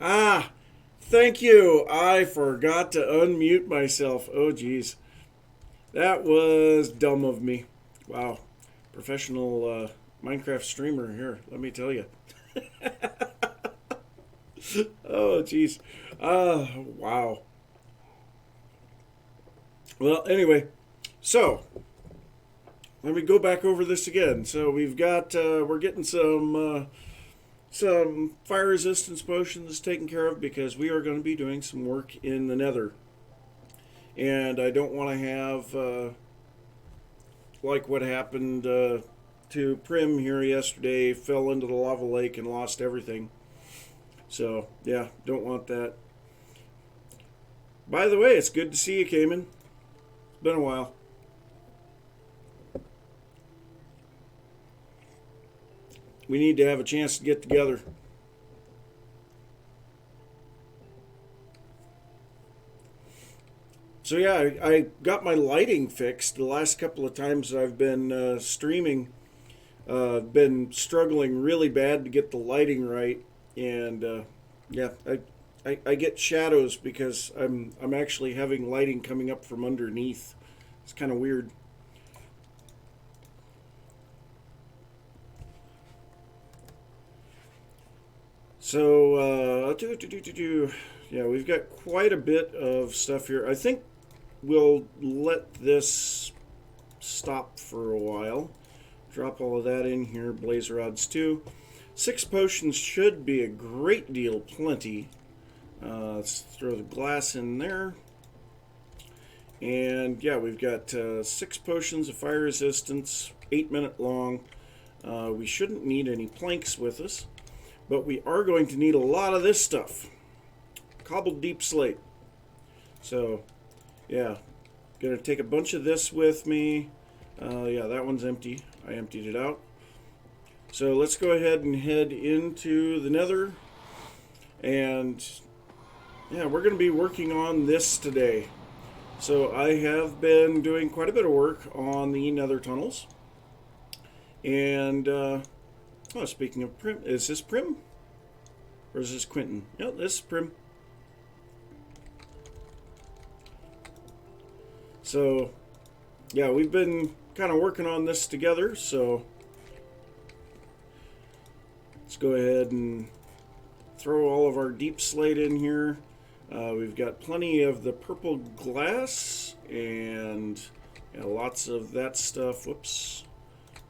Ah, thank you. I forgot to unmute myself. Oh, geez. That was dumb of me. Wow. Professional Minecraft streamer here, let me tell you. Oh, geez. Wow. Well, anyway, so let me go back over this again. So we're getting some fire resistance potions taken care of because we are going to be doing some work in the nether. And I don't want to have like what happened to Prim here yesterday, fell into the lava lake and lost everything. So, yeah, don't want that. By the way, it's good to see you, Cayman. It's been a while. We need to have a chance to get together. So yeah, I got my lighting fixed the last couple of times I've been streaming. Been struggling really bad to get the lighting right, and yeah, I get shadows because I'm actually having lighting coming up from underneath. It's kind of weird. So yeah, we've got quite a bit of stuff here. I think we'll let this stop for a while. Drop all of that in here. Blaze rods too. 6 potions should be a great deal plenty. Let's throw the glass in there. And yeah, we've got 6 potions of fire resistance, 8 minute long. We shouldn't need any planks with us, but we are going to need a lot of this stuff. Cobbled deep slate. So yeah, gonna take a bunch of this with me. Yeah, that one's empty. I emptied it out. So let's go ahead and head into the nether. And yeah, we're going to be working on this today. So I have been doing quite a bit of work on the nether tunnels. And, oh, speaking of Prim, is this Prim? Or is this Quentin? No, this is Prim. So, yeah, we've been kind of working on this together, so let's go ahead and throw all of our deep slate in here. We've got plenty of the purple glass and yeah, lots of that stuff. Whoops.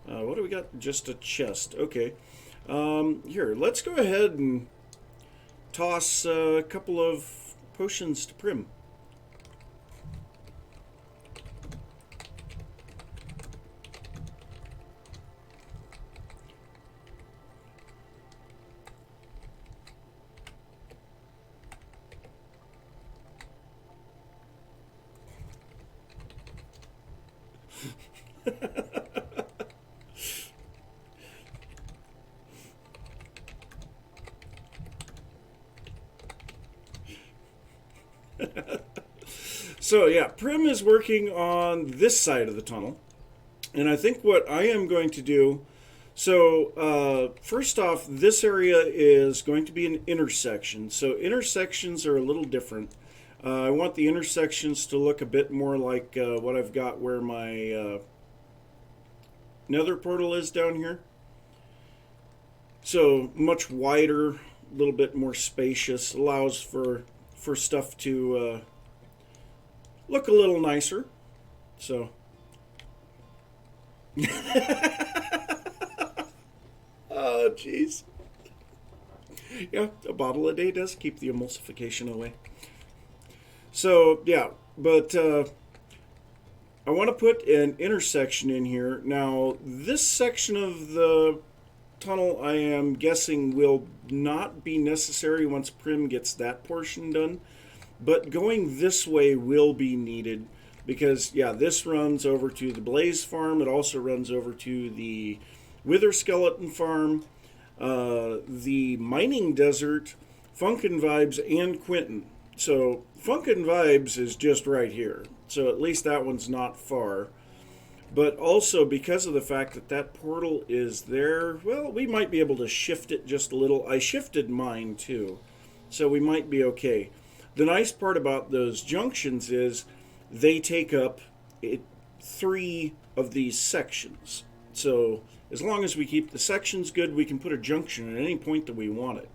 What do we got? Just a chest. Okay. Here, let's go ahead and toss a couple of potions to Prim. So yeah, Prim is working on this side of the tunnel, and I think what I am going to do. So first off, this area is going to be an intersection. So intersections are a little different. I want the intersections to look a bit more like what I've got where my nether portal is down here. So much wider, a little bit more spacious, allows for stuff to look a little nicer. So, oh jeez, yeah, a bottle a day does keep the emulsification away. So yeah, but I want to put an intersection in here. Now, this section of the tunnel, I am guessing, will not be necessary once Prim gets that portion done. But going this way will be needed because, yeah, this runs over to the Blaze farm. It also runs over to the Wither Skeleton farm, the Mining Desert, Funkin' Vibes, and Quentin. So Funkin' Vibes is just right here. So at least that one's not far. But also because of the fact that that portal is there, well, we might be able to shift it just a little. I shifted mine too. so we might be okay. The nice part about those junctions is they take up 3 of these sections. So as long as we keep the sections good, we can put a junction at any point that we want it.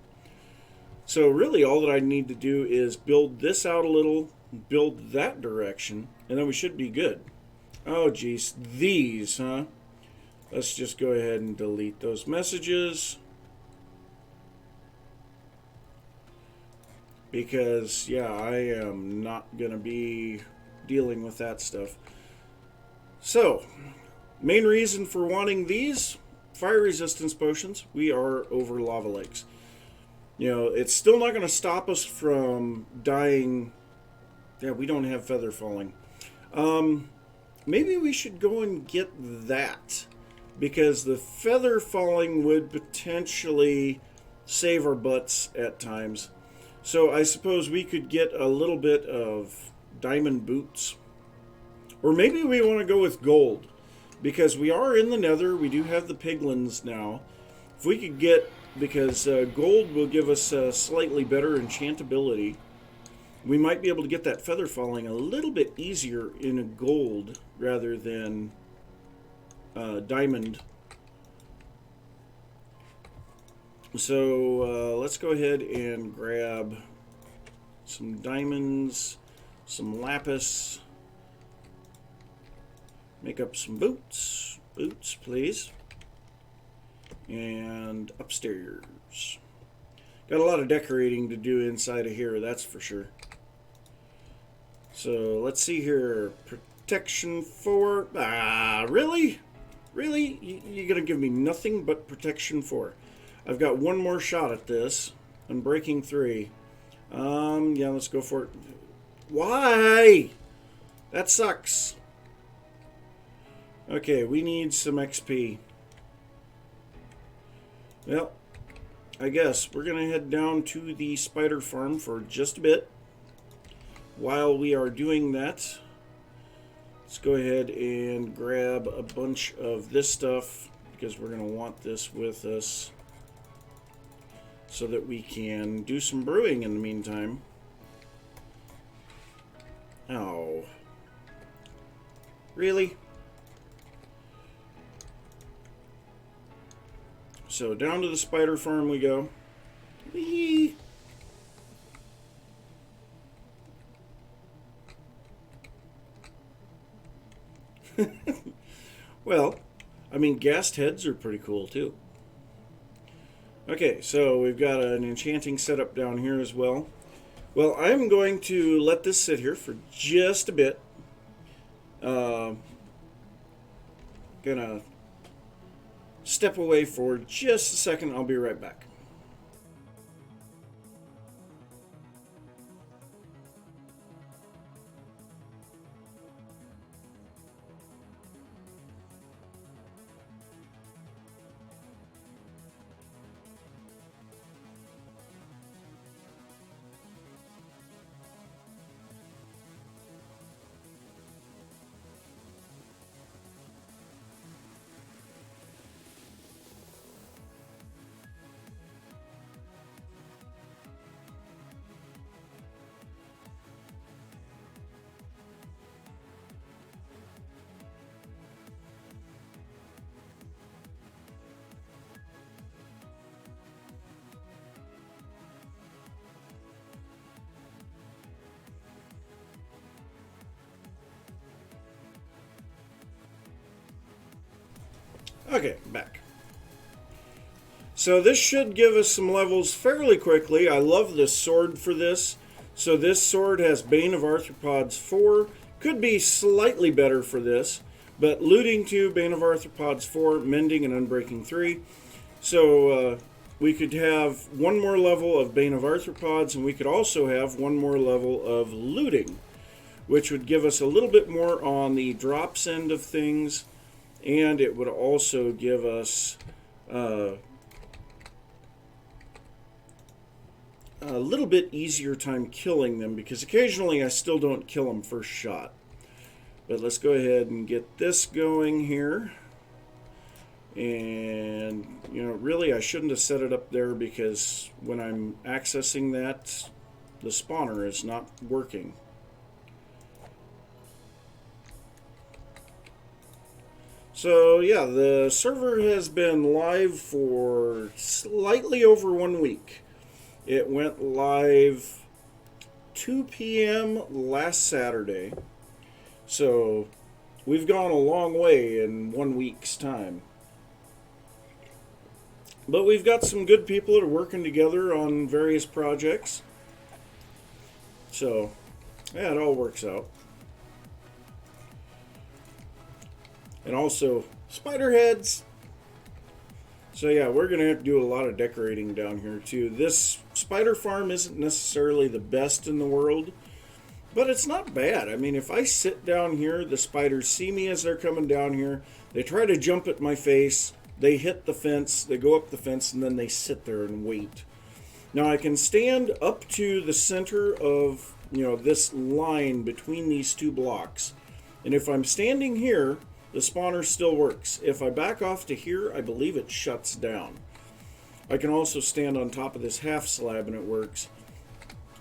So really all that I need to do is build this out a little, build that direction, and then we should be good. Oh geez, these, huh? Let's just go ahead and delete those messages. Because, yeah, I am not going to be dealing with that stuff. So, main reason for wanting these fire resistance potions, we are over lava lakes. You know, it's still not going to stop us from dying. Yeah, we don't have feather falling. Maybe we should go and get that. Because the feather falling would potentially save our butts at times. So I suppose we could get a little bit of diamond boots. Or maybe we want to go with gold. Because we are in the nether. We do have the piglins now. If we could get... Because gold will give us slightly better enchantability. We might be able to get that feather falling a little bit easier in a gold rather than diamond. So let's go ahead and grab some diamonds, some lapis, make up some boots, please, and upstairs. Got a lot of decorating to do inside of here, that's for sure. So let's see here, protection 4, really? Really? You're going to give me nothing but protection 4. I've got one more shot at this. Unbreaking 3. Yeah, let's go for it. Why? That sucks. Okay, we need some XP. Well, I guess we're going to head down to the spider farm for just a bit. While we are doing that, let's go ahead and grab a bunch of this stuff because we're going to want this with us so that we can do some brewing in the meantime. Oh. Really? So down to the spider farm we go. Whee! Well, I mean, ghast heads are pretty cool too. Okay, so we've got an enchanting setup down here as well. Well, I'm going to let this sit here for just a bit. Gonna step away for just a second. I'll be right back. Okay, back. So this should give us some levels fairly quickly. I love this sword for this. So this sword has Bane of Arthropods 4. Could be slightly better for this. But Looting 2, Bane of Arthropods 4, Mending and Unbreaking 3. So we could have one more level of Bane of Arthropods, and we could also have one more level of Looting, which would give us a little bit more on the drops end of things. And it would also give us a little bit easier time killing them, because occasionally I still don't kill them first shot. But let's go ahead and get this going here. And, you know, really I shouldn't have set it up there because when I'm accessing that, the spawner is not working. So yeah, the server has been live for slightly over 1 week. It went live 2 p.m. last Saturday. So we've gone a long way in 1 week's time. But we've got some good people that are working together on various projects. So, yeah, it all works out. And also, spider heads. So yeah, we're going to have to do a lot of decorating down here too. This spider farm isn't necessarily the best in the world, but it's not bad. I mean, if I sit down here, the spiders see me as they're coming down here. They try to jump at my face. They hit the fence, they go up the fence, and then they sit there and wait. Now I can stand up to the center of, you know, this line between these two blocks. And if I'm standing here, the spawner still works. If I back off to here, I believe it shuts down. I can also stand on top of this half slab and it works.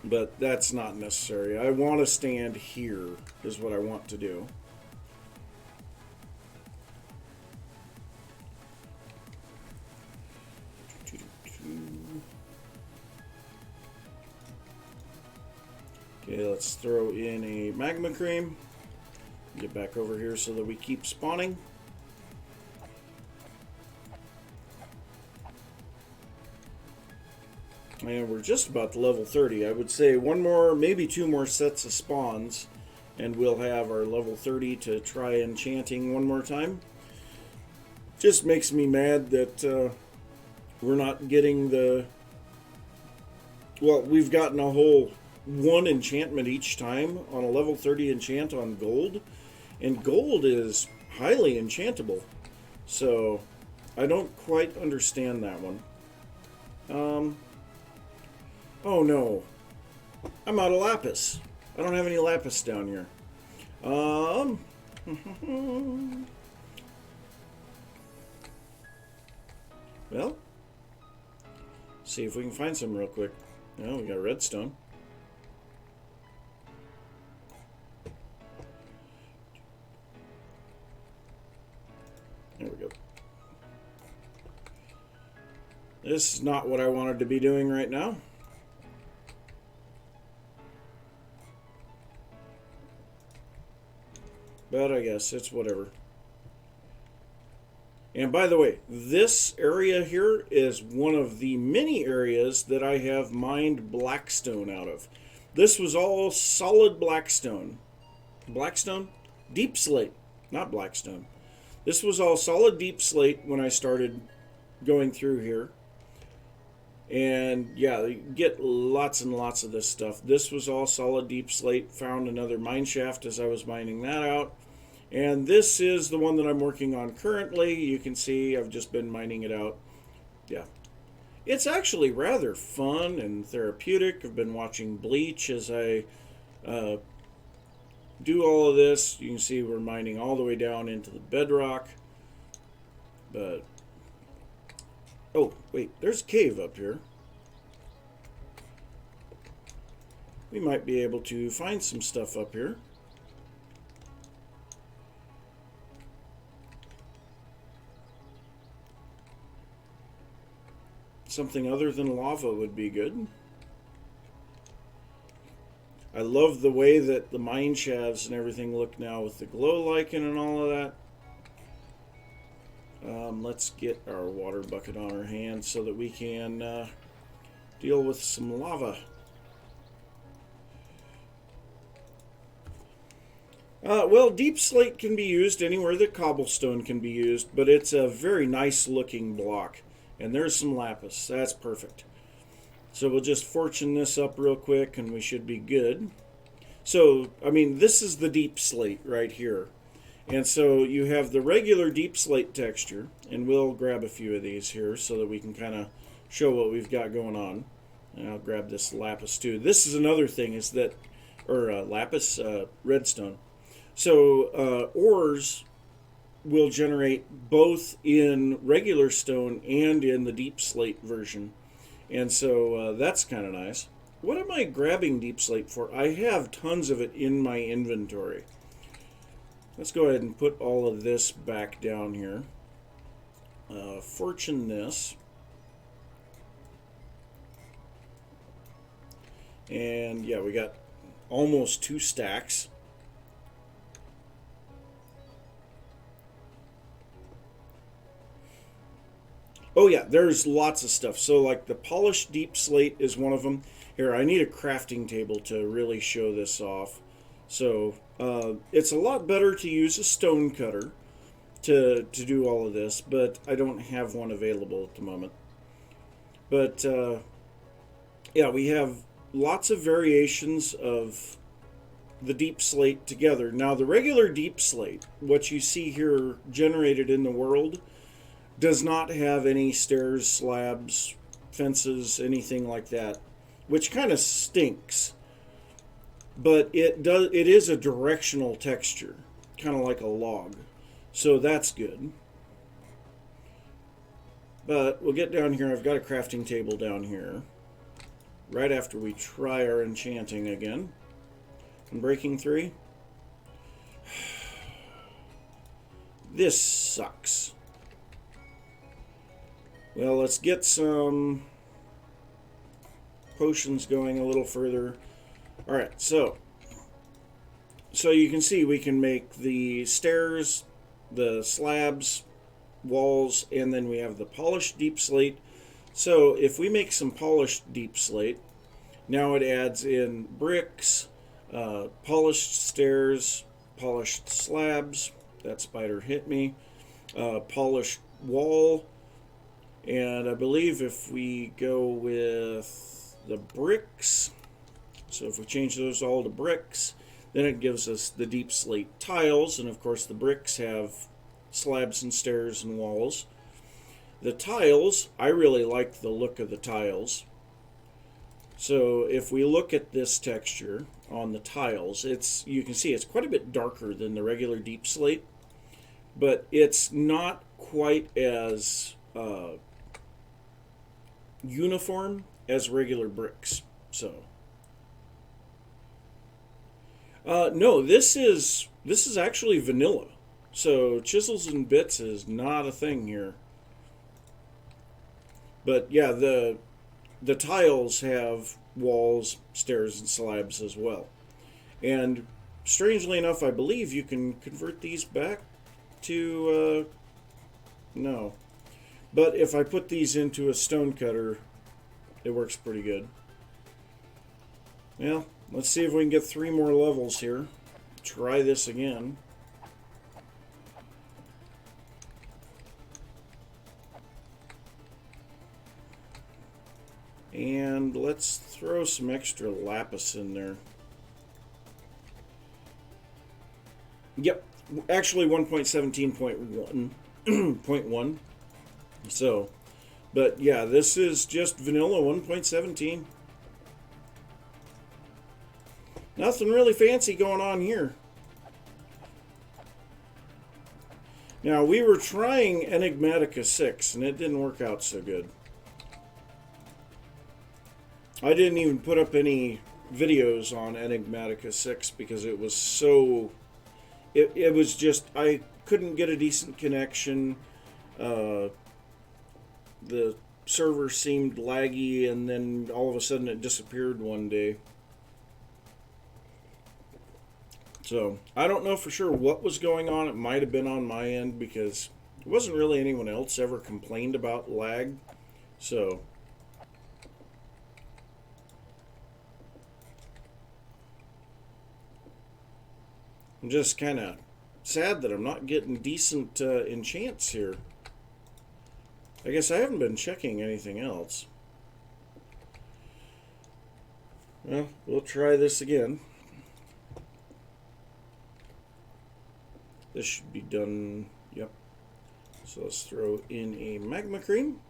But that's not necessary. I want to stand here is what I want to do. Okay, let's throw in a magma cream. Get back over here so that we keep spawning. And we're just about to level 30. I would say one more, maybe two more sets of spawns, and we'll have our level 30 to try enchanting one more time. Just makes me mad that we're not getting the... Well, we've gotten a whole one enchantment each time on a level 30 enchant on gold. And gold is highly enchantable. So, I don't quite understand that one. Oh no. I'm out of lapis. I don't have any lapis down here. Well, see if we can find some real quick. Oh, we got redstone. There we go. This is not what I wanted to be doing right now. But I guess it's whatever. And by the way, this area here is one of the many areas that I have mined blackstone out of. This was all solid blackstone. Blackstone? Deep slate, not blackstone. This was all solid deep slate when I started going through here. And yeah, you get lots and lots of this stuff. This was all solid deep slate. Found another mine shaft as I was mining that out. And this is the one that I'm working on currently. You can see I've just been mining it out. Yeah. It's actually rather fun and therapeutic. I've been watching Bleach as I do all of this. You can see we're mining all the way down into the bedrock. But, oh, wait, there's a cave up here. We might be able to find some stuff up here. Something other than lava would be good. I love the way that the mine shafts and everything look now with the glow lichen and all of that. Let's get our water bucket on our hand so that we can deal with some lava. Well, deep slate can be used anywhere that cobblestone can be used, but it's a very nice looking block. And there's some lapis. That's perfect. So we'll just fortune this up real quick and we should be good. So, I mean, this is the deep slate right here. And so you have the regular deep slate texture, and we'll grab a few of these here so that we can kind of show what we've got going on. And I'll grab this lapis too. This is another thing is that, or lapis, redstone. So ores will generate both in regular stone and in the deep slate version. And so that's kind of nice. What am I grabbing deep slate for? I have tons of it in my inventory. Let's go ahead and put all of this back down here. Fortune this. And yeah, we got almost 2 stacks. Oh yeah, there's lots of stuff. So like the polished deep slate is one of them. Here, I need a crafting table to really show this off. So it's a lot better to use a stone cutter to do all of this, but I don't have one available at the moment. But yeah, we have lots of variations of the deep slate together. Now the regular deep slate, what you see here generated in the world, does not have any stairs, slabs, fences, anything like that, which kind of stinks. But it is a directional texture, kind of like a log. So that's good. But we'll get down here. I've got a crafting table down here. Right after we try our enchanting again. And breaking 3. This sucks. Well, let's get some potions going a little further. Alright, so you can see we can make the stairs, the slabs, walls, and then we have the polished deep slate. So if we make some polished deep slate, now it adds in bricks, polished stairs, polished slabs, that spider hit me, polished wall, and I believe if we go with the bricks, so if we change those all to bricks, then it gives us the deep slate tiles, and of course the bricks have slabs and stairs and walls. The tiles, I really like the look of the tiles. So if we look at this texture on the tiles, you can see it's quite a bit darker than the regular deep slate, but it's not quite as uniform as regular bricks. So no, this is actually vanilla. So chisels and bits is not a thing here. But yeah, the tiles have walls, stairs, and slabs as well. And strangely enough, I believe you can convert these back to no. But if I put these into a stone cutter, it works pretty good. Well, let's see if we can get 3 more levels here. Try this again. And let's throw some extra lapis in there. Yep, actually 1.17.1. So, but yeah, this is just vanilla 1.17. Nothing really fancy going on here. Now, we were trying Enigmatica 6, and it didn't work out so good. I didn't even put up any videos on Enigmatica 6 because it was so... It was just... I couldn't get a decent connection. The server seemed laggy, and then all of a sudden it disappeared one day. So, I don't know for sure what was going on. It might have been on my end because it wasn't really anyone else ever complained about lag. So... I'm just kind of sad that I'm not getting decent enchants here. I guess I haven't been checking anything else. Well, we'll try this again. This should be done. Yep. So let's throw in a magma cream.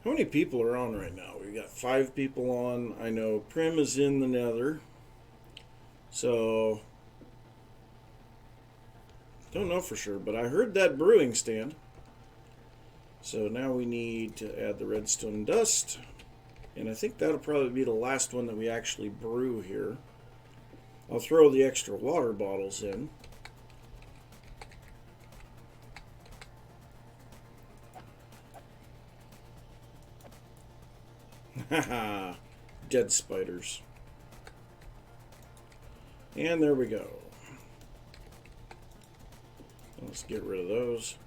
How many people are on right now? We've got 5 people on. I know Prim is in the nether. So, don't know for sure, but I heard that brewing stand. So now we need to add the redstone dust. And I think that'll probably be the last one that we actually brew here. I'll throw the extra water bottles in. Haha, dead spiders. And there we go. Let's get rid of those.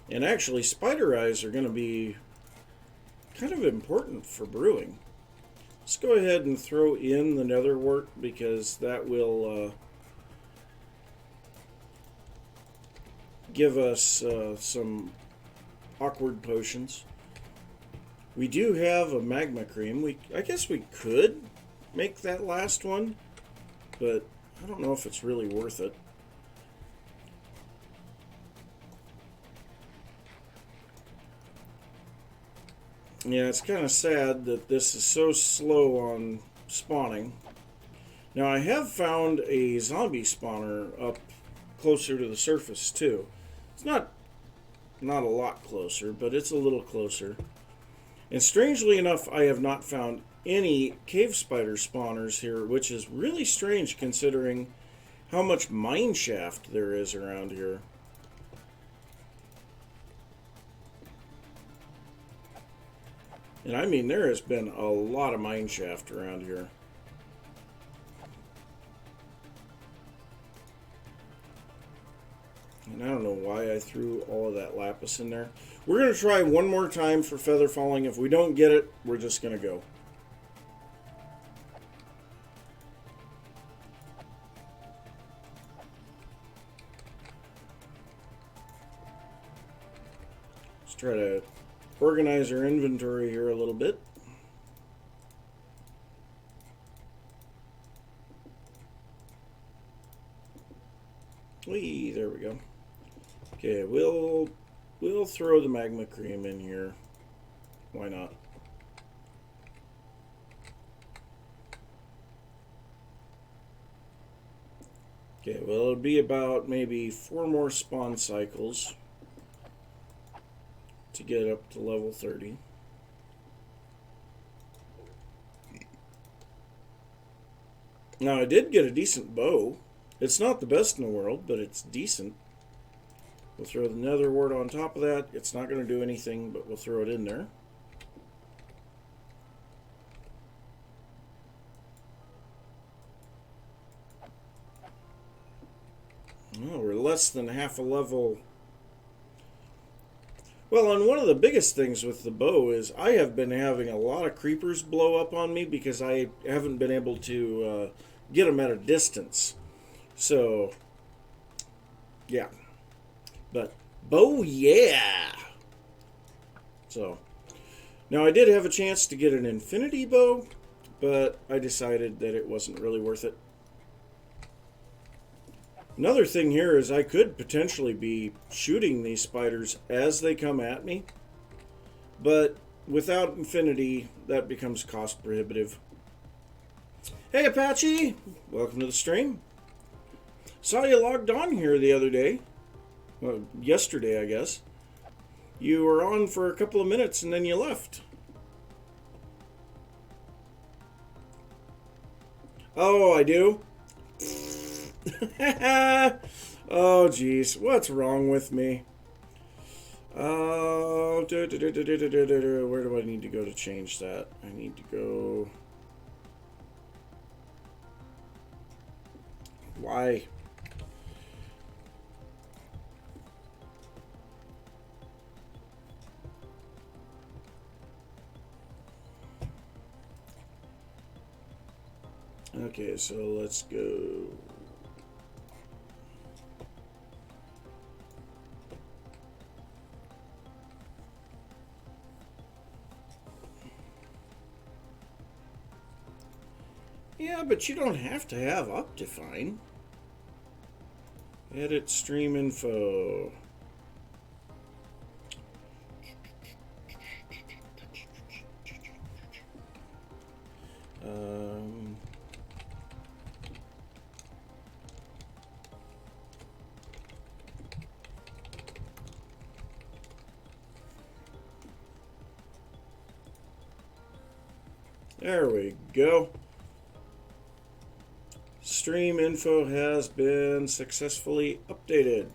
And actually, spider eyes are going to be kind of important for brewing. Let's go ahead and throw in the nether wart because that will give us some awkward potions. We do have a magma cream. I guess we could make that last one, but I don't know if it's really worth it. Yeah, it's kind of sad that this is so slow on spawning. Now, I have found a zombie spawner up closer to the surface, too. It's not a lot closer, but it's a little closer. And strangely enough, I have not found any cave spider spawners here, which is really strange considering how much mine shaft there is around here. And I mean, there has been a lot of mine shaft around here. And I don't know why I threw all of that lapis in there. We're going to try one more time for feather falling. If we don't get it, we're just going to go. Let's try to organize our inventory here a little bit. Whee, there we go. Okay, we'll throw the magma cream in here. Why not? Okay, well, it'll be about maybe 4 more spawn cycles to get up to level 30. Now, I did get a decent bow. It's not the best in the world, but it's decent. We'll throw the nether wart on top of that. It's not going to do anything, but we'll throw it in there. Oh, we're less than half a level. Well, and one of the biggest things with the bow is I have been having a lot of creepers blow up on me because I haven't been able to get them at a distance. So, yeah. But, bow, yeah! So, now I did have a chance to get an infinity bow, but I decided that it wasn't really worth it. Another thing here is I could potentially be shooting these spiders as they come at me, but without infinity, that becomes cost prohibitive. Hey Apache, welcome to the stream. Saw you logged on here the other day. Well, yesterday, I guess. You were on for a couple of minutes and then you left. Oh, I do? Oh, jeez. What's wrong with me? Where do I need to go to change that? I need to go... Why? Okay, so let's go. Yeah, but you don't have to have Optifine. Edit stream info. There we go. Stream info has been successfully updated.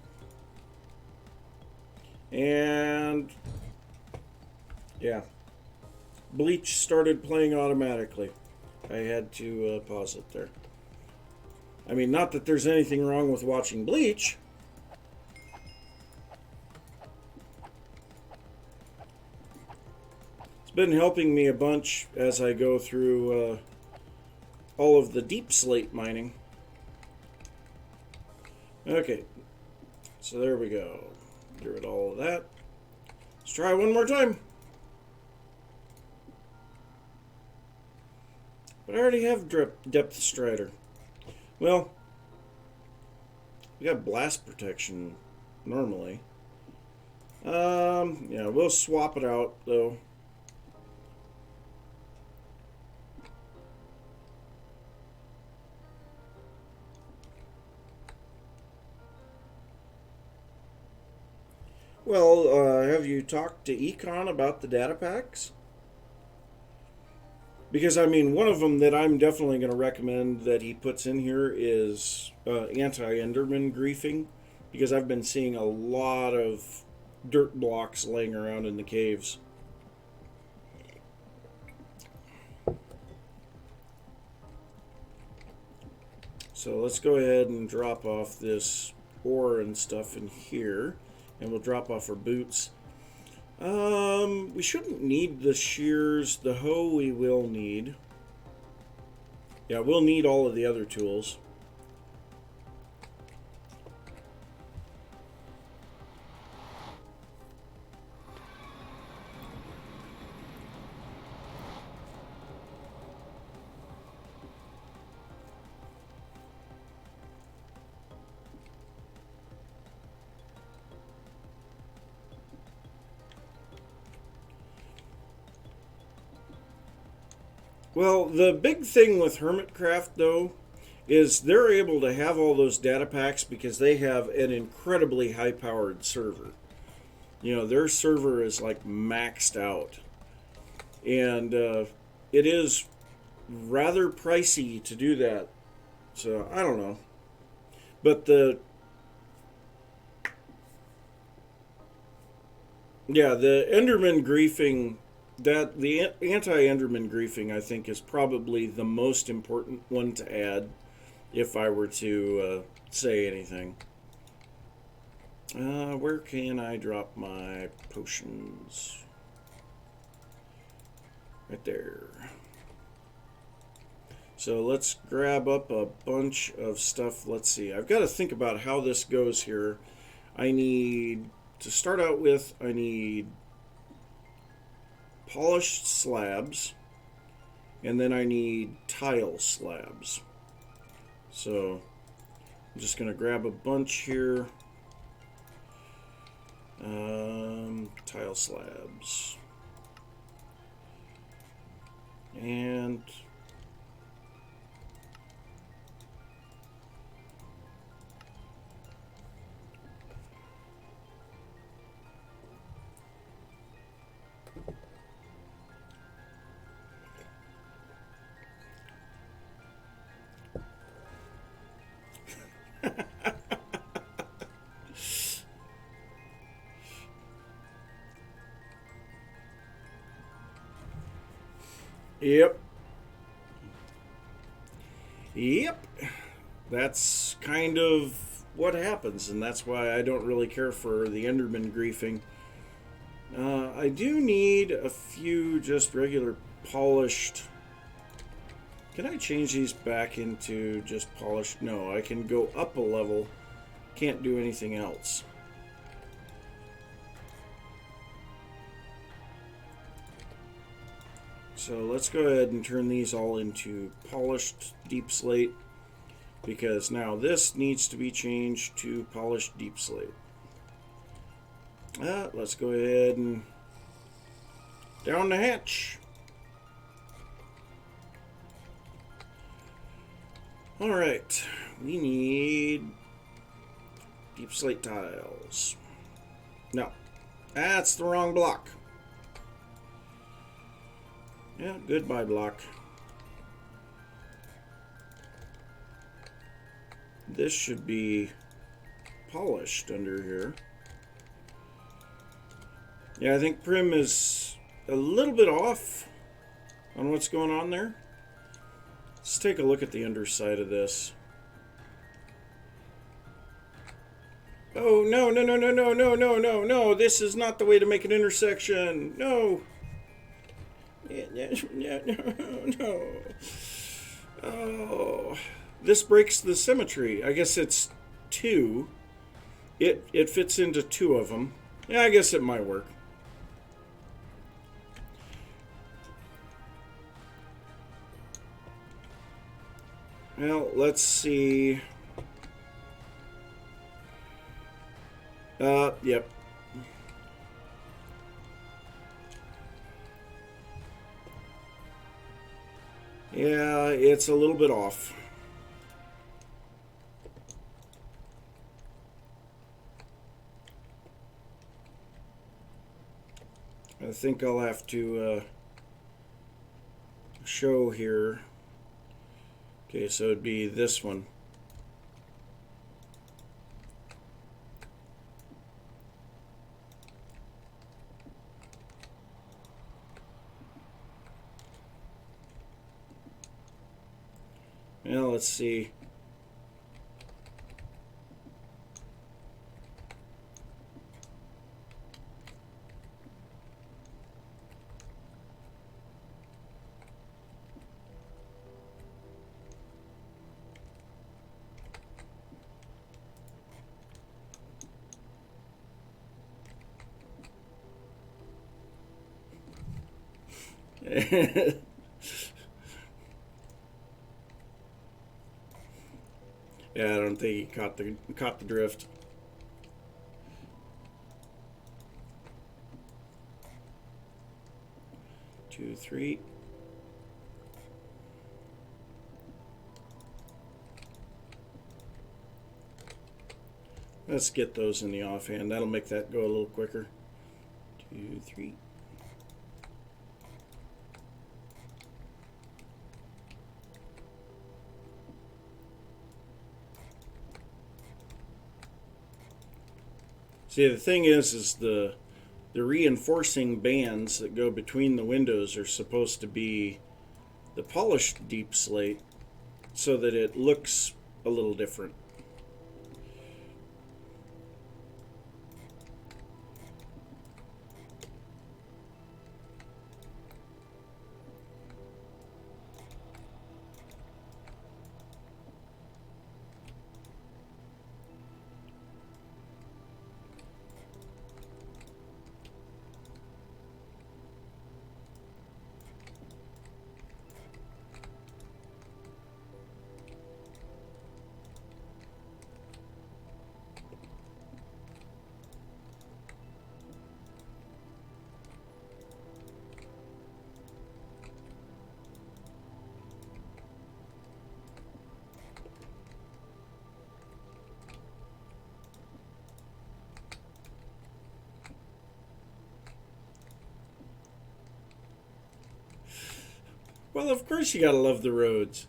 And yeah, Bleach started playing automatically. I had to pause it there. I mean, not that there's anything wrong with watching Bleach. It's been helping me a bunch as I go through all of the deep slate mining. Okay, so there we go. Get rid of all of that. Let's try one more time. But I already have depth strider. Well, we got blast protection normally. Yeah, we'll swap it out though. Well, have you talked to Econ about the data packs? Because, I mean, one of them that I'm definitely going to recommend that he puts in here is anti-Enderman griefing. Because I've been seeing a lot of dirt blocks laying around in the caves. So let's go ahead and drop off this ore and stuff in here. And we'll drop off our boots. We shouldn't need the shears. The hoe we will need. Yeah, we'll need all of the other tools. Well, the big thing with Hermitcraft, though, is they're able to have all those data packs because they have an incredibly high-powered server. You know, their server is, like, maxed out. And it is rather pricey to do that. So, I don't know. But the Enderman griefing... That the anti-Enderman griefing, I think, is probably the most important one to add if I were to say anything. Where can I drop my potions? Right there. So let's grab up a bunch of stuff. Let's see. I've got to think about how this goes here. I need, to start out with, I need polished slabs, and then I need tile slabs. So I'm just going to grab a bunch here. Tile slabs. And Yep. That's kind of what happens, and that's why I don't really care for the Enderman griefing. I do need a few just regular polished... Can I change these back into just polished? No, I can go up a level. Can't do anything else. So let's go ahead and turn these all into polished deep slate, because now this needs to be changed to polished deep slate. Let's go ahead and down the hatch. Alright, we need deep slate tiles. No, that's the wrong block. Yeah, goodbye block. This should be polished under here. Yeah, I think Prim is a little bit off on what's going on there. Let's take a look at the underside of this. Oh, no, no, no, no, no, no, no, no, no. This is not the way to make an intersection. No. No, no. Oh. This breaks the symmetry. I guess it's two. It fits into two of them. Yeah, I guess it might work. Well, let's see. Yep. Yeah, it's a little bit off. I think I'll have to show here. Okay, so it'd be this one. Well, let's see. Yeah, I don't think he caught the drift. Two, three. Let's get those in the offhand. That'll make that go a little quicker. Two, three. See, the thing is the reinforcing bands that go between the windows are supposed to be the polished deep slate so that it looks a little different. Well, of course you gotta love the roads.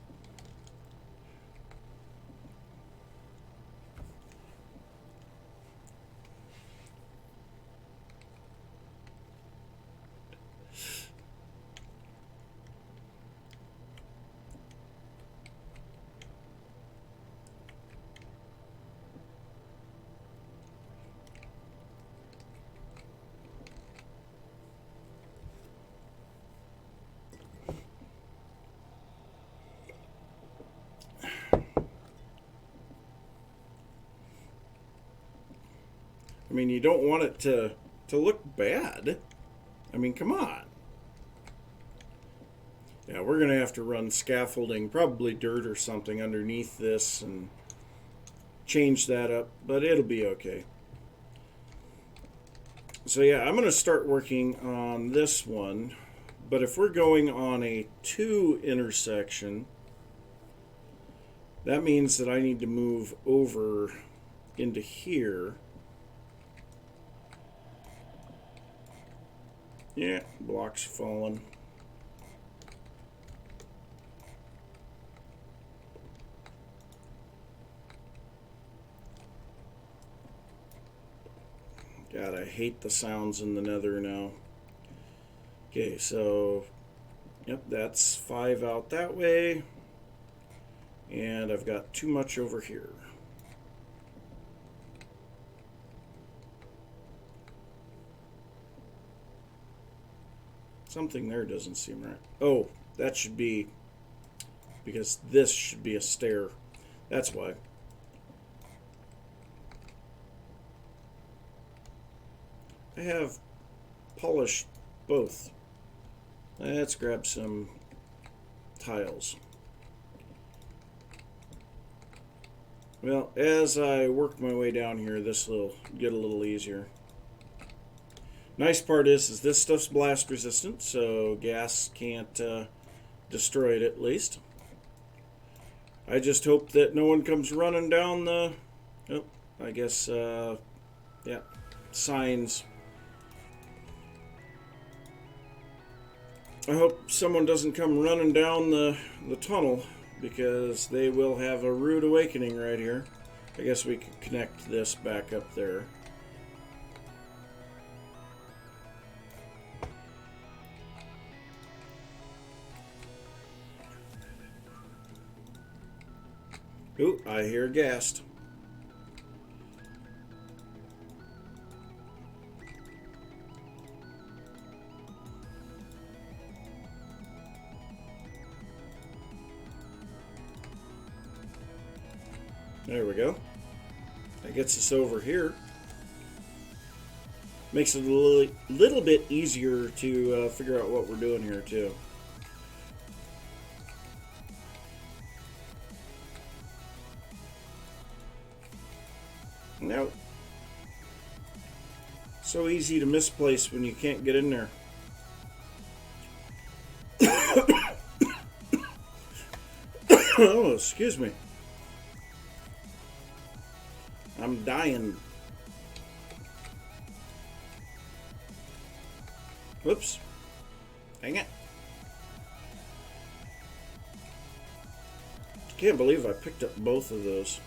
I mean, you don't want it to look bad. I mean, come on. Yeah, we're going to have to run scaffolding, probably dirt or something underneath this and change that up, but it'll be okay. So yeah, I'm going to start working on this one, but if we're going on a 2 intersection, that means that I need to move over into here. Yeah, blocks falling. God, I hate the sounds in the nether now. Okay, so, yep, that's 5 out that way. And I've got too much over here. Something there doesn't seem right. Oh, that should be, because this should be a stair. That's why. I have polished both. Let's grab some tiles. Well, as I work my way down here, this will get a little easier. Nice part is this stuff's blast resistant, so gas can't destroy it at least. I just hope that no one comes running down the, oh, I guess, yeah, signs. I hope someone doesn't come running down the tunnel, because they will have a rude awakening right here. I guess we could connect this back up there. Ooh, I hear ghast. There we go. That gets us over here. Makes it a little bit easier to figure out what we're doing here, too. Nope. So easy to misplace when you can't get in there. Oh, excuse me. I'm dying. Whoops. Dang it. Can't believe I picked up both of those.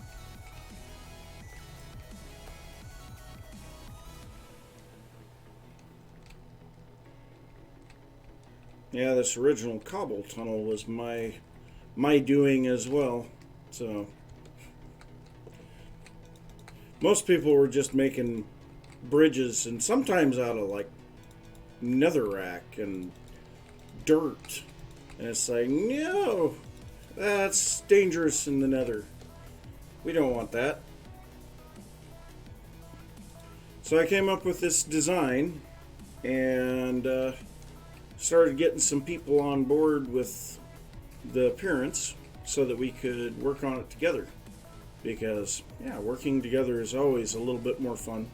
Yeah, this original cobble tunnel was my doing as well. So most people were just making bridges, and sometimes out of like netherrack and dirt, and it's like, no, that's dangerous in the nether. We don't want that. So I came up with this design and started getting some people on board with the appearance so that we could work on it together. Because, yeah, working together is always a little bit more fun.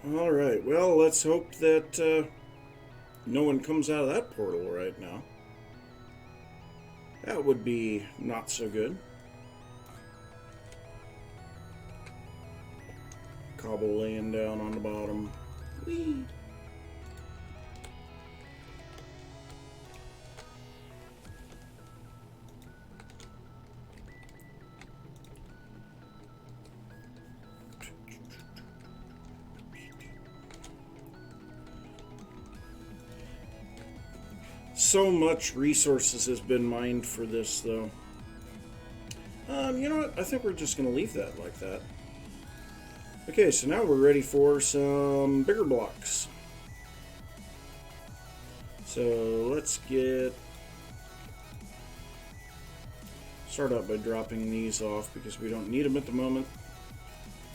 Alright, well, let's hope that no one comes out of that portal right now. That would be not so good. Cobble laying down on the bottom. Whee! So much resources has been mined for this, though. You know what? I think we're just going to leave that like that. Okay, so now we're ready for some bigger blocks. So let's start out by dropping these off because we don't need them at the moment.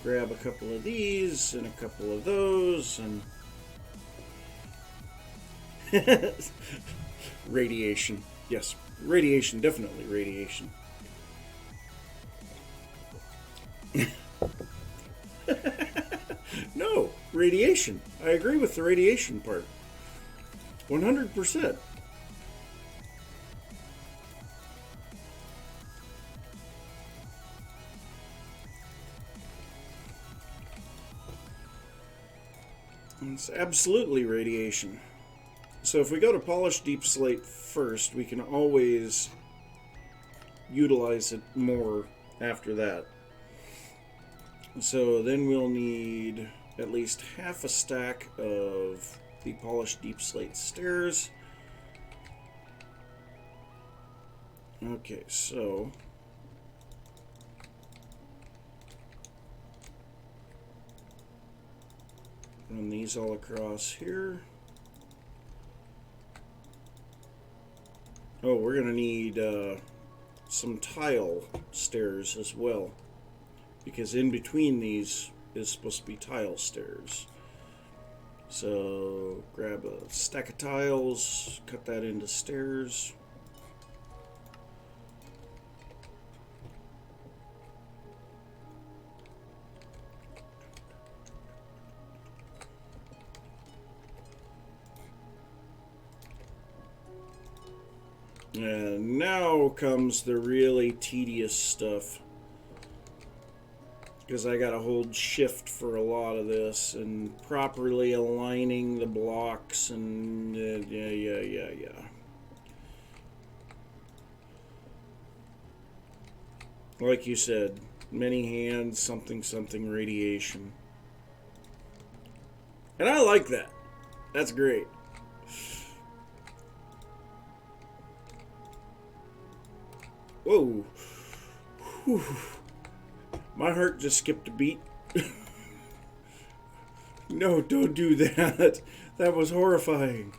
Grab a couple of these and a couple of those and radiation. Yes, radiation, definitely radiation. No, radiation. I agree with the radiation part. 100%. It's absolutely radiation. So if we go to polish deep slate first, we can always utilize it more after that. So then we'll need at least half a stack of the polished deep slate stairs. Okay, so run these all across here. Oh, we're going to need some tile stairs as well, because in between these is supposed to be tile stairs. So grab a stack of tiles, cut that into stairs. And now comes the really tedious stuff, because I gotta hold shift for a lot of this and properly aligning the blocks and yeah. Like you said, many hands, something radiation. And I like that. That's great. Whoa. Whew. My heart just skipped a beat. No, don't do that. That was horrifying.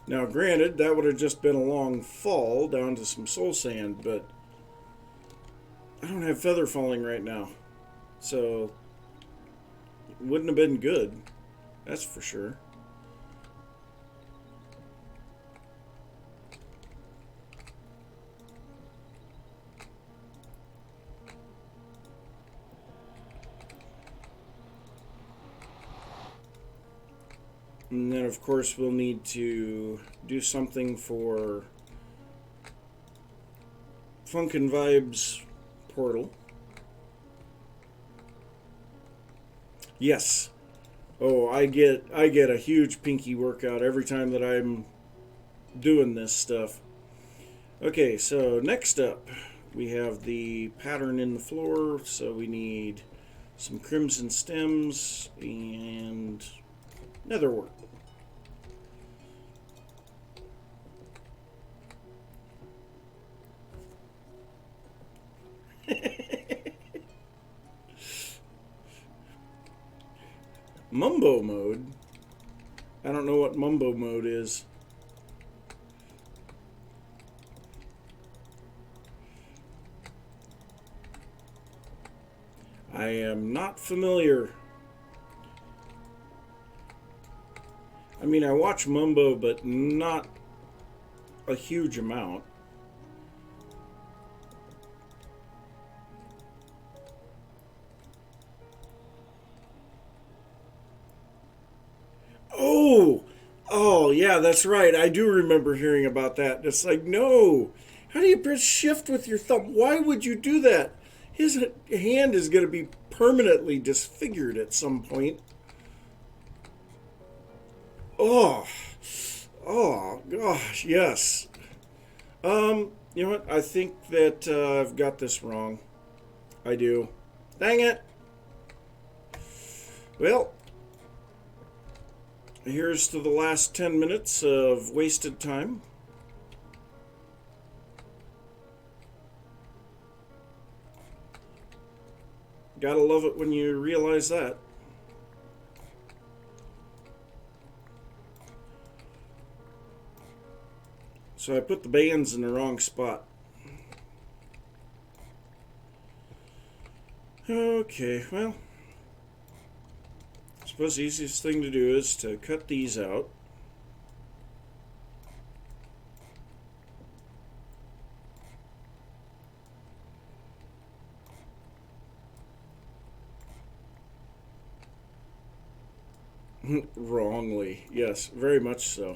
Now, granted, that would have just been a long fall down to some soul sand, but I don't have feather falling right now. So, it wouldn't have been good. That's for sure. And then, of course, we'll need to do something for Funk and Vibes portal. Yes. Oh, I get a huge pinky workout every time that I'm doing this stuff. Okay, so next up, we have the pattern in the floor. So we need some crimson stems and netherwork. Mumbo mode? I don't know what mumbo mode is. I am not familiar. I mean, I watch Mumbo, but not a huge amount. Oh, yeah, that's right. I do remember hearing about that. It's like, no. How do you press shift with your thumb? Why would you do that? His hand is going to be permanently disfigured at some point. Oh, gosh, yes. You know what? I think that I've got this wrong. I do. Dang it. Well, here's to the last 10 minutes of wasted time. Gotta love it when you realize that. So I put the bands in the wrong spot. Okay, well, I suppose the easiest thing to do is to cut these out. Wrongly, yes, very much so.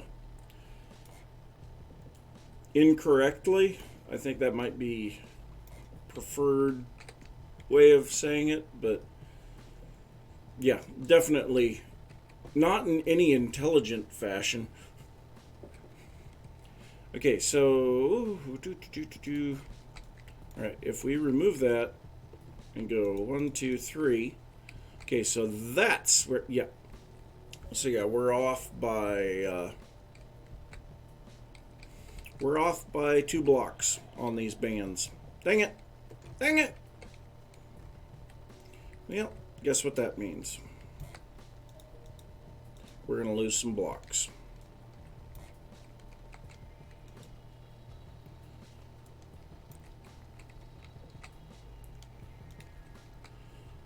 Incorrectly, I think that might be preferred way of saying it, but yeah, definitely not in any intelligent fashion. Okay, so all right, if we remove that and go 1, 2, 3. Okay, so that's where, yeah. So yeah, we're off by 2 blocks on these bands. Dang it! Dang it! Well, guess what that means? We're gonna lose some blocks.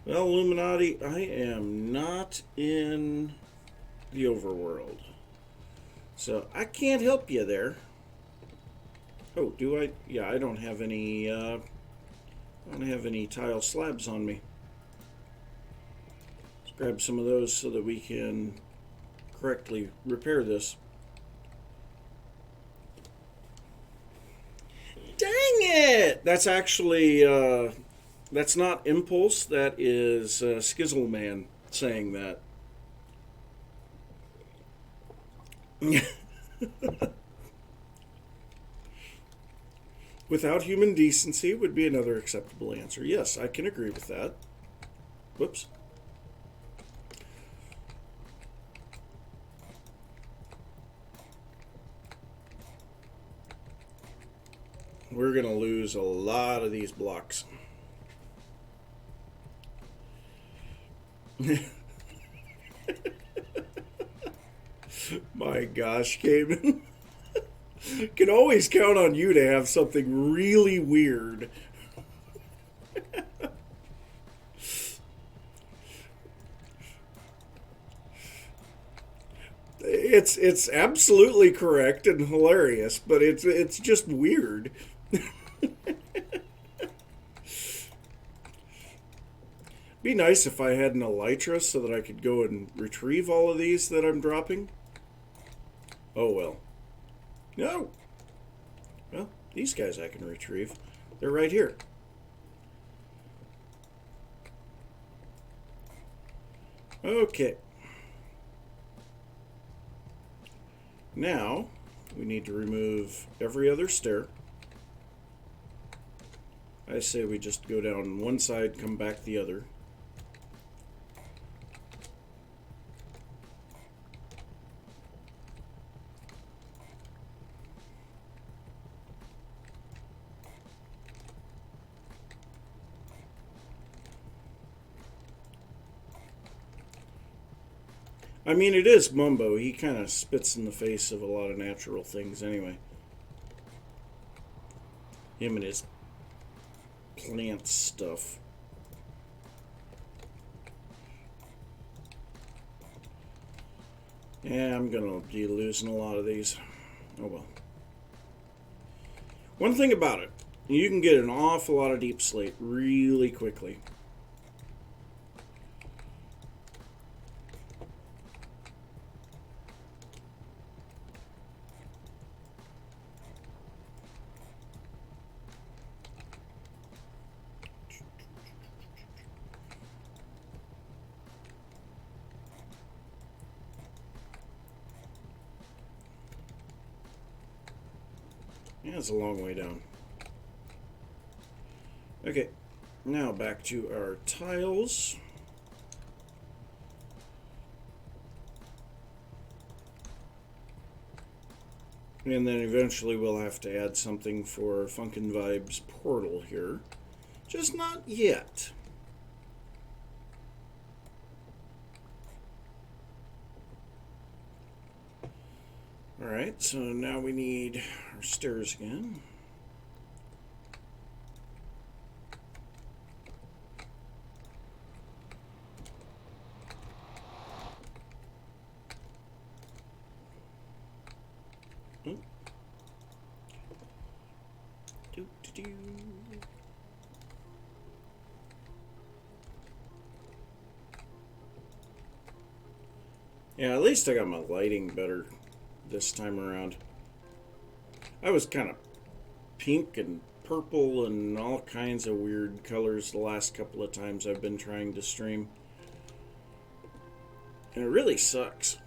Well, Illuminati, I am not in the overworld, so I can't help you there. Oh, do I? Yeah, I don't have any. I don't have any tile slabs on me. Let's grab some of those so that we can correctly repair this. Dang it! That's actually that's not Impulse. That is Skizzleman saying that. Without human decency would be another acceptable answer. Yes, I can agree with that. Whoops. We're going to lose a lot of these blocks. My gosh, Cayman. Can always count on you to have something really weird. It's absolutely correct and hilarious, but it's just weird. Be nice if I had an elytra so that I could go and retrieve all of these that I'm dropping. Oh well. No. Well, these guys I can retrieve. They're right here. Okay. Now, we need to remove every other stair. I say we just go down one side, come back the other. I mean, it is Mumbo. He kind of spits in the face of a lot of natural things anyway. Him and his plant stuff. Yeah, I'm going to be losing a lot of these. Oh well. One thing about it, you can get an awful lot of deep slate really quickly. Yeah, it's a long way down. Okay, now back to our tiles. And then eventually we'll have to add something for Funkin' Vibes portal here. Just not yet. Alright, so now we need our stairs again. Oh. Do. Yeah, at least I got my lighting better this time around. I was kind of pink and purple and all kinds of weird colors the last couple of times I've been trying to stream. And it really sucks.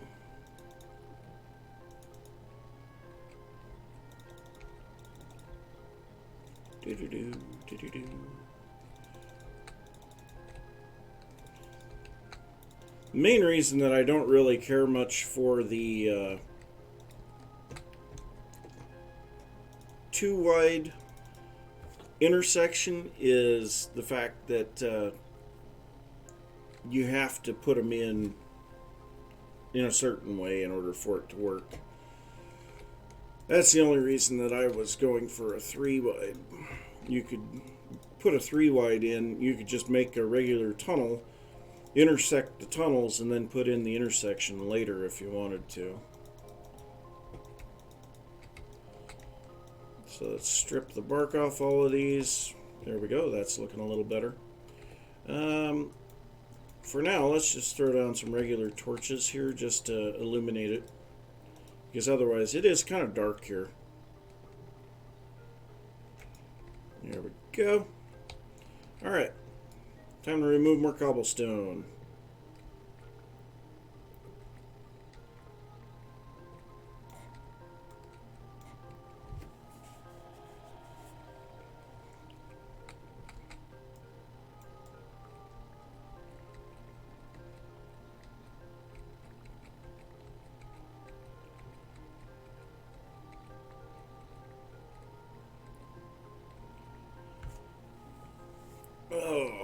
Do-do-do, do-do-do. The main reason that I don't really care much for the too wide intersection is the fact that you have to put them in a certain way in order for it to work. That's the only reason that I was going for a 3 wide. You could put a 3 wide in, you could just make a regular tunnel, intersect the tunnels, and then put in the intersection later if you wanted to. So let's strip the bark off all of these. There we go, that's looking a little better. For now, let's just throw down some regular torches here just to illuminate it, because otherwise it is kind of dark here. There we go. Alright, time to remove more cobblestone. Oh.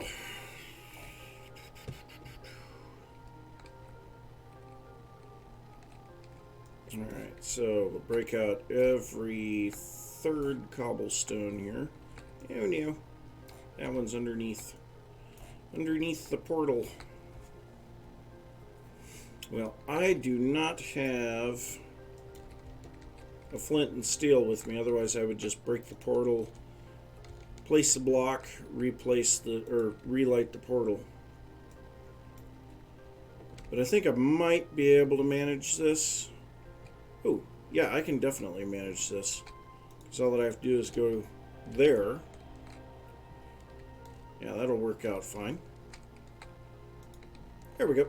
Alright, so we'll break out every third cobblestone here. Oh no, that one's underneath the portal. Well, I do not have a flint and steel with me, otherwise I would just break the portal, place the block, relight the portal. But I think I might be able to manage this. Oh, yeah, I can definitely manage this. Because all that I have to do is go there. Yeah, that'll work out fine. There we go.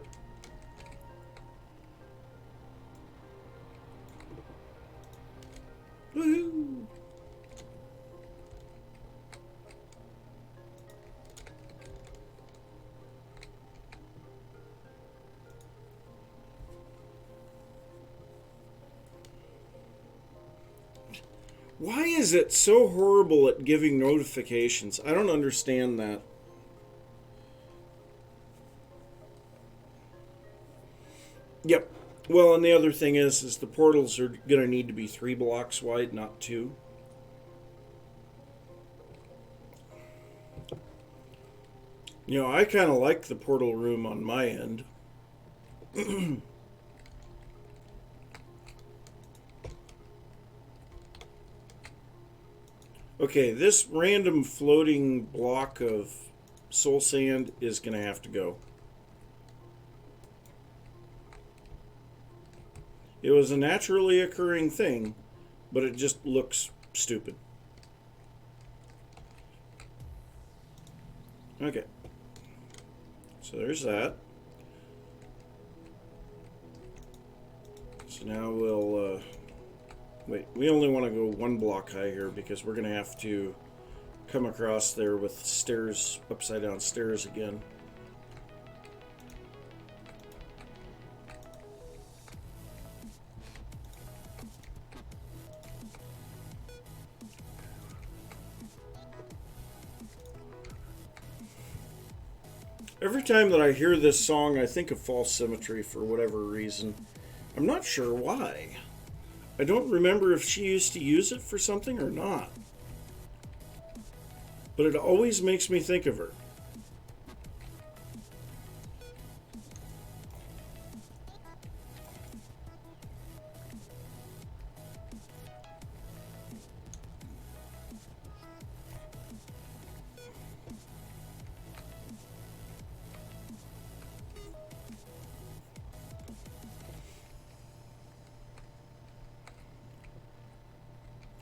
Woohoo! Why is it so horrible at giving notifications? I don't understand that. Yep. Well, and the other thing is the portals are going to need to be 3 blocks wide, not 2. You know, I kind of like the portal room on my end. Okay, this random floating block of soul sand is going to have to go. It was a naturally occurring thing, but it just looks stupid. Okay. So there's that. So now we'll... wait, we only want to go 1 block high here because we're going to have to come across there with stairs, upside down stairs again. Every time that I hear this song, I think of False Symmetry for whatever reason. I'm not sure why. I don't remember if she used to use it for something or not. But it always makes me think of her.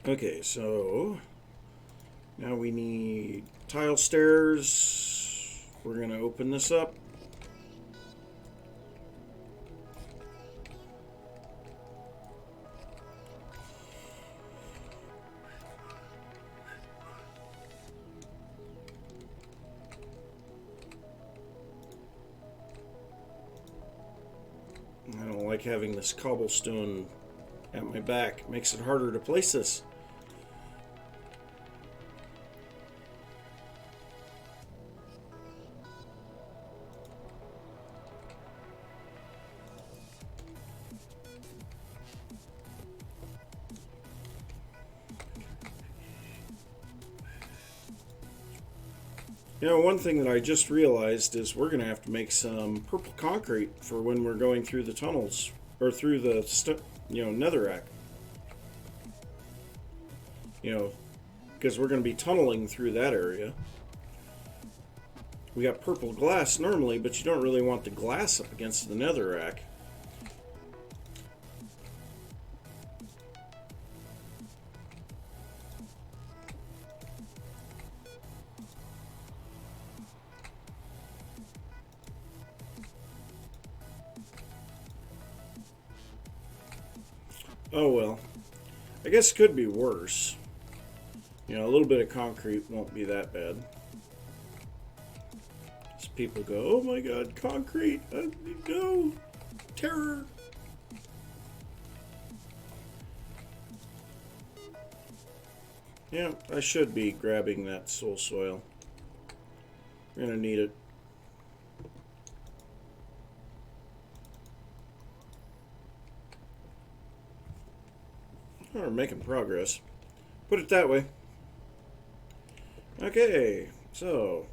Okay, so now we need tile stairs. We're going to open this up. like having this cobblestone at my back. Makes it harder to place this. You know, one thing that I just realized is we're going to have to make some purple concrete for when we're going through the tunnels, or through the, netherrack. You know, because we're going to be tunneling through that area. We got purple glass normally, but you don't really want the glass up against the netherrack. Oh well. I guess it could be worse. You know, a little bit of concrete won't be that bad. As people go, oh my god, concrete! No! Terror! Yeah, I should be grabbing that soul soil. We're gonna need it. We're making progress. Put it that way. Okay, so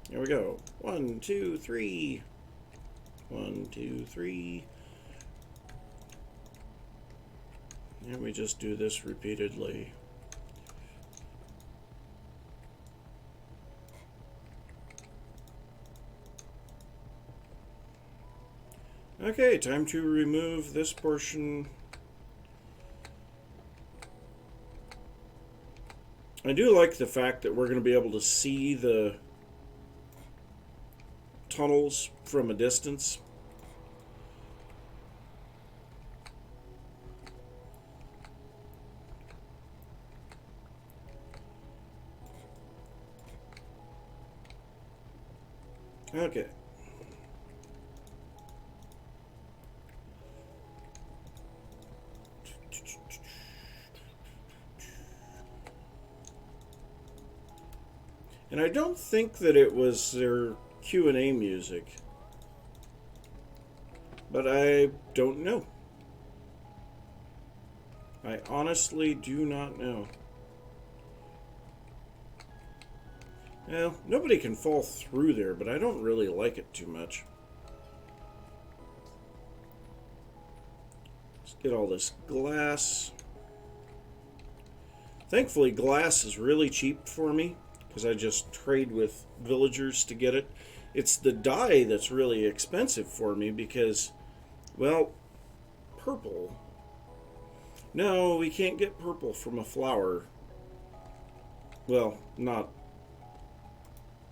here we go. 1, 2, 3. 1, 2, 3. And we just do this repeatedly. Okay, time to remove this portion. I do like the fact that we're going to be able to see the tunnels from a distance. Okay. And I don't think that it was their Q&A music. But I don't know. I honestly do not know. Well, nobody can fall through there, but I don't really like it too much. Let's get all this glass. Thankfully, glass is really cheap for me, because I just trade with villagers to get it. It's the dye that's really expensive for me because, well, purple. No, we can't get purple from a flower. Well, not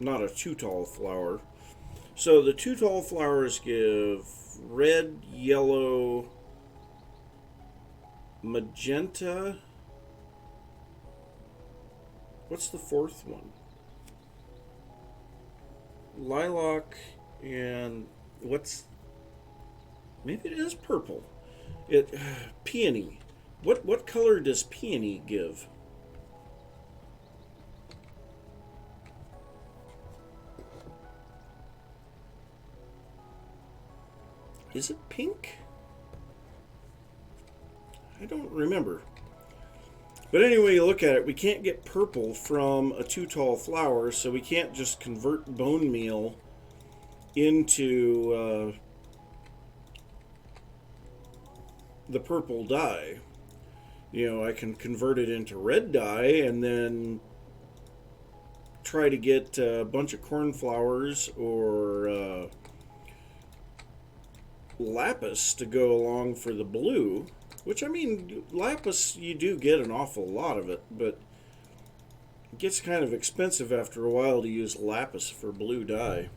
a too tall flower. So the too tall flowers give red, yellow, magenta. What's the fourth one? Lilac and what's... Maybe it is purple. Peony. What color does peony give? Is it pink? I don't remember. But anyway, you look at it, we can't get purple from a too tall flower, so we can't just convert bone meal into the purple dye. You know, I can convert it into red dye and then try to get a bunch of cornflowers or lapis to go along for the blue. Which, I mean, lapis, you do get an awful lot of it, but it gets kind of expensive after a while to use lapis for blue dye.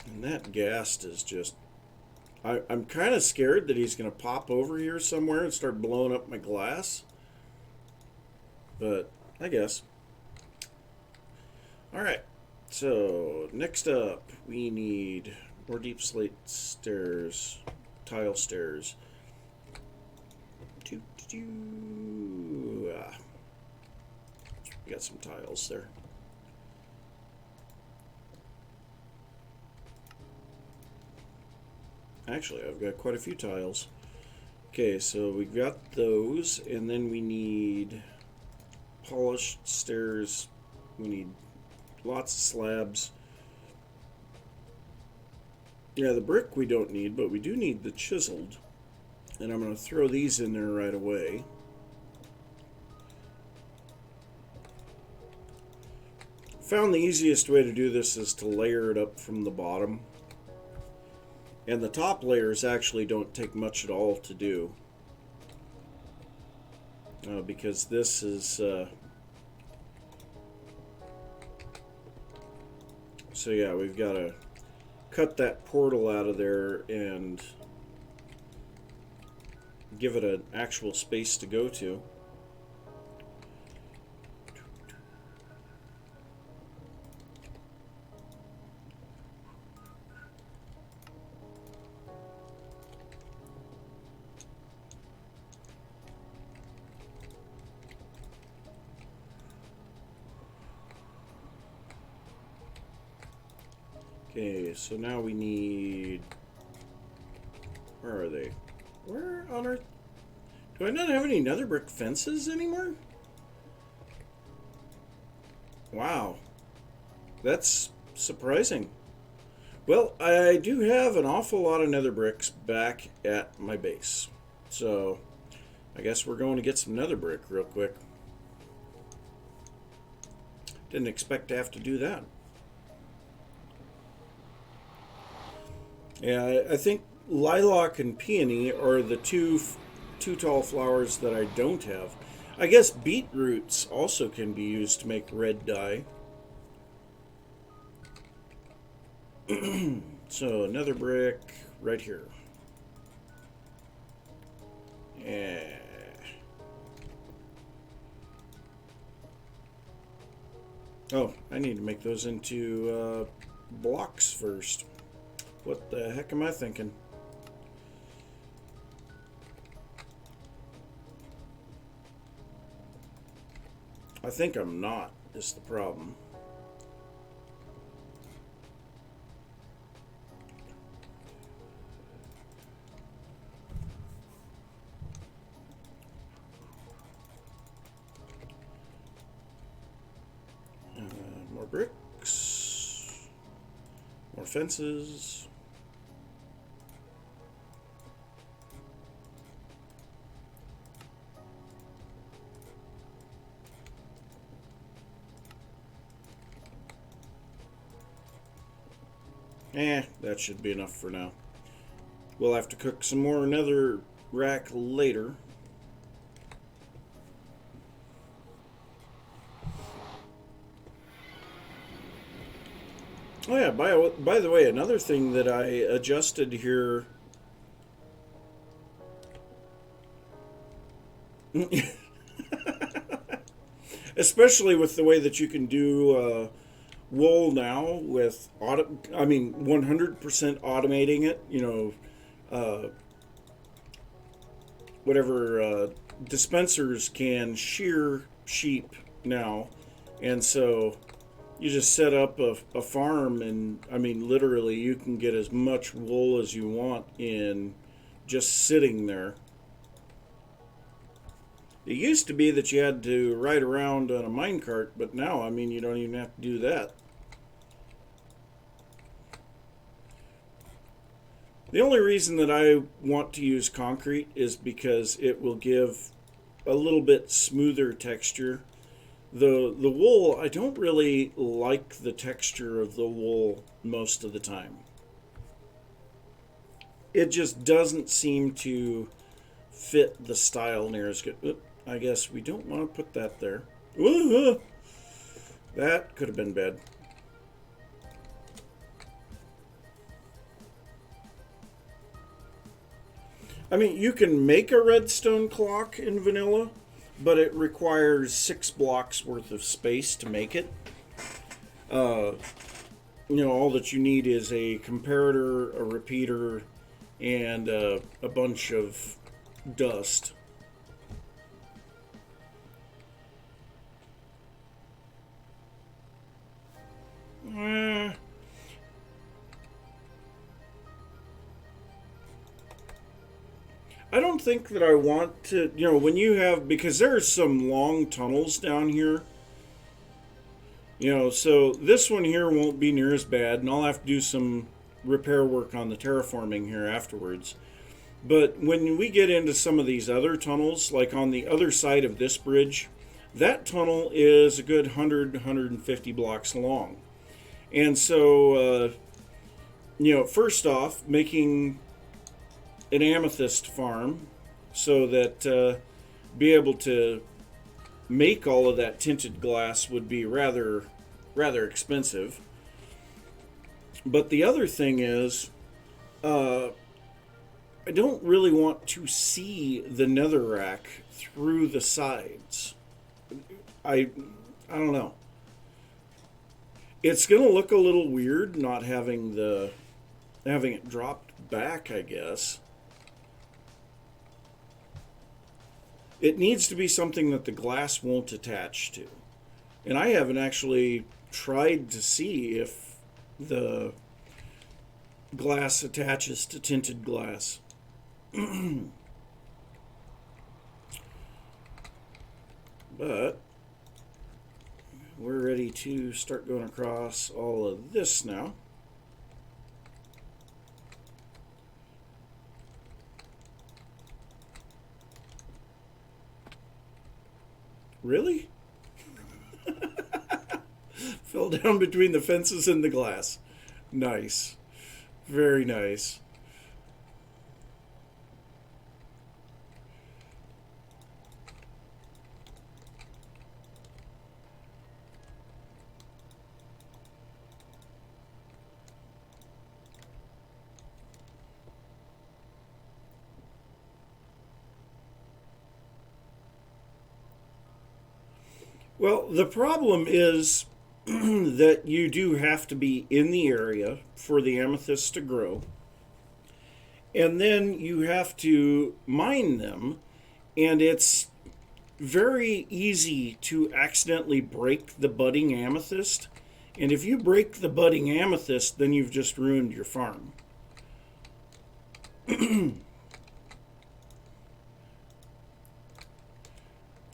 And that ghast is just... I'm kind of scared that he's going to pop over here somewhere and start blowing up my glass. But, I guess. Alright, so next up we need More deep slate stairs, tile stairs. We got some tiles there. Actually, I've got quite a few tiles. Okay, so we've got those, and then we need polished stairs. We need lots of slabs. Yeah, the brick we don't need, but we do need the chiseled. And I'm going to throw these in there right away. Found the easiest way to do this is to layer it up from the bottom. And the top layers actually don't take much at all to do. Because this is... so yeah, we've got to cut that portal out of there and give it an actual space to go to. Okay, so now we need... Where are they? Where on earth? Do I not have any nether brick fences anymore? Wow. That's surprising. Well, I do have an awful lot of nether bricks back at my base. So, I guess we're going to get some nether brick real quick. Didn't expect to have to do that. Yeah, I think lilac and peony are the two tall flowers that I don't have. I guess beetroots also can be used to make red dye. So another brick right here. Yeah. Oh, I need to make those into blocks first. What the heck am I thinking? I think I'm not, is the problem. More bricks. More fences. That should be enough for now. We'll have to cook some more nether rack later. Oh yeah, by the way, another thing that I adjusted here... especially with the way that you can do wool now with 100% automating it, you know, whatever dispensers can shear sheep now, and so you just set up a farm, and I mean literally you can get as much wool as you want in just sitting there. It used to be that you had to ride around on a minecart, but now, I mean, you don't even have to do that. The only reason that I want to use concrete is because it will give a little bit smoother texture. The wool, I don't really like the texture of the wool most of the time. It just doesn't seem to fit the style near as good. Oop, I guess we don't want to put that there. Ooh, that could have been bad. I mean, you can make a redstone clock in vanilla, but it requires 6 blocks worth of space to make it. all that you need is a comparator, a repeater, and a bunch of dust. Eh, I don't think that I want to, when you have, because there's some long tunnels down here, so this one here won't be near as bad, and I'll have to do some repair work on the terraforming here afterwards. But when we get into some of these other tunnels, like on the other side of this bridge, that tunnel is a good 150 blocks long. And so, first off, making an amethyst farm so that be able to make all of that tinted glass would be rather expensive. But the other thing is, I don't really want to see the netherrack through the sides. I don't know. It's gonna look a little weird not having it dropped back, I guess. It needs to be something that the glass won't attach to. And I haven't actually tried to see if the glass attaches to tinted glass. But we're ready to start going across all of this now. Really? Fell down between the fences and the glass. Nice. Very nice. Well, the problem is that you do have to be in the area for the amethysts to grow. And then you have to mine them, and it's very easy to accidentally break the budding amethyst. And if you break the budding amethyst, then you've just ruined your farm.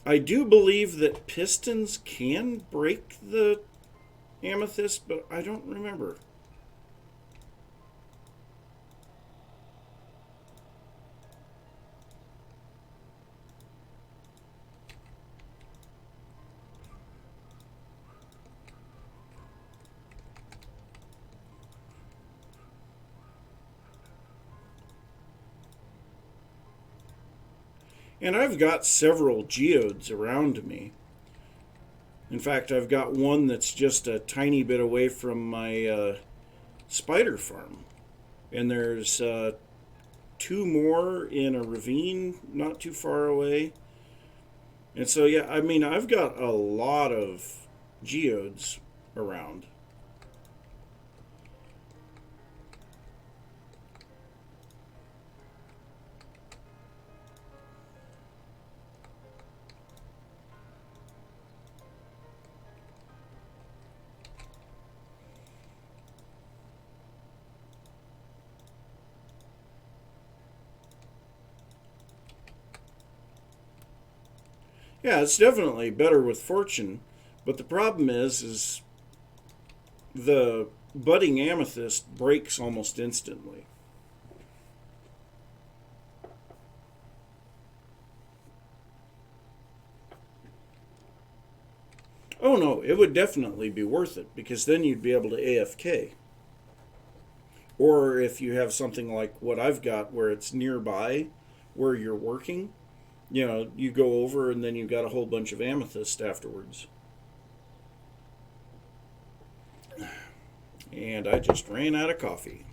I do believe that pistons can break the amethyst, but I don't remember. And I've got several geodes around me. In fact, I've got one that's just a tiny bit away from my spider farm. And there's two more in a ravine not too far away. And so, yeah, I mean, I've got a lot of geodes around. Yeah, it's definitely better with fortune, but the problem is the budding amethyst breaks almost instantly. Oh no, it would definitely be worth it because then you'd be able to AFK. Or if you have something like what I've got where it's nearby where you're working, you go over and then you've got a whole bunch of amethyst afterwards. And I just ran out of coffee.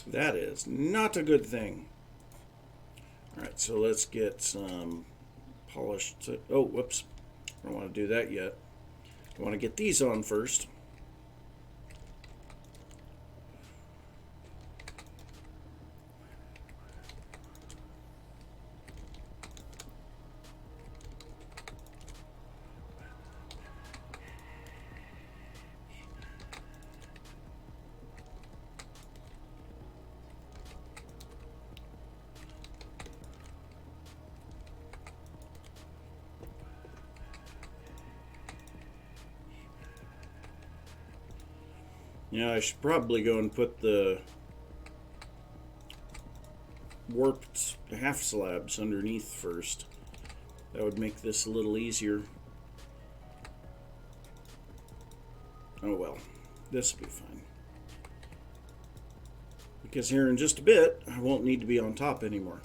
That is not a good thing. Alright, so let's get some polished... Oh, whoops. I don't want to do that yet. I want to get these on first. Yeah, I should probably go and put the warped half slabs underneath first. That would make this a little easier. Oh well, this will be fine. Because here in just a bit, I won't need to be on top anymore.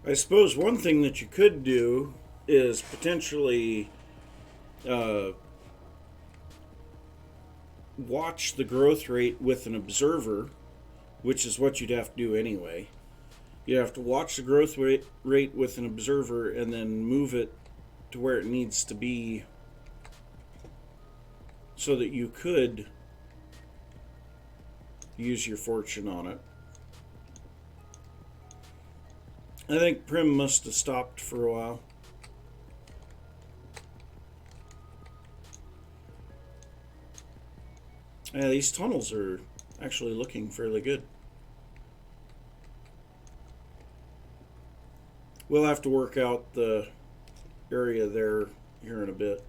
I suppose one thing that you could do is potentially watch the growth rate with an observer, which is what you'd have to do anyway. You have to watch the growth rate with an observer and then move it to where it needs to be so that you could use your fortune on it. I think Prim must have stopped for a while. Yeah, these tunnels are actually looking fairly good. We'll have to work out the area there here in a bit.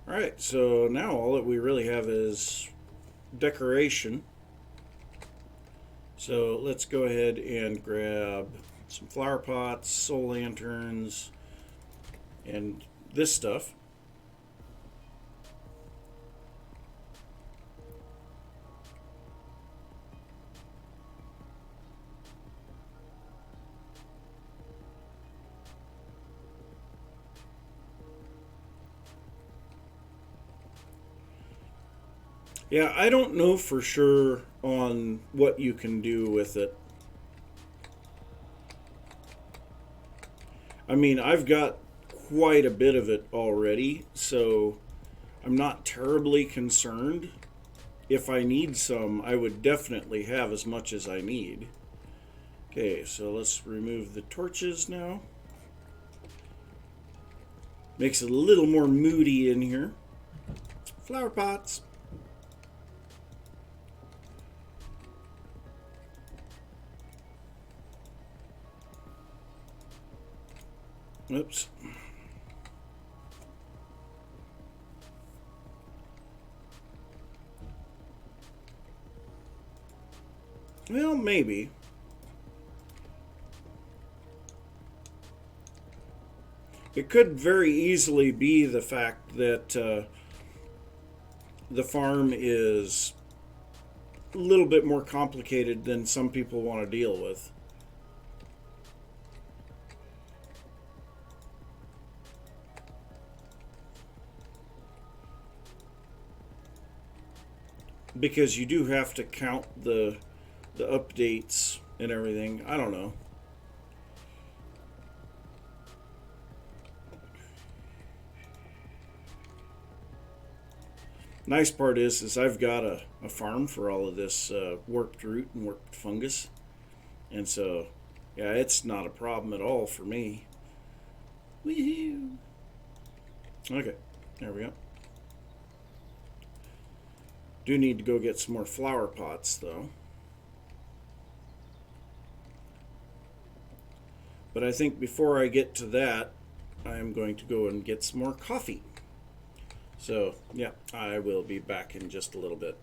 Alright, so now all that we really have is decoration. So let's go ahead and grab some flower pots, soul lanterns, and this stuff. Yeah, I don't know for sure on what you can do with it. I mean, I've got quite a bit of it already, so I'm not terribly concerned. If I need some, I would definitely have as much as I need. Okay, so let's remove the torches now. Makes it a little more moody in here. Flower pots. Oops. Well, maybe. It could very easily be the fact that the farm is a little bit more complicated than some people want to deal with. Because you do have to count the updates and everything. I don't know. Nice part is I've got a farm for all of this warped root and warped fungus. And so, yeah, it's not a problem at all for me. Woohoo! Okay, there we go. Do need to go get some more flower pots, though. But I think before I get to that, I'm going to go and get some more coffee. So, yeah, I will be back in just a little bit.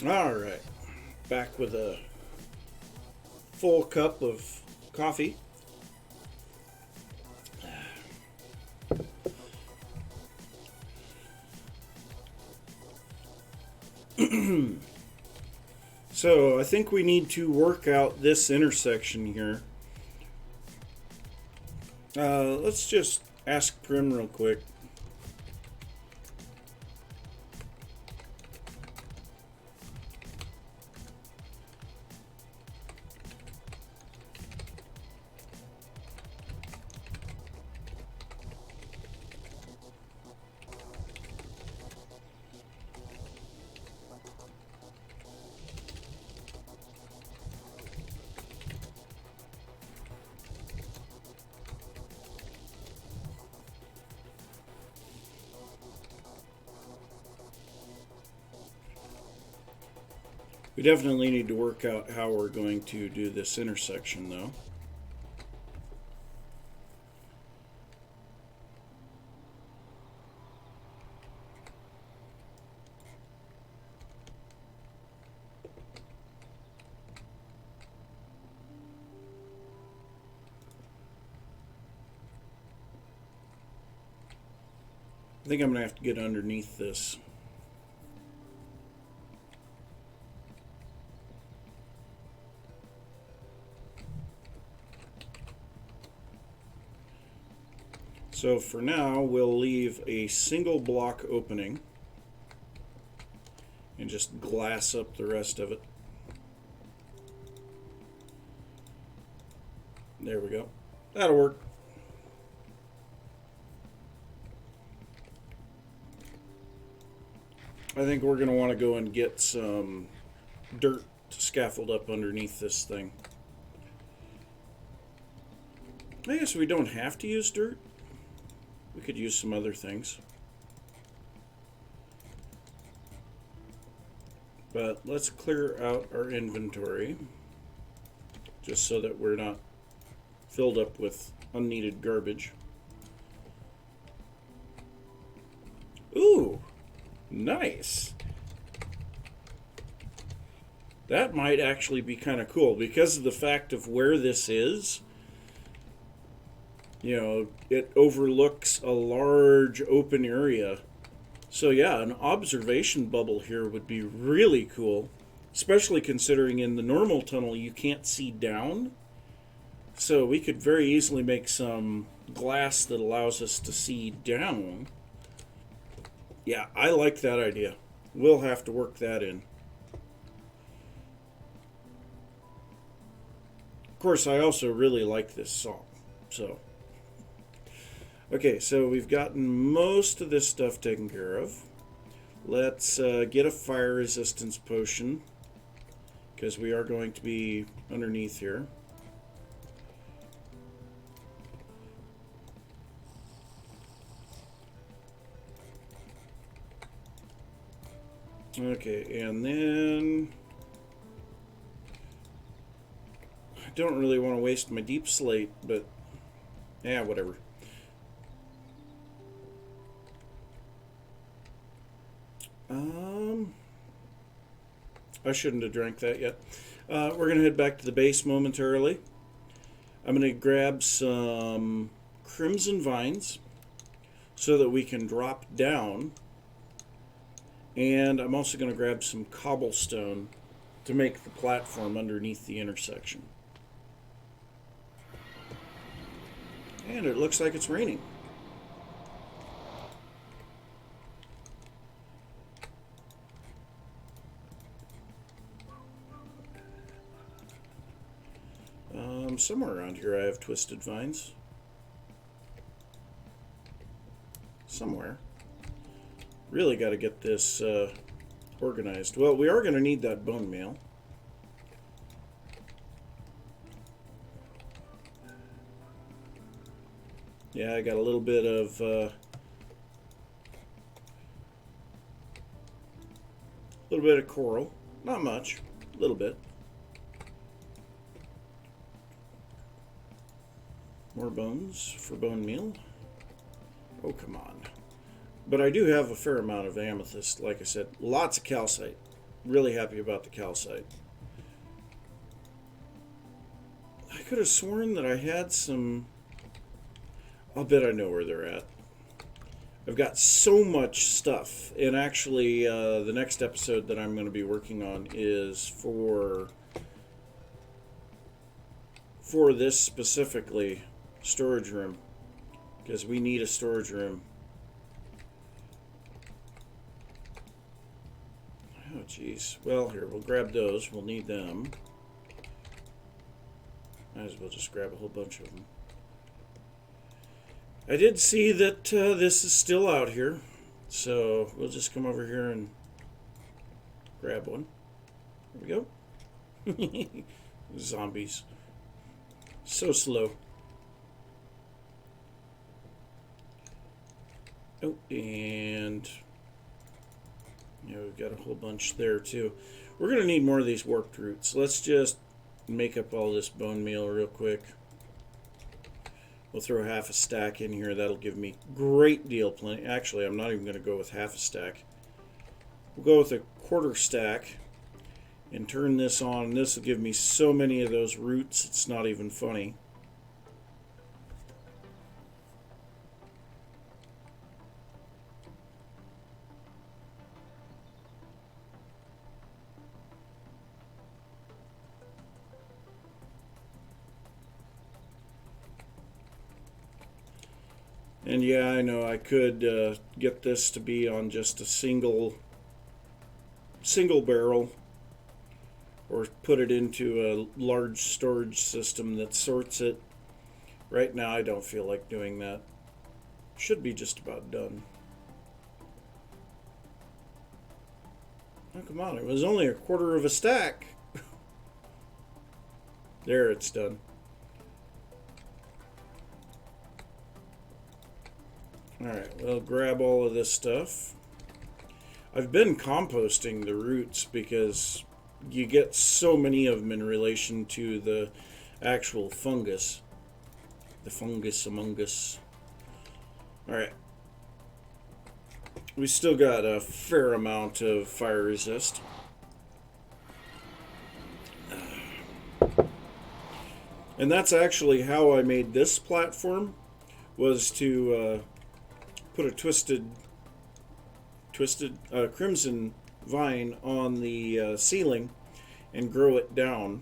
All right, back with a full cup of coffee. So I think we need to work out this intersection here. Let's just ask Prim real quick. We definitely need to work out how we're going to do this intersection, though. I think I'm going to have to get underneath this. So for now, we'll leave a single block opening and just glass up the rest of it. There we go. That'll work. I think we're going to want to go and get some dirt to scaffold up underneath this thing. I guess we don't have to use dirt. We could use some other things. But let's clear out our inventory just so that we're not filled up with unneeded garbage. Ooh, nice. That might actually be kind of cool because of the fact of where this is. You know, it overlooks a large open area. So yeah, an observation bubble here would be really cool, especially considering in the normal tunnel you can't see down. So we could very easily make some glass that allows us to see down. Yeah, I like that idea. We'll have to work that in. Of course, I also really like this song, so... Okay, so we've gotten most of this stuff taken care of. Let's get a fire resistance potion, because we are going to be underneath here. Okay, and then... I don't really want to waste my deep slate, but... yeah, whatever. I shouldn't have drank that yet. We're going to head back to the base momentarily. I'm going to grab some crimson vines so that we can drop down. And I'm also going to grab some cobblestone to make the platform underneath the intersection. And it looks like it's raining. Somewhere around here I have twisted vines. Somewhere. Really got to get this organized. Well, we are going to need that bone meal. Yeah, I got a little bit of coral. Not much. A little bit. More bones for bone meal. Oh, come on. But I do have a fair amount of amethyst, like I said. Lots of calcite. really happy about the calcite. I could have sworn that I had some... I'll bet I know where they're at. I've got so much stuff, and actually the next episode that I'm going to be working on is for this specifically storage room, because we need a storage room. Oh geez. Well, here, we'll grab those. We'll need them. Might as well just grab a whole bunch of them. I did see that this is still out here, so we'll just come over here and grab one. There we go. Zombies. So slow. Oh, and yeah, we've got a whole bunch there too. We're going to need more of these warped roots. Let's just make up all this bone meal real quick. We'll throw half a stack in here. That'll give me great deal plenty. Actually, I'm not even going to go with half a stack. We'll go with a quarter stack and turn this on. This will give me so many of those roots, it's not even funny. And yeah, I know I could get this to be on just a single barrel, or put it into a large storage system that sorts it. Right now I don't feel like doing that. Should be just about done. Oh, come on, it was only a quarter of a stack. There, it's done. Alright, we'll grab all of this stuff. I've been composting the roots because you get so many of them in relation to the actual fungus. The fungus among us. Alright. We still got a fair amount of fire resist. And that's actually how I made this platform, was to put a twisted crimson vine on the ceiling and grow it down.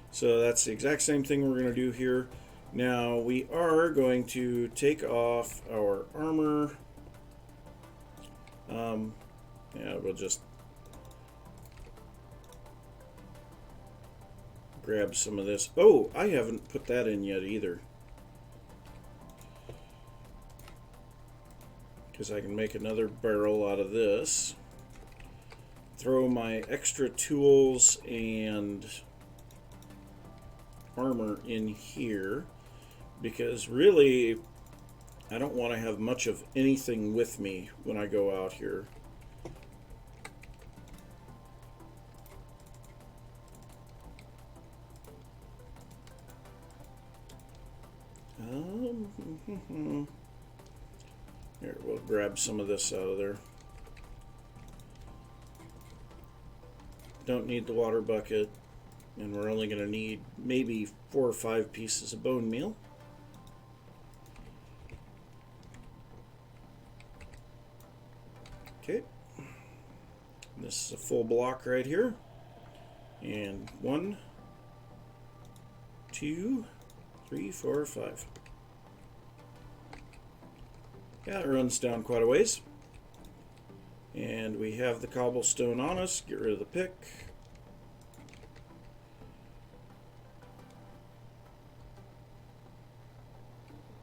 So that's the exact same thing we're going to do here. Now we are going to take off our armor. Yeah, we'll just grab some of this. Oh, I haven't put that in yet either, because I can make another barrel out of this. Throw my extra tools and armor in here, because really I don't want to have much of anything with me when I go out here. Here, we'll grab some of this out of there. Don't need the water bucket, and we're only going to need maybe 4 or 5 pieces of bone meal. Okay, this is a full block right here, and 1, 2, 3, 4, 5. Yeah, it runs down quite a ways. And we have the cobblestone on us. Get rid of the pick.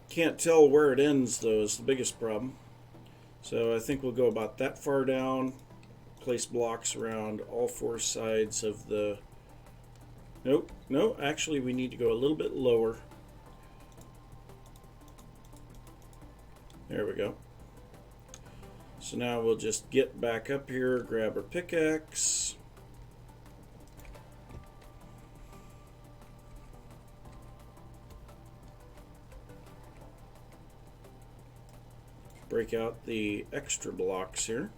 Can't tell where it ends, though, is the biggest problem. So I think we'll go about that far down. Place blocks around all 4 sides of the... Nope, no, actually we need to go a little bit lower. There we go. So now we'll just get back up here, grab our pickaxe. Break out the extra blocks here.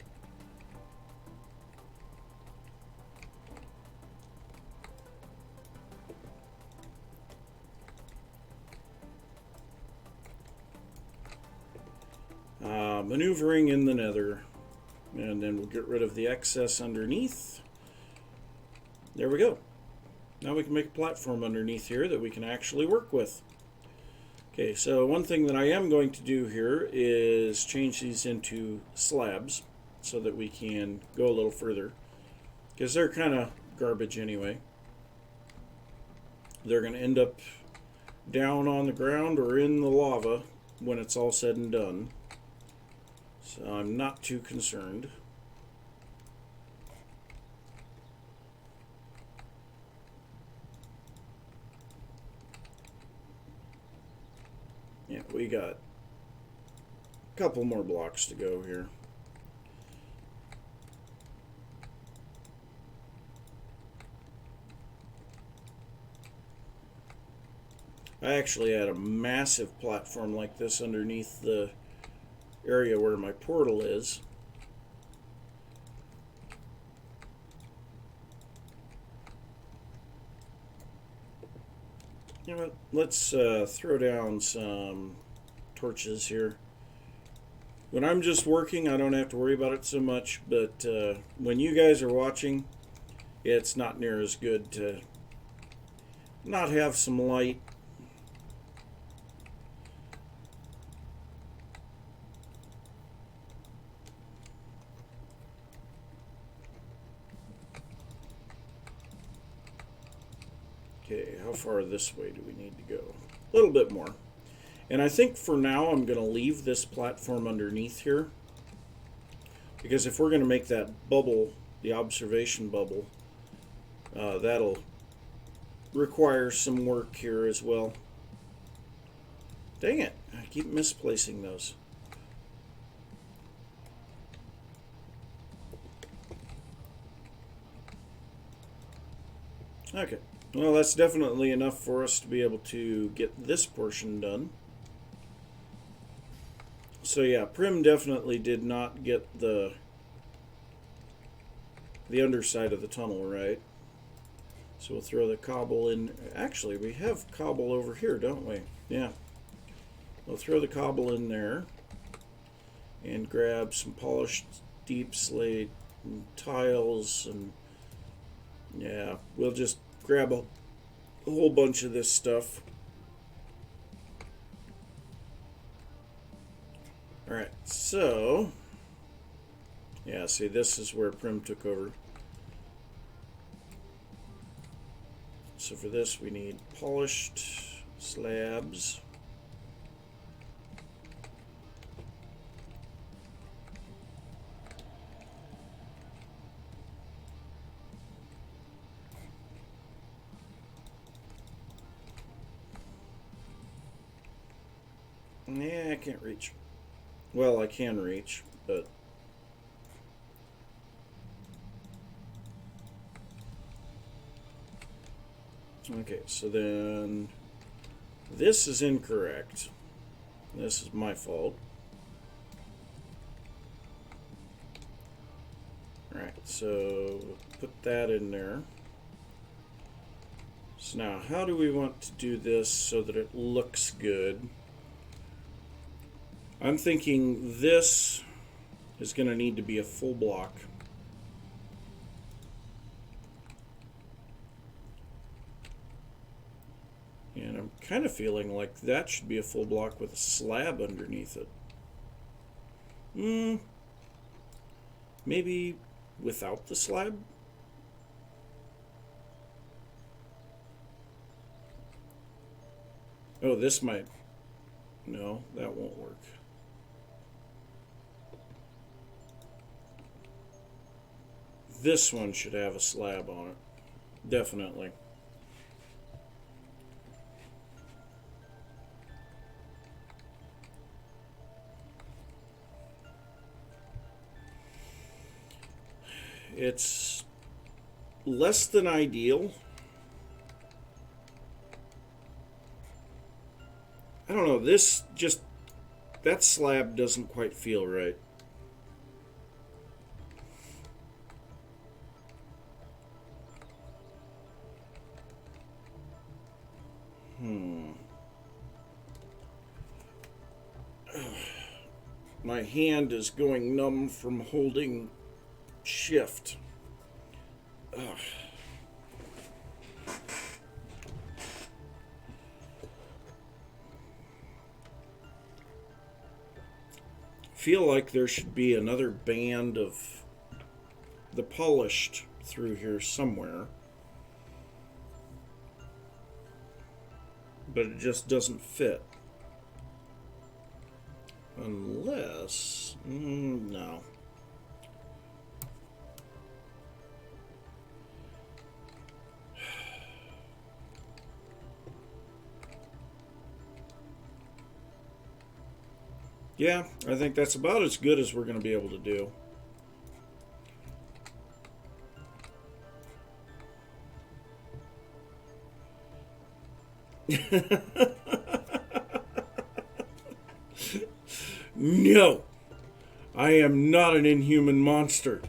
Maneuvering in the nether. And then we'll get rid of the excess underneath. There we go. Now we can make a platform underneath here that we can actually work with. Okay, so one thing that I am going to do here is change these into slabs so that we can go a little further, because they're kind of garbage anyway. They're going to end up down on the ground or in the lava when it's all said and done. So I'm not too concerned. Yeah, we got a couple more blocks to go here. I actually had a massive platform like this underneath the area where my portal is. You know what? Let's throw down some torches here. When I'm just working, I don't have to worry about it so much, but when you guys are watching, it's not near as good to not have some light. Okay, how far this way do we need to go? A little bit more. And I think for now I'm going to leave this platform underneath here, because if we're going to make that bubble, the observation bubble, that'll require some work here as well. Dang it, I keep misplacing those. Okay. Well, that's definitely enough for us to be able to get this portion done. So yeah, Prim definitely did not get the underside of the tunnel right. So we'll throw the cobble in. Actually, we have cobble over here, don't we? Yeah. We'll throw the cobble in there and grab some polished deep slate and tiles, and yeah, we'll just grab a whole bunch of this stuff. Alright, so yeah, see, this is where Prim took over. So for this we need polished slabs. Yeah, I can't reach. Well, I can reach, but okay, so then this is incorrect. This is my fault. Alright, so put that in there. So now, how do we want to do this so that it looks good? I'm thinking this is going to need to be a full block. And I'm kind of feeling like that should be a full block with a slab underneath it. Maybe without the slab? Oh, this might... No, that won't work. This one should have a slab on it. Definitely. It's less than ideal. I don't know, this just... that slab doesn't quite feel right. my hand is going numb from holding shift. Ugh. Feel like there should be another band of the polished through here somewhere, but it just doesn't fit unless no. Yeah, I think that's about as good as we're going to be able to do. No, I am not an inhuman monster.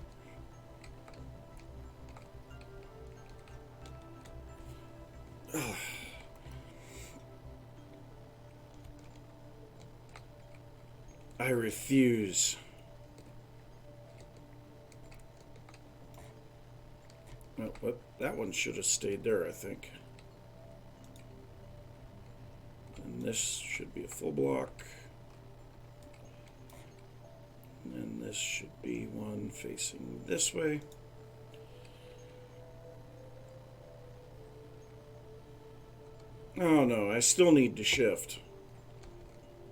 I refuse. Well, what? That one should have stayed there, I think. And this should be a full block. And then this should be one facing this way. Oh no, I still need to shift.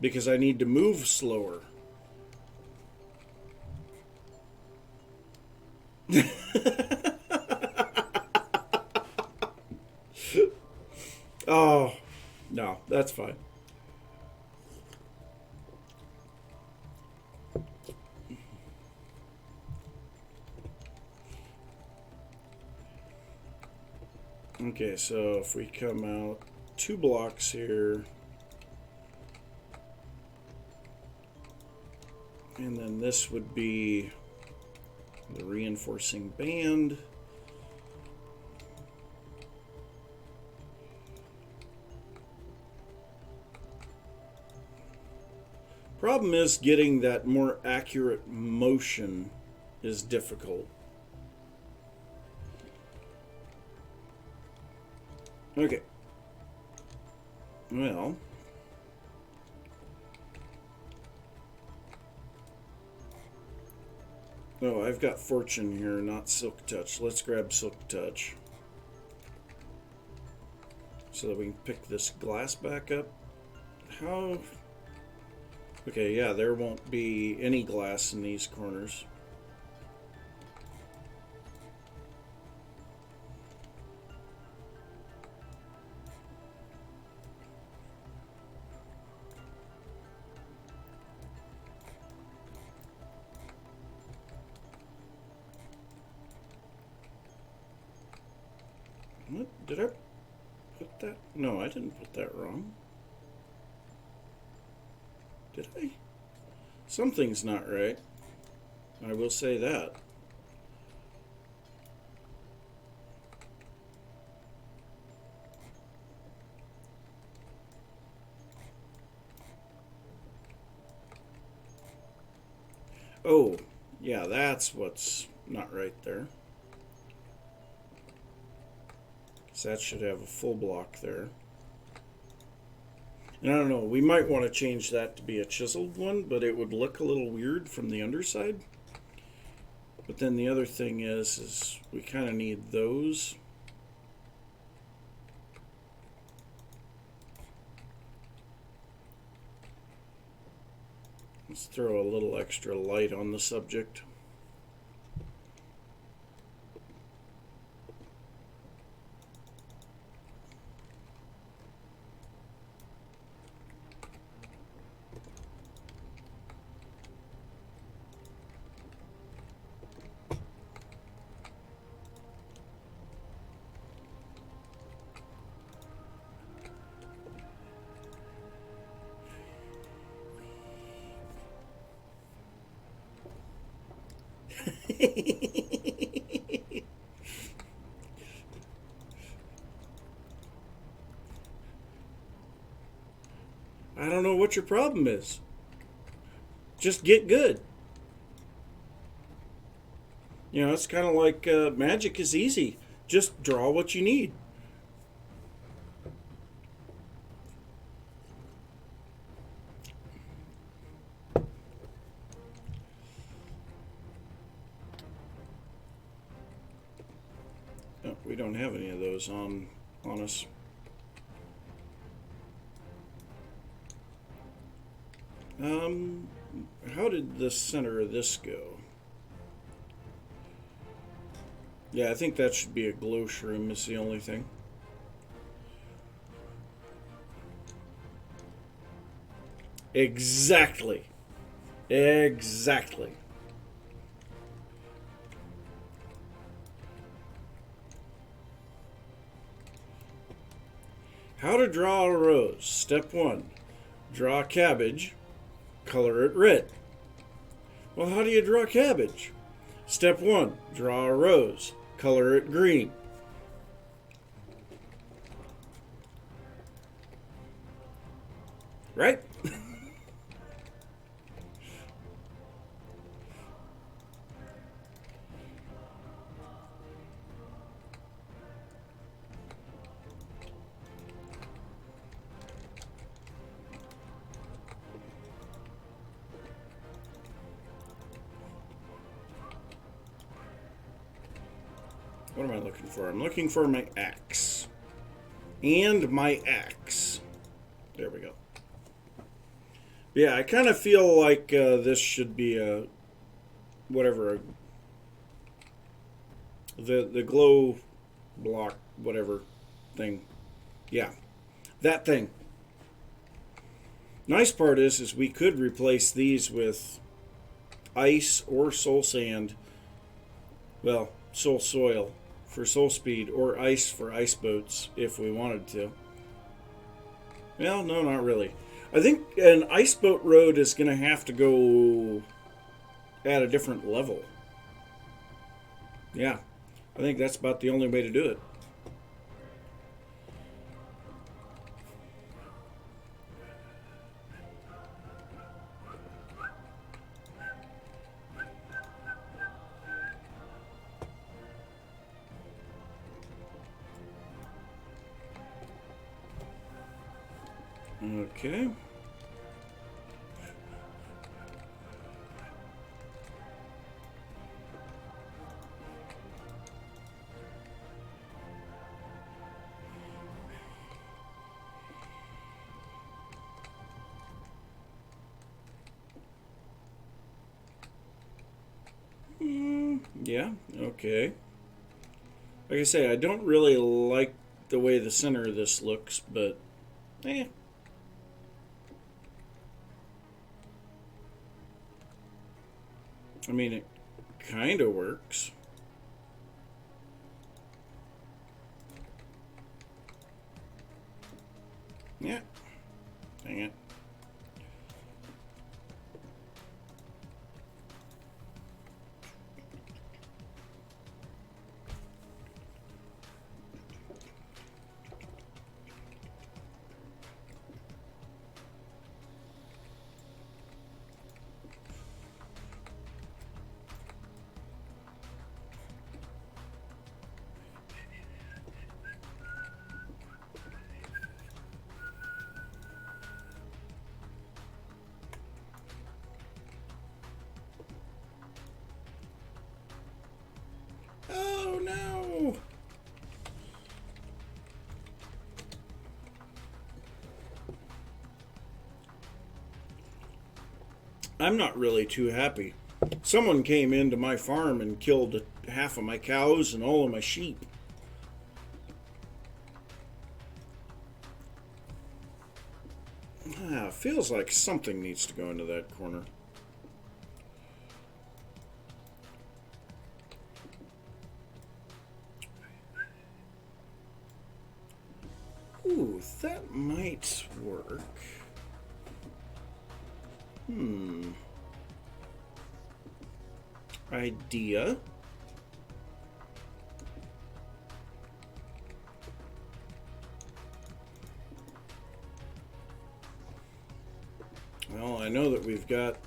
Because I need to move slower. Oh, no, that's fine. Okay, so if we come out 2 blocks here, and then this would be the reinforcing band. Problem is getting that more accurate motion is difficult. Okay. Well, oh, I've got Fortune here, not Silk Touch. Let's grab Silk Touch so that we can pick this glass back up. How? Okay, yeah, there won't be any glass in these corners. What? Did I put that? No, I didn't put that wrong. Did I? Something's not right. I will say that. Oh, yeah, that's what's not right there. So that should have a full block there. And I don't know, we might want to change that to be a chiseled one, but it would look a little weird from the underside. But then the other thing is we kind of need those. Let's throw a little extra light on the subject. I don't know what your problem is. Just get good. You know, it's kind of like magic is easy. Just draw what you need. Oh, we don't have any of those on us. How did the center of this go? Yeah, I think that should be a glow shroom is the only thing. Exactly. Exactly. How to draw a rose. Step 1. Draw a cabbage. Color it red. Well, how do you draw cabbage? Step 1. Draw a rose. Color it green. Right? What am I looking for? I'm looking for my axe. And my axe. There we go. Yeah, I kind of feel like this should be a... whatever. The glow block, whatever thing. Yeah, that thing. Nice part is we could replace these with ice or soul sand. Well, soul soil for soul speed, or ice for ice boats if we wanted to. Well, no, not really. I think an ice boat road is going to have to go at a different level. Yeah, I think that's about the only way to do it. Okay. Yeah, okay. Like I say, I don't really like the way the center of this looks, but eh. I mean, it kind of works. Yeah. Dang it. Oh no! I'm not really too happy. Someone came into my farm and killed half of my cows and all of my sheep. Feels like something needs to go into that corner. Ooh, that might work. Idea. Well, I know that we've got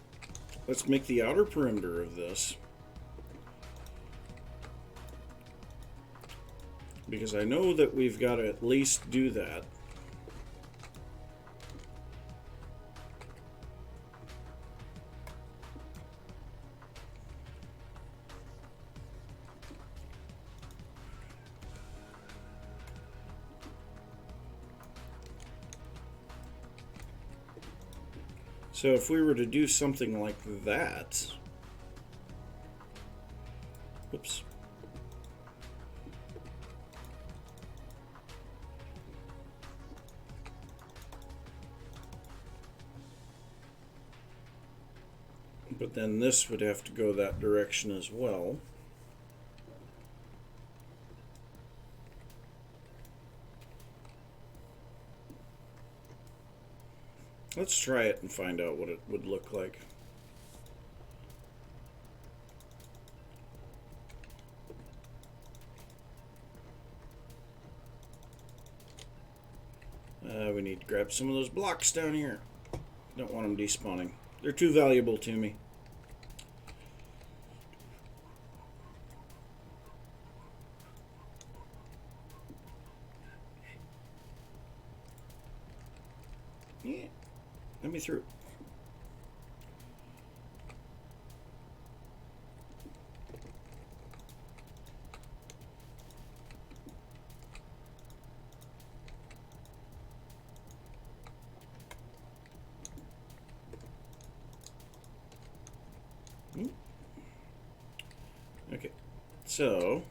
let's make the outer perimeter of this. Because I know that we've got to at least do that. So if we were to do something like that, whoops. But then this would have to go that direction as well. Let's try it and find out what it would look like. We need to grab some of those blocks down here. Don't want them despawning. They're too valuable to me. Yeah, let me through. Okay, so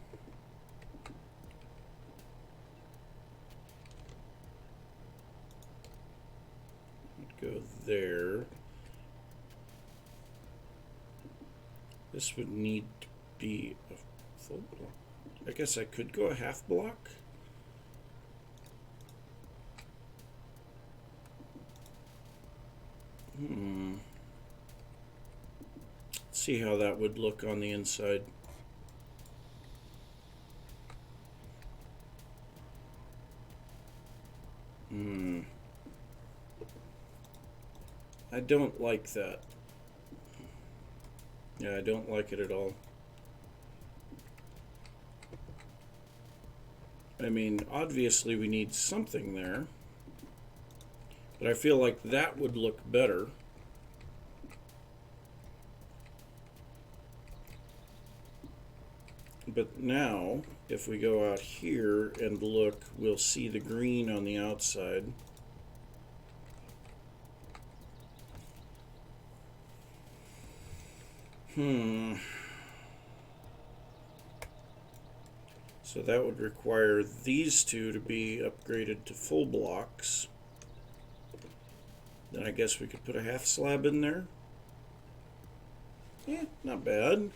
go there. This would need to be a full block. I guess I could go a half block. Let's see how that would look on the inside. I don't like that. Yeah, I don't like it at all. I mean, obviously we need something there, but I feel like that would look better. But now, if we go out here and look, we'll see the green on the outside. So that would require these two to be upgraded to full blocks. Then I guess we could put a half slab in there. Yeah, not bad.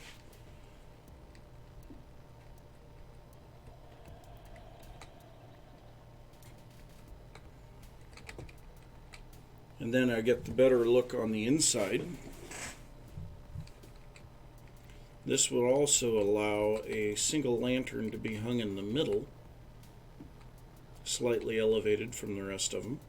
And then I get the better look on the inside. This will also allow a single lantern to be hung in the middle, slightly elevated from the rest of them.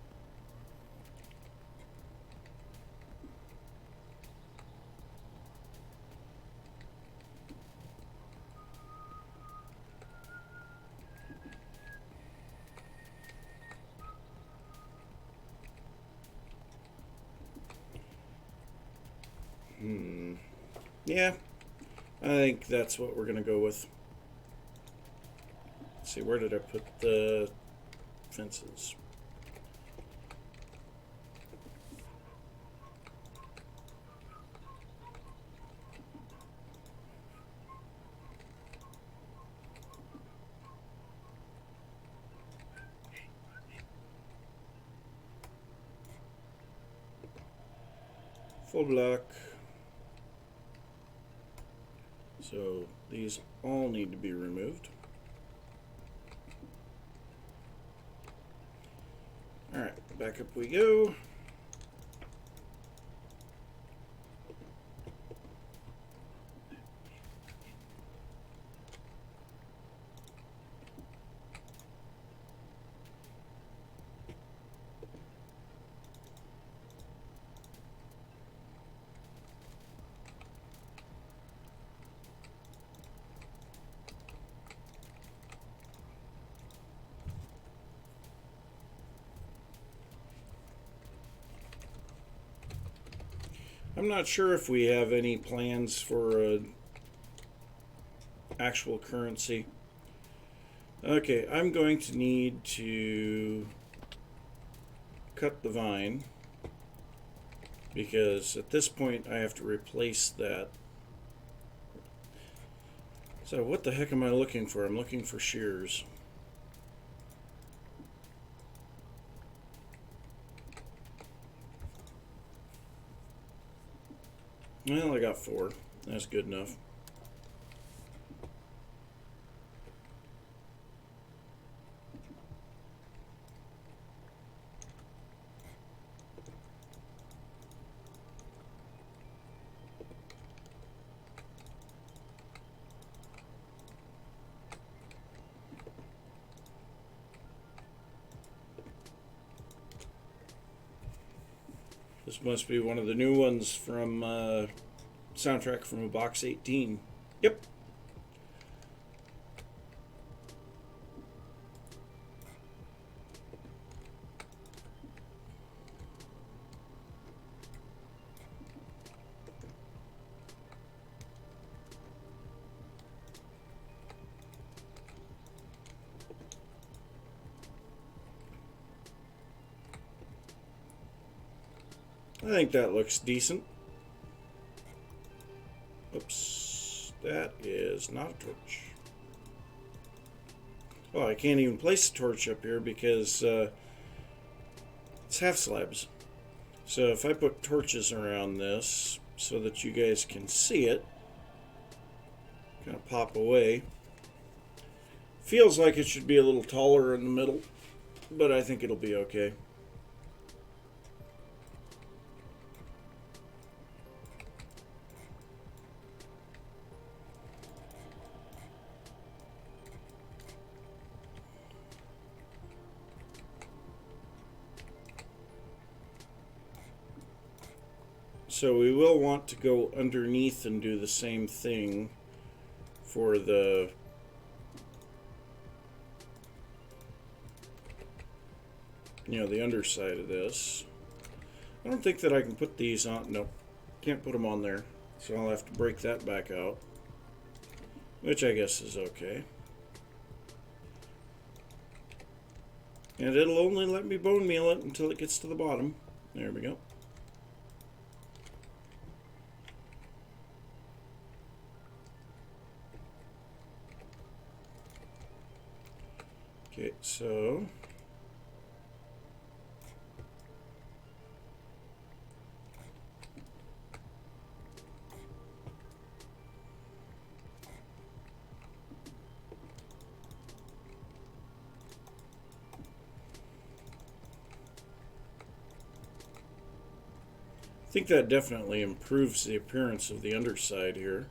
Yeah, I think that's what we're going to go with. Let's see, where did I put the fences? Full block. So these all need to be removed. Alright, back up we go. I'm not sure if we have any plans for actual currency. Okay, I'm going to need to cut the vine because at this point I have to replace that. So what the heck am I looking for? I'm looking for shears. Well, I got 4. That's good enough. This must be one of the new ones from soundtrack from a box 18. Yep. I think that looks decent. Oops, that is not a torch. Oh, I can't even place a torch up here because it's half slabs. So if I put torches around this so that you guys can see it, kind of pop away. Feels like it should be a little taller in the middle, but I think it'll be okay. So we will want to go underneath and do the same thing for the the underside of this. I don't think that I can put these on. Nope, can't put them on there. So I'll have to break that back out, which I guess is okay. And it'll only let me bone meal it until it gets to the bottom. There we go. Okay, so I think that definitely improves the appearance of the underside here.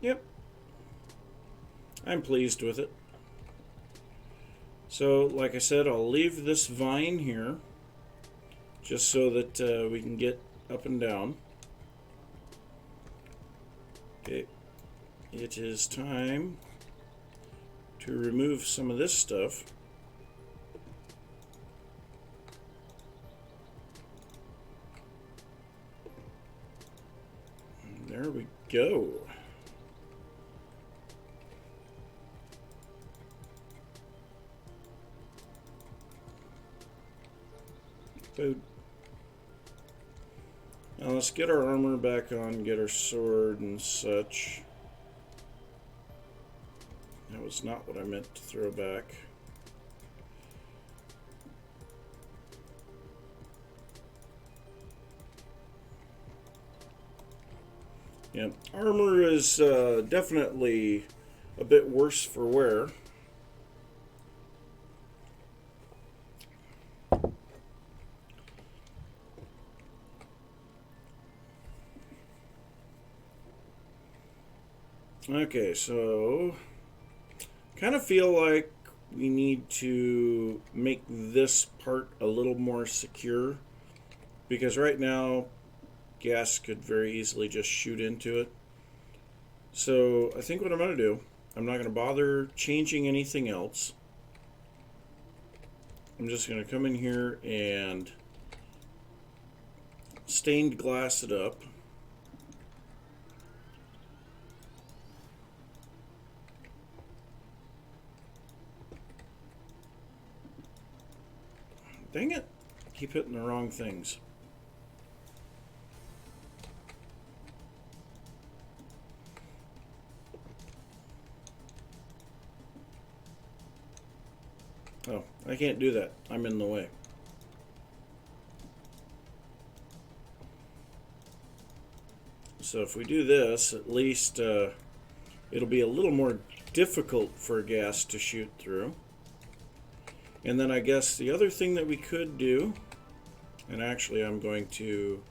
Yep. I'm pleased with it. So, like I said, I'll leave this vine here just so that we can get up and down. Okay. It is time to remove some of this stuff. And there we go. Food. Now let's get our armor back on, get our sword and such. That was not what I meant to throw back. Yeah, armor is definitely a bit worse for wear. Okay, so kind of feel like we need to make this part a little more secure because right now gas could very easily just shoot into it. So I think what I'm going to do I'm not going to bother changing anything else. I'm just going to come in here and stained glass it up. Dang it. Keep hitting the wrong things. Oh, I can't do that. I'm in the way. So if we do this, at least it'll be a little more difficult for gas to shoot through. And then I guess the other thing that we could do, and actually I'm going to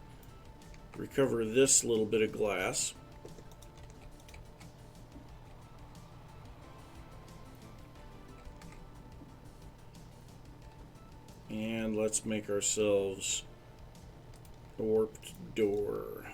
recover this little bit of glass. And let's make ourselves a warped door.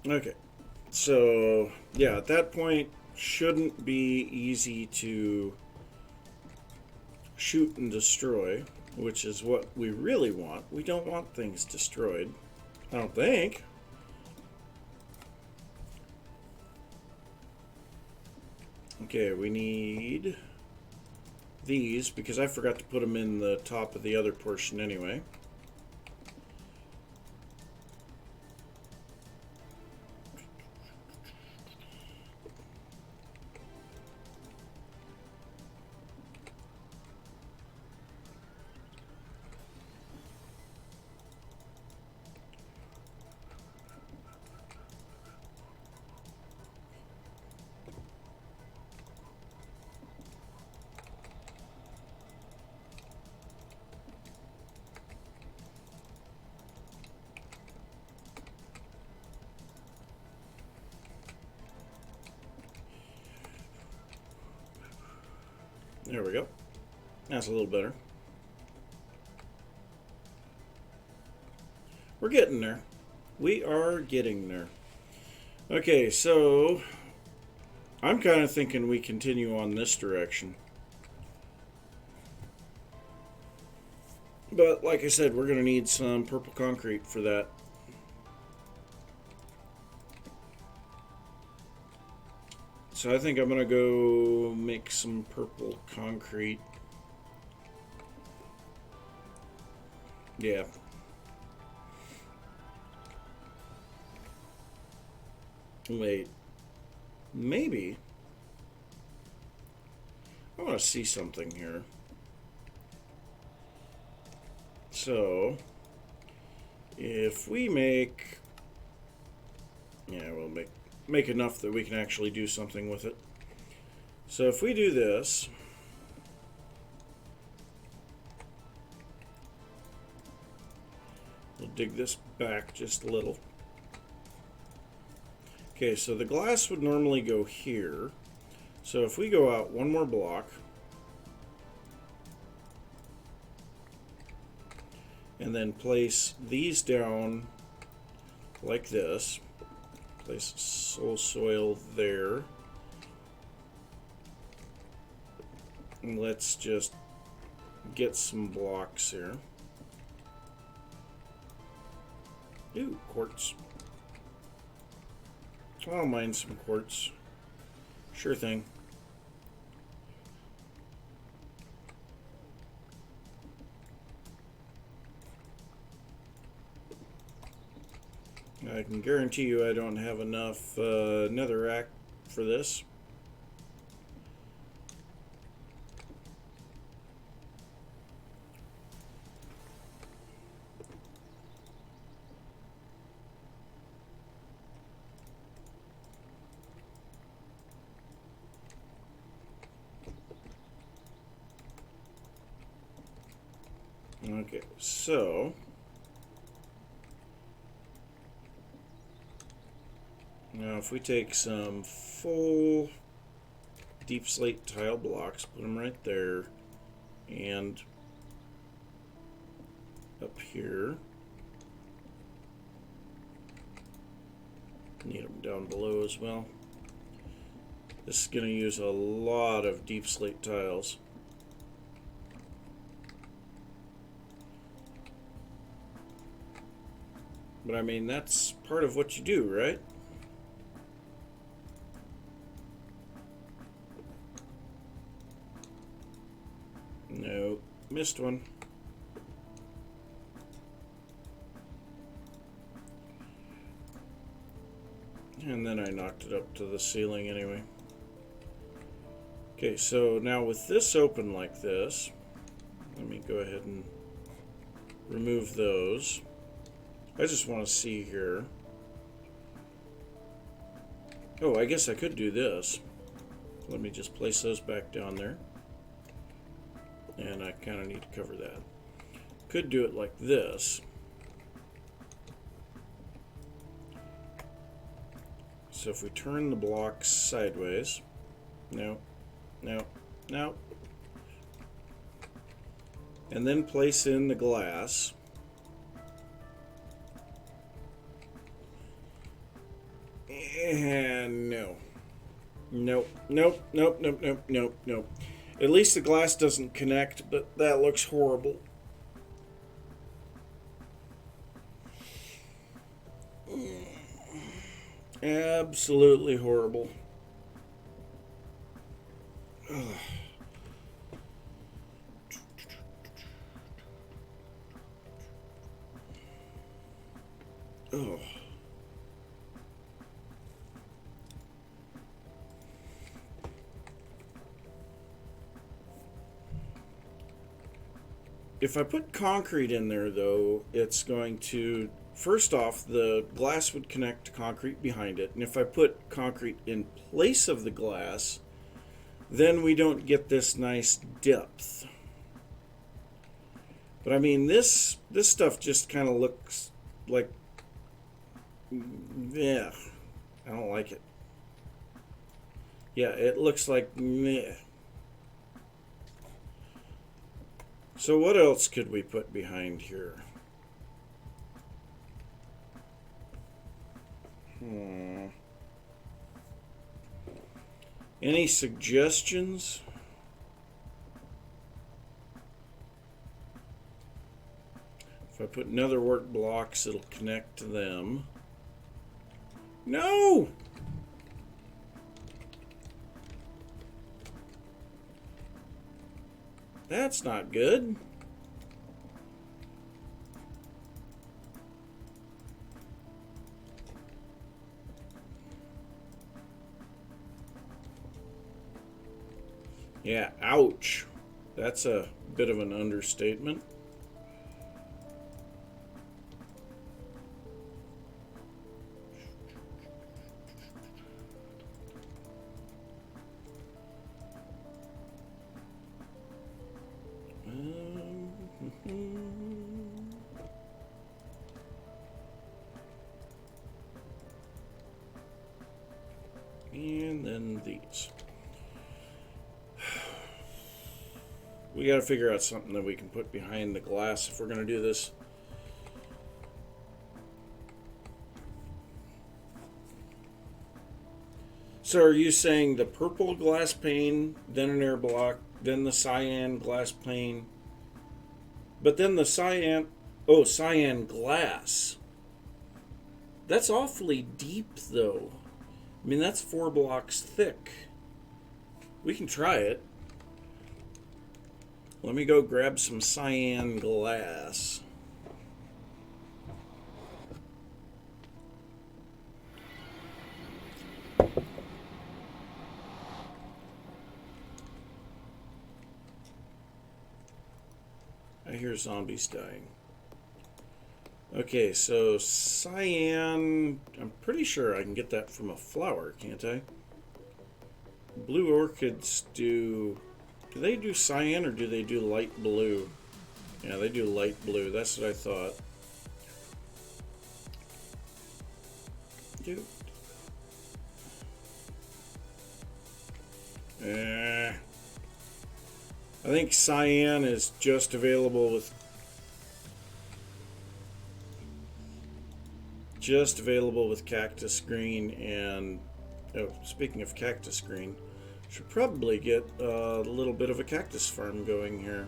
Okay, so yeah, at that point, shouldn't be easy to shoot and destroy, which is what we really want. We don't want things destroyed, I don't think. Okay, we need these because I forgot to put them in the top of the other portion anyway. There we go. That's a little better. We're getting there. We are getting there. Okay, so I'm kind of thinking we continue on this direction. But like I said, we're going to need some purple concrete for that. So I think I'm going to go make some purple concrete. Yeah. Wait. Maybe. I want to see something here. So, if we make... Yeah, we'll make enough that we can actually do something with it. So if we do this, we'll dig this back just a little. Okay, so the glass would normally go here. So if we go out one more block, and then place these down like this, place soul soil there. And let's just get some blocks here. Ooh, quartz. I don't mind some quartz. Sure thing. I can guarantee you I don't have enough netherrack for this. Okay, so Now if we take some full deep slate tile blocks, put them right there, and up here, need them down below as well. This is going to use a lot of deep slate tiles. But I mean, that's part of what you do, right? No, missed one. And then I knocked it up to the ceiling anyway. Okay, so now with this open like this, let me go ahead and remove those. I just want to see here. Oh, I guess I could do this. Let me just place those back down there. And I kind of need to cover that. Could do it like this. So if we turn the blocks sideways, no, no, no, and then place in the glass, and no, nope, nope, nope, nope, nope, nope, nope. At least the glass doesn't connect, but that looks horrible. Absolutely horrible. Ugh. Oh. If I put concrete in there, though, it's going to, first off, the glass would connect to concrete behind it. And if I put concrete in place of the glass, then we don't get this nice depth. But I mean, this stuff just kind of looks like, yeah, I don't like it. Yeah, it looks like meh. So what else could we put behind here? Any suggestions? If I put netherwork blocks, it'll connect to them. No! That's not good. Yeah, ouch. That's a bit of an understatement. And then these. We got to figure out something that we can put behind the glass if we're going to do this. So are you saying the purple glass pane, then an air block, then the cyan glass pane, but then the cyan glass. That's awfully deep though. I mean, that's 4 blocks thick. We can try it. Let me go grab some cyan glass. I hear zombies dying. Okay, so cyan, I'm pretty sure I can get that from a flower, can't I? Blue orchids do they do cyan or do they do light blue? Yeah, they do light blue. That's what I thought. Dude. I think cyan is just available with cactus green. And oh, speaking of cactus green, should probably get a little bit of a cactus farm going here.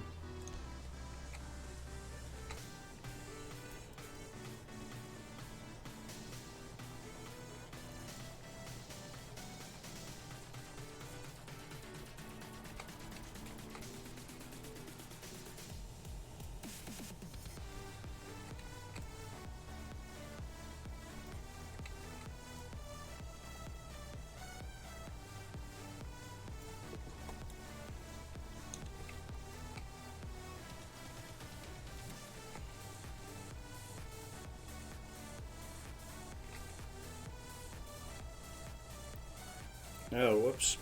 Oh, whoops.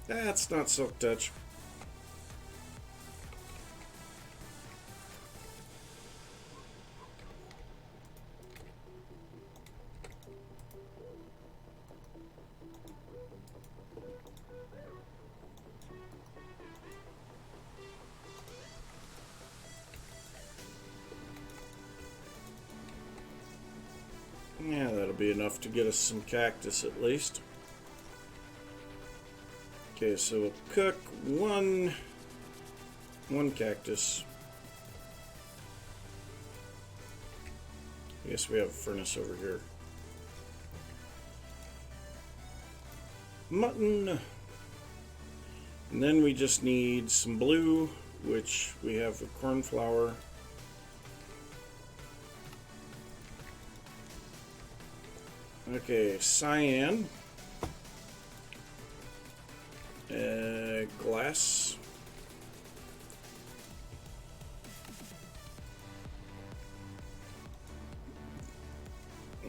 That's not Silk Touch. Yeah, that'll be enough to get us some cactus at least. Okay, so we'll cook one cactus. I guess we have a furnace over here. Mutton. And then we just need some blue, which we have with corn flour. Okay, cyan. Glass.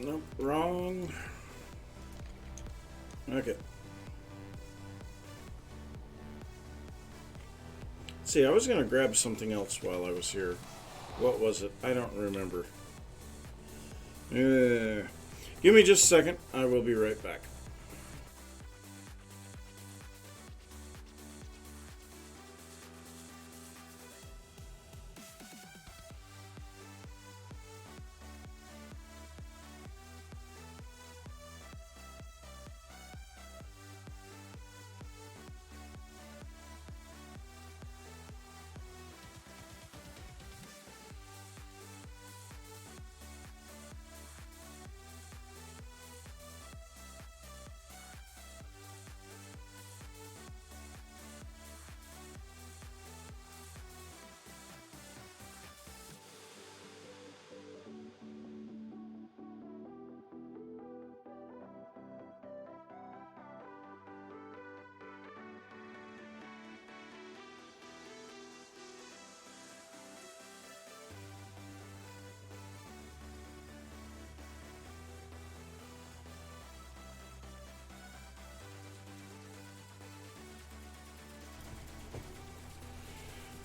Nope, wrong. Okay. See, I was going to grab something else while I was here. What was it? I don't remember. Give me just a second. I will be right back.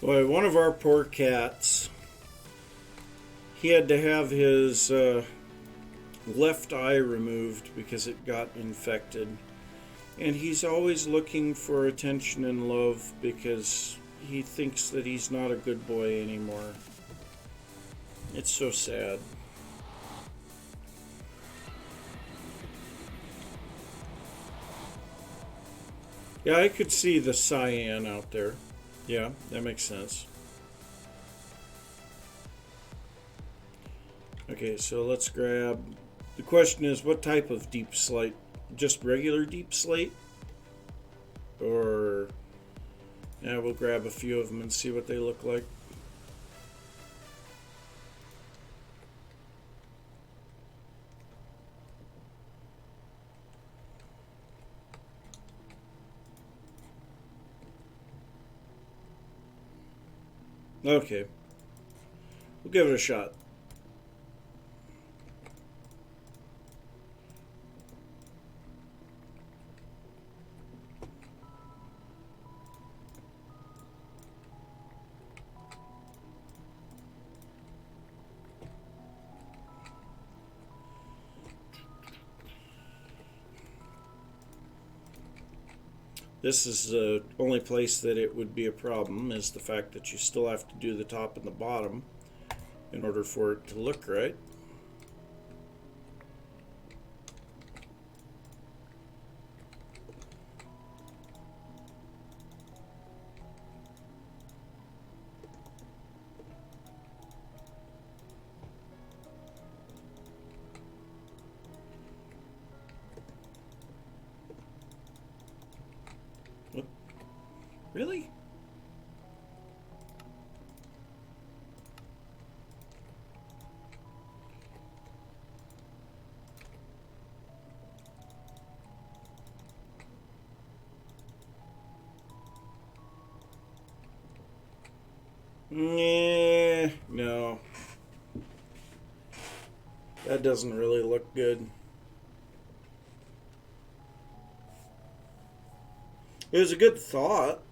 Boy, one of our poor cats, he had to have his left eye removed because it got infected. And he's always looking for attention and love because he thinks that he's not a good boy anymore. It's so sad. Yeah, I could see the cyan out there. Yeah, that makes sense. Okay, so let's grab... The question is, what type of deep slate? Just regular deep slate? Or... Yeah, we'll grab a few of them and see what they look like. Okay. We'll give it a shot. This is the only place that it would be a problem, is the fact that you still have to do the top and the bottom in order for it to look right. Really? Yeah, no. That doesn't really look good. It was a good thought.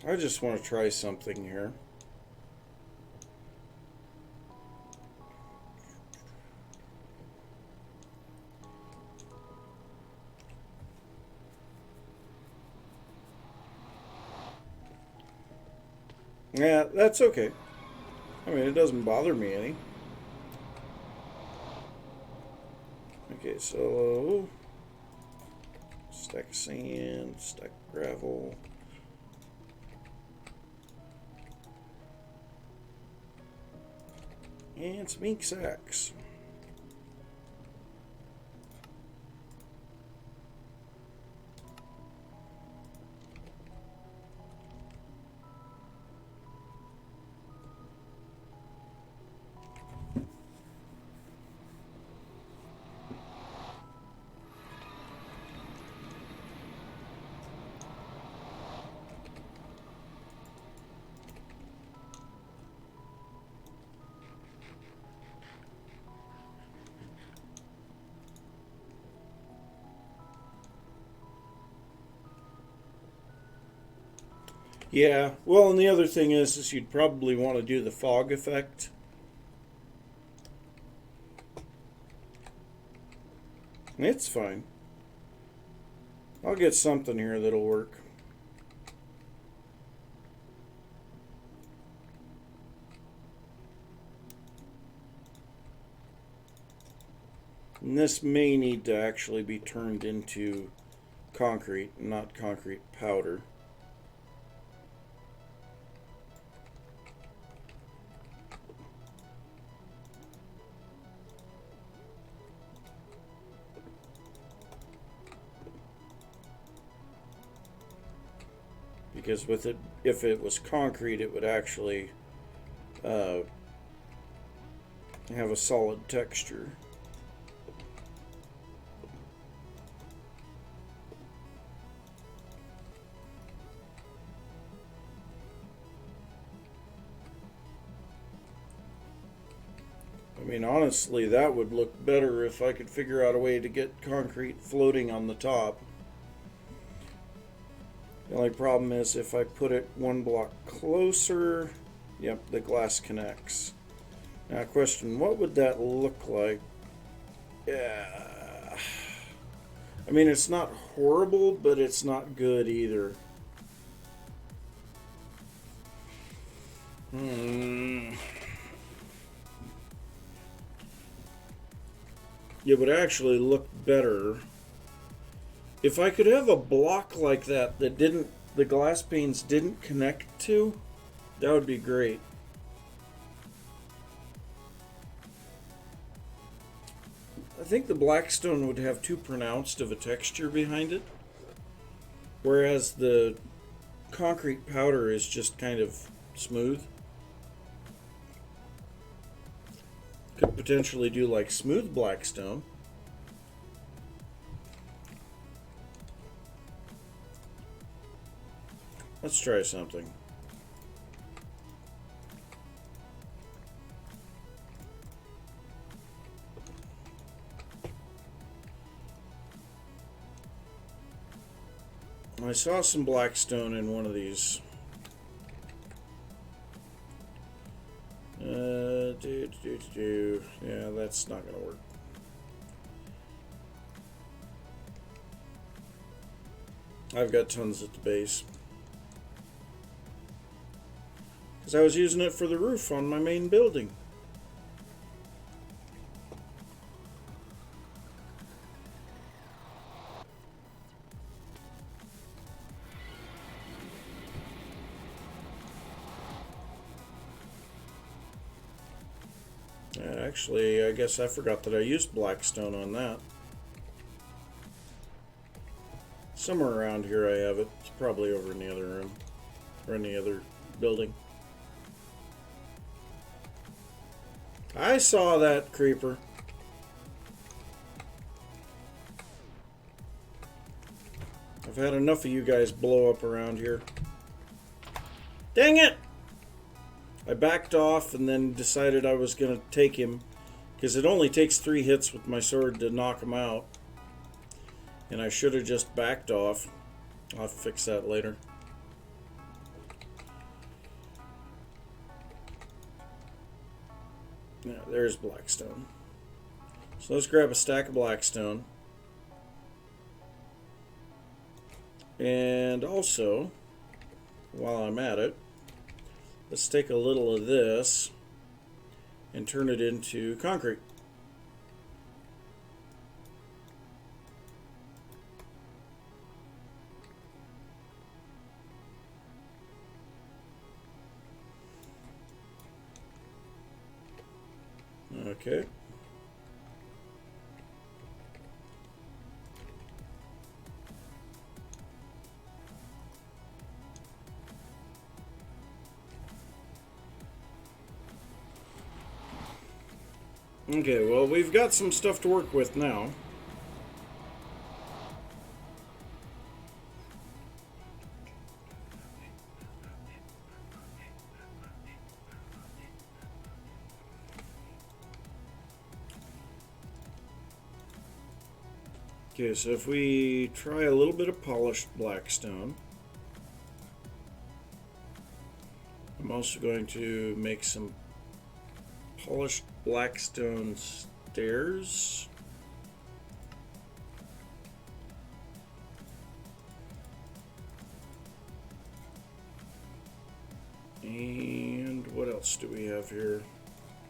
I just want to try something here. Yeah, that's okay. I mean, it doesn't bother me any. Okay, so stack of sand, stack of gravel. And some ink sacks. Yeah, well, and the other thing is you'd probably want to do the fog effect. It's fine. I'll get something here that'll work. And this may need to actually be turned into concrete, not concrete powder. Because with it, if it was concrete, it would actually have a solid texture. I mean, honestly, that would look better if I could figure out a way to get concrete floating on the top. The only problem is if I put it one block closer, yep, the glass connects. Now, question, what would that look like? Yeah. I mean, it's not horrible, but it's not good either. It would actually look better if I could have a block like that that the glass panes didn't connect to. That would be great. I think the blackstone would have too pronounced of a texture behind it, whereas the concrete powder is just kind of smooth. Could potentially do like smooth blackstone. Let's try something. I saw some blackstone in one of these. Yeah, that's not going to work. I've got tons at the base. Because I was using it for the roof on my main building. Actually, I guess I forgot that I used blackstone on that. Somewhere around here I have it. It's probably over in the other room. Or in the other building. I saw that creeper. I've had enough of you guys blow up around here. Dang it! I backed off and then decided I was going to take him, because it only takes 3 hits with my sword to knock him out. And I should have just backed off. I'll fix that later. Yeah, there's blackstone. So let's grab a stack of blackstone. And also, while I'm at it, let's take a little of this and turn it into concrete. Okay. Okay, well, we've got some stuff to work with now. Okay, so if we try a little bit of polished blackstone, I'm also going to make some polished blackstone stairs. And what else do we have here?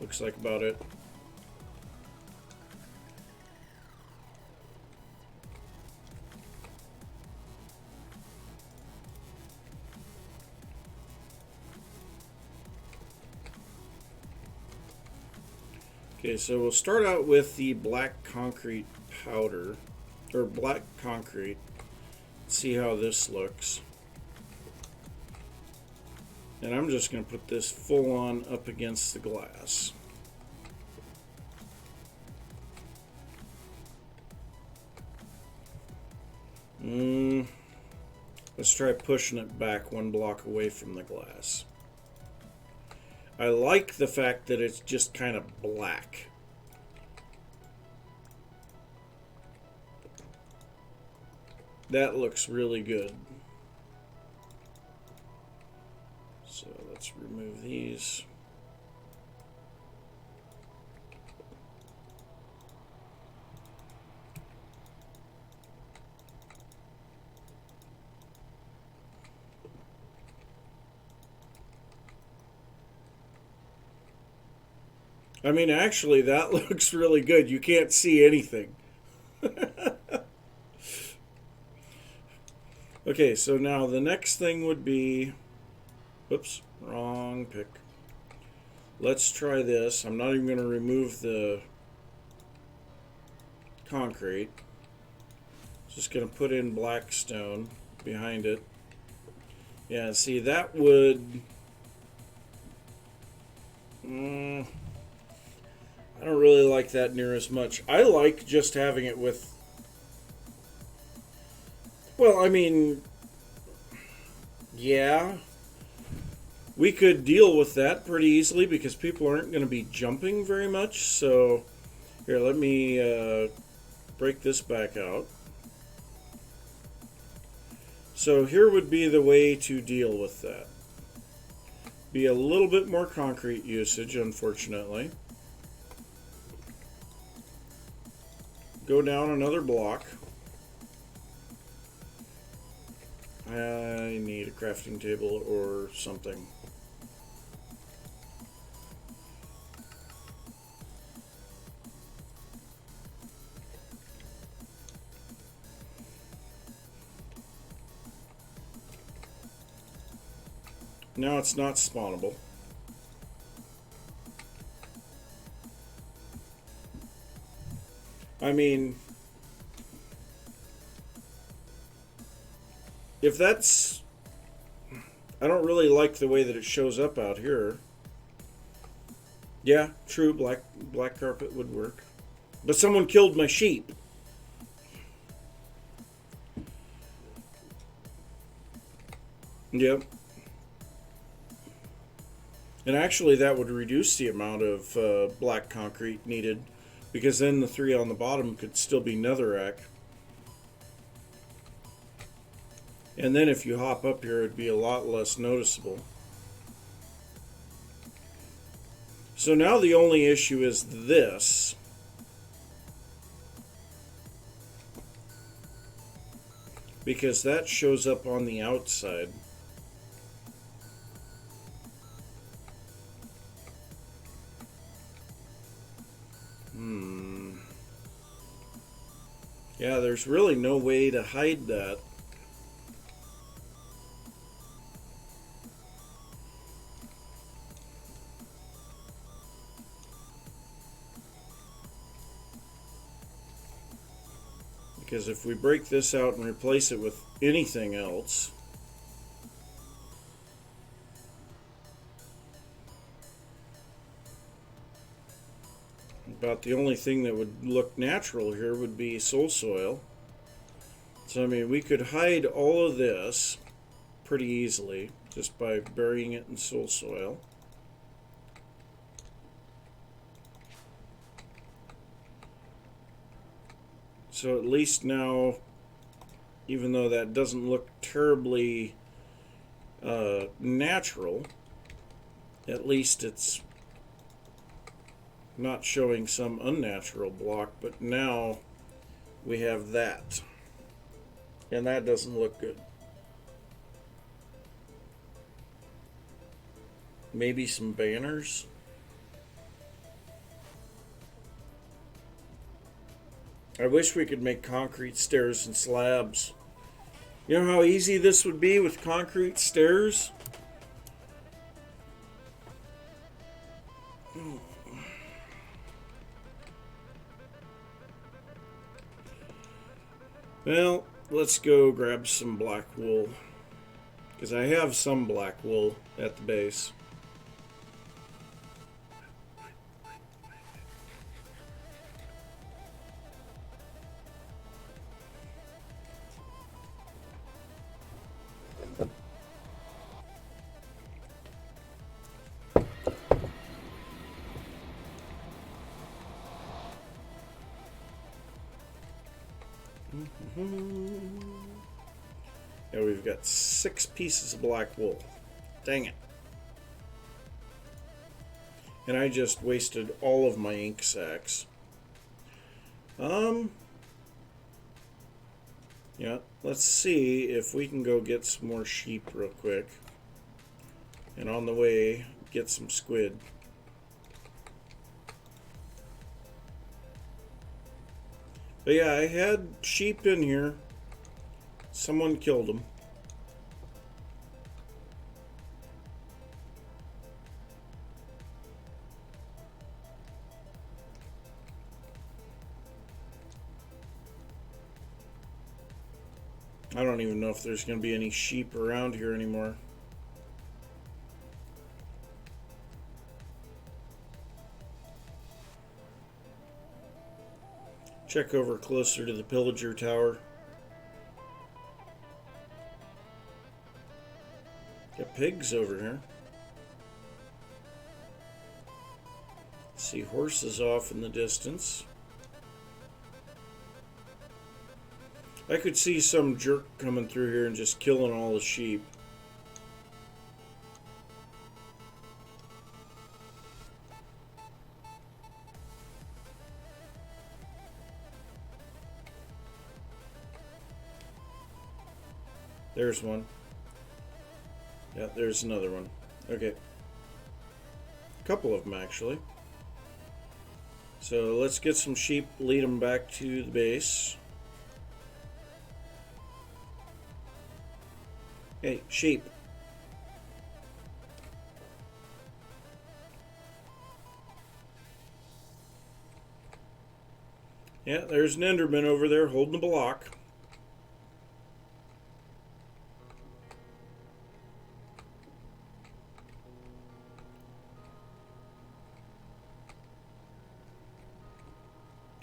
Looks like about it. Okay, so we'll start out with the black concrete powder, or black concrete. See how this looks. And I'm just going to put this full on up against the glass. Let's try pushing it back 1 block away from the glass. I like the fact that it's just kind of black. That looks really good. So let's remove these. I mean, actually, that looks really good. You can't see anything. Okay, so now the next thing would be... Oops, wrong pick. Let's try this. I'm not even going to remove the concrete. Just going to put in blackstone behind it. Yeah, see, that would... I don't really like that near as much. I like just having it with... Well, I mean... Yeah. We could deal with that pretty easily because people aren't going to be jumping very much. So, here, let me break this back out. So here would be the way to deal with that. Be a little bit more concrete usage, unfortunately. Go down another block. I need a crafting table or something. Now it's not spawnable. I mean, if that's... I don't really like the way that it shows up out here. Yeah, true, black carpet would work. But someone killed my sheep. Yep. And actually that would reduce the amount of black concrete needed, because then the 3 on the bottom could still be netherrack. And then if you hop up here, it'd be a lot less noticeable. So now the only issue is this. Because that shows up on the outside. Yeah, there's really no way to hide that. Because if we break this out and replace it with anything else, about the only thing that would look natural here would be soul soil. So I mean, we could hide all of this pretty easily just by burying it in soul soil. So at least now, even though that doesn't look terribly natural, at least it's not showing some unnatural block. But now we have that, and that doesn't look good. Maybe some banners. I wish we could make concrete stairs and slabs. You know how easy this would be with concrete stairs? Well, let's go grab some black wool, because I have some black wool at the base. And we've got 6 pieces of black wool. Dang it. And I just wasted all of my ink sacks. Yeah, let's see if we can go get some more sheep real quick. And on the way, get some squid. But yeah, I had sheep in here. Someone killed them. I don't even know if there's going to be any sheep around here anymore. Check over closer to the pillager tower. Got pigs over here. See horses off in the distance. I could see some jerk coming through here and just killing all the sheep. There's one. Yeah, there's another one. Okay. A couple of them, actually. So let's get some sheep, lead them back to the base. Hey, sheep. Yeah, there's an Enderman over there holding a block.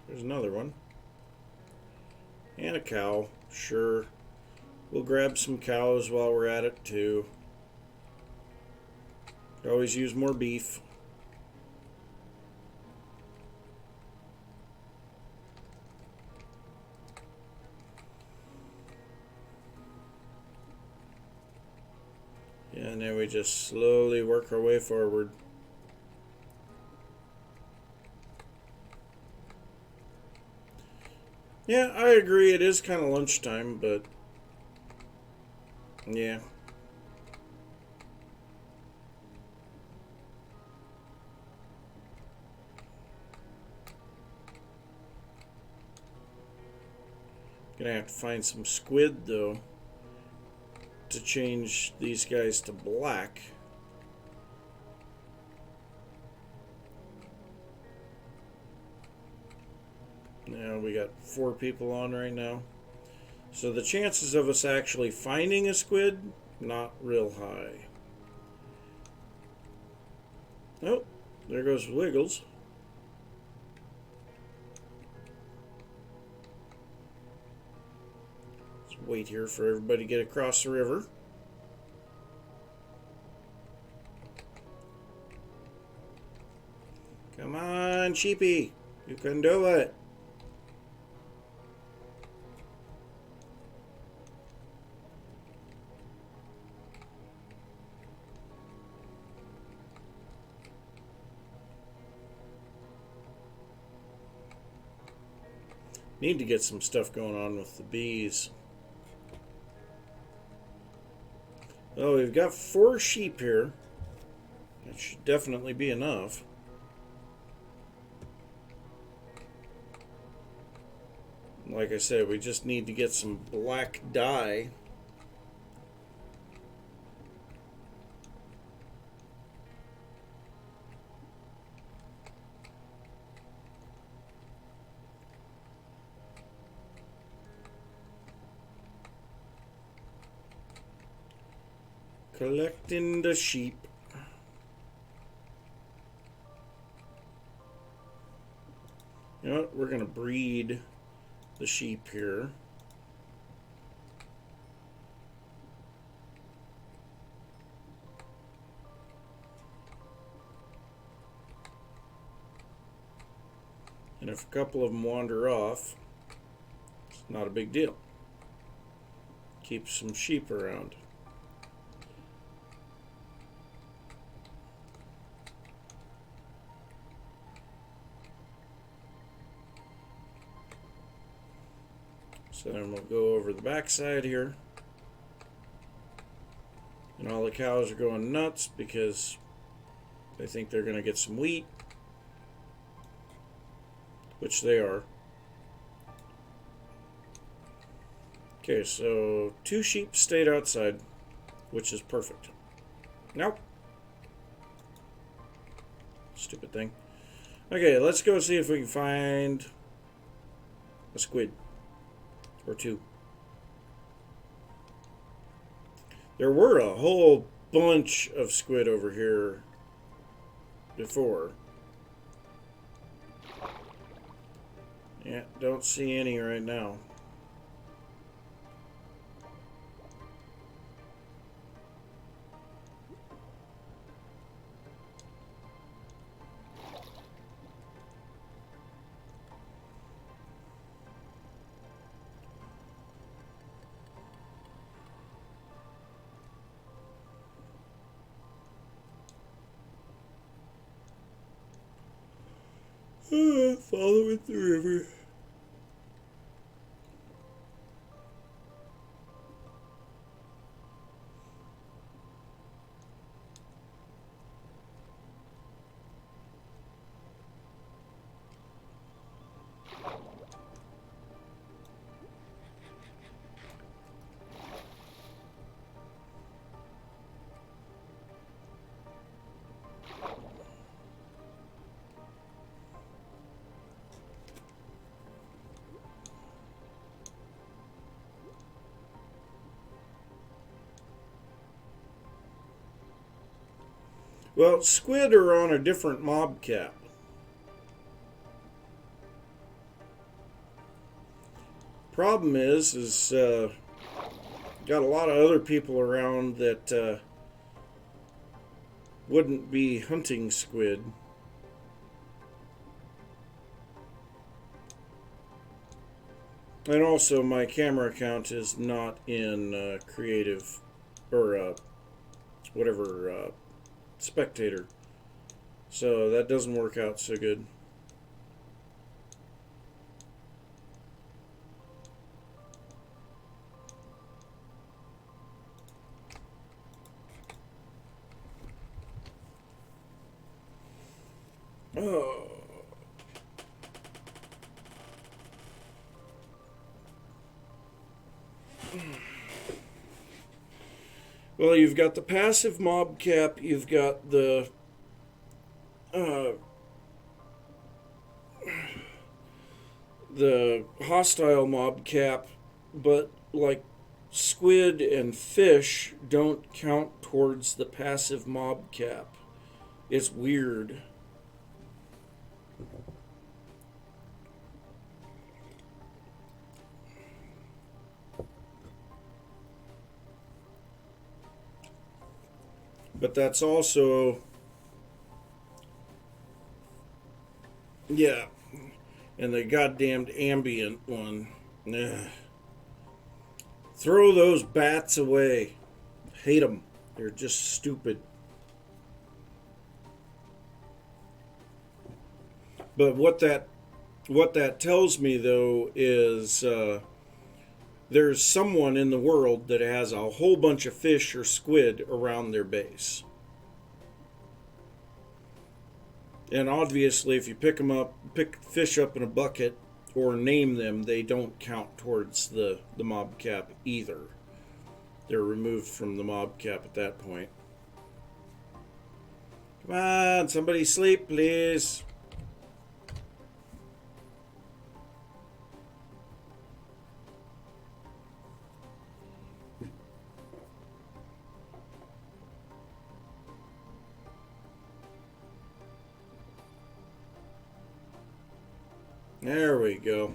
There's another one. And a cow. Sure. We'll grab some cows while we're at it, too. Could always use more beef. Yeah, and then we just slowly work our way forward. Yeah, I agree. It is kind of lunchtime, but yeah. Gonna have to find some squid, though, to change these guys to black. Now we got 4 people on right now. So the chances of us actually finding a squid, not real high. Oh, there goes Wiggles. Let's wait here for everybody to get across the river. Come on, sheepy. You can do it. Need to get some stuff going on with the bees. Well, we've got 4 sheep here. That should definitely be enough. Like I said, we just need to get some black dye. Collecting the sheep. You know what? We're going to breed the sheep here. And if a couple of them wander off, it's not a big deal. Keep some sheep around. So then we'll go over the backside here. And all the cows are going nuts because they think they're going to get some wheat. Which they are. Okay, so 2 sheep stayed outside, which is perfect. Nope. Stupid thing. Okay, let's go see if we can find a squid. Or 2. There were a whole bunch of squid over here before. Yeah, don't see any right now. Following the river. Well, squid are on a different mob cap. Problem is got a lot of other people around that wouldn't be hunting squid. And also, my camera account is not in creative or whatever spectator, so that doesn't work out so good. Oh. Well, you've got the passive mob cap, you've got the hostile mob cap, but like squid and fish don't count towards the passive mob cap. It's weird. But that's also, yeah, and the goddamned ambient one. Ugh. Throw those bats away. Hate them. They're just stupid. But what that tells me though is there's someone in the world that has a whole bunch of fish or squid around their base. And obviously, if you pick fish up in a bucket or name them, they don't count towards the mob cap either. They're removed from the mob cap at that point. Come on, somebody sleep, please. There we go.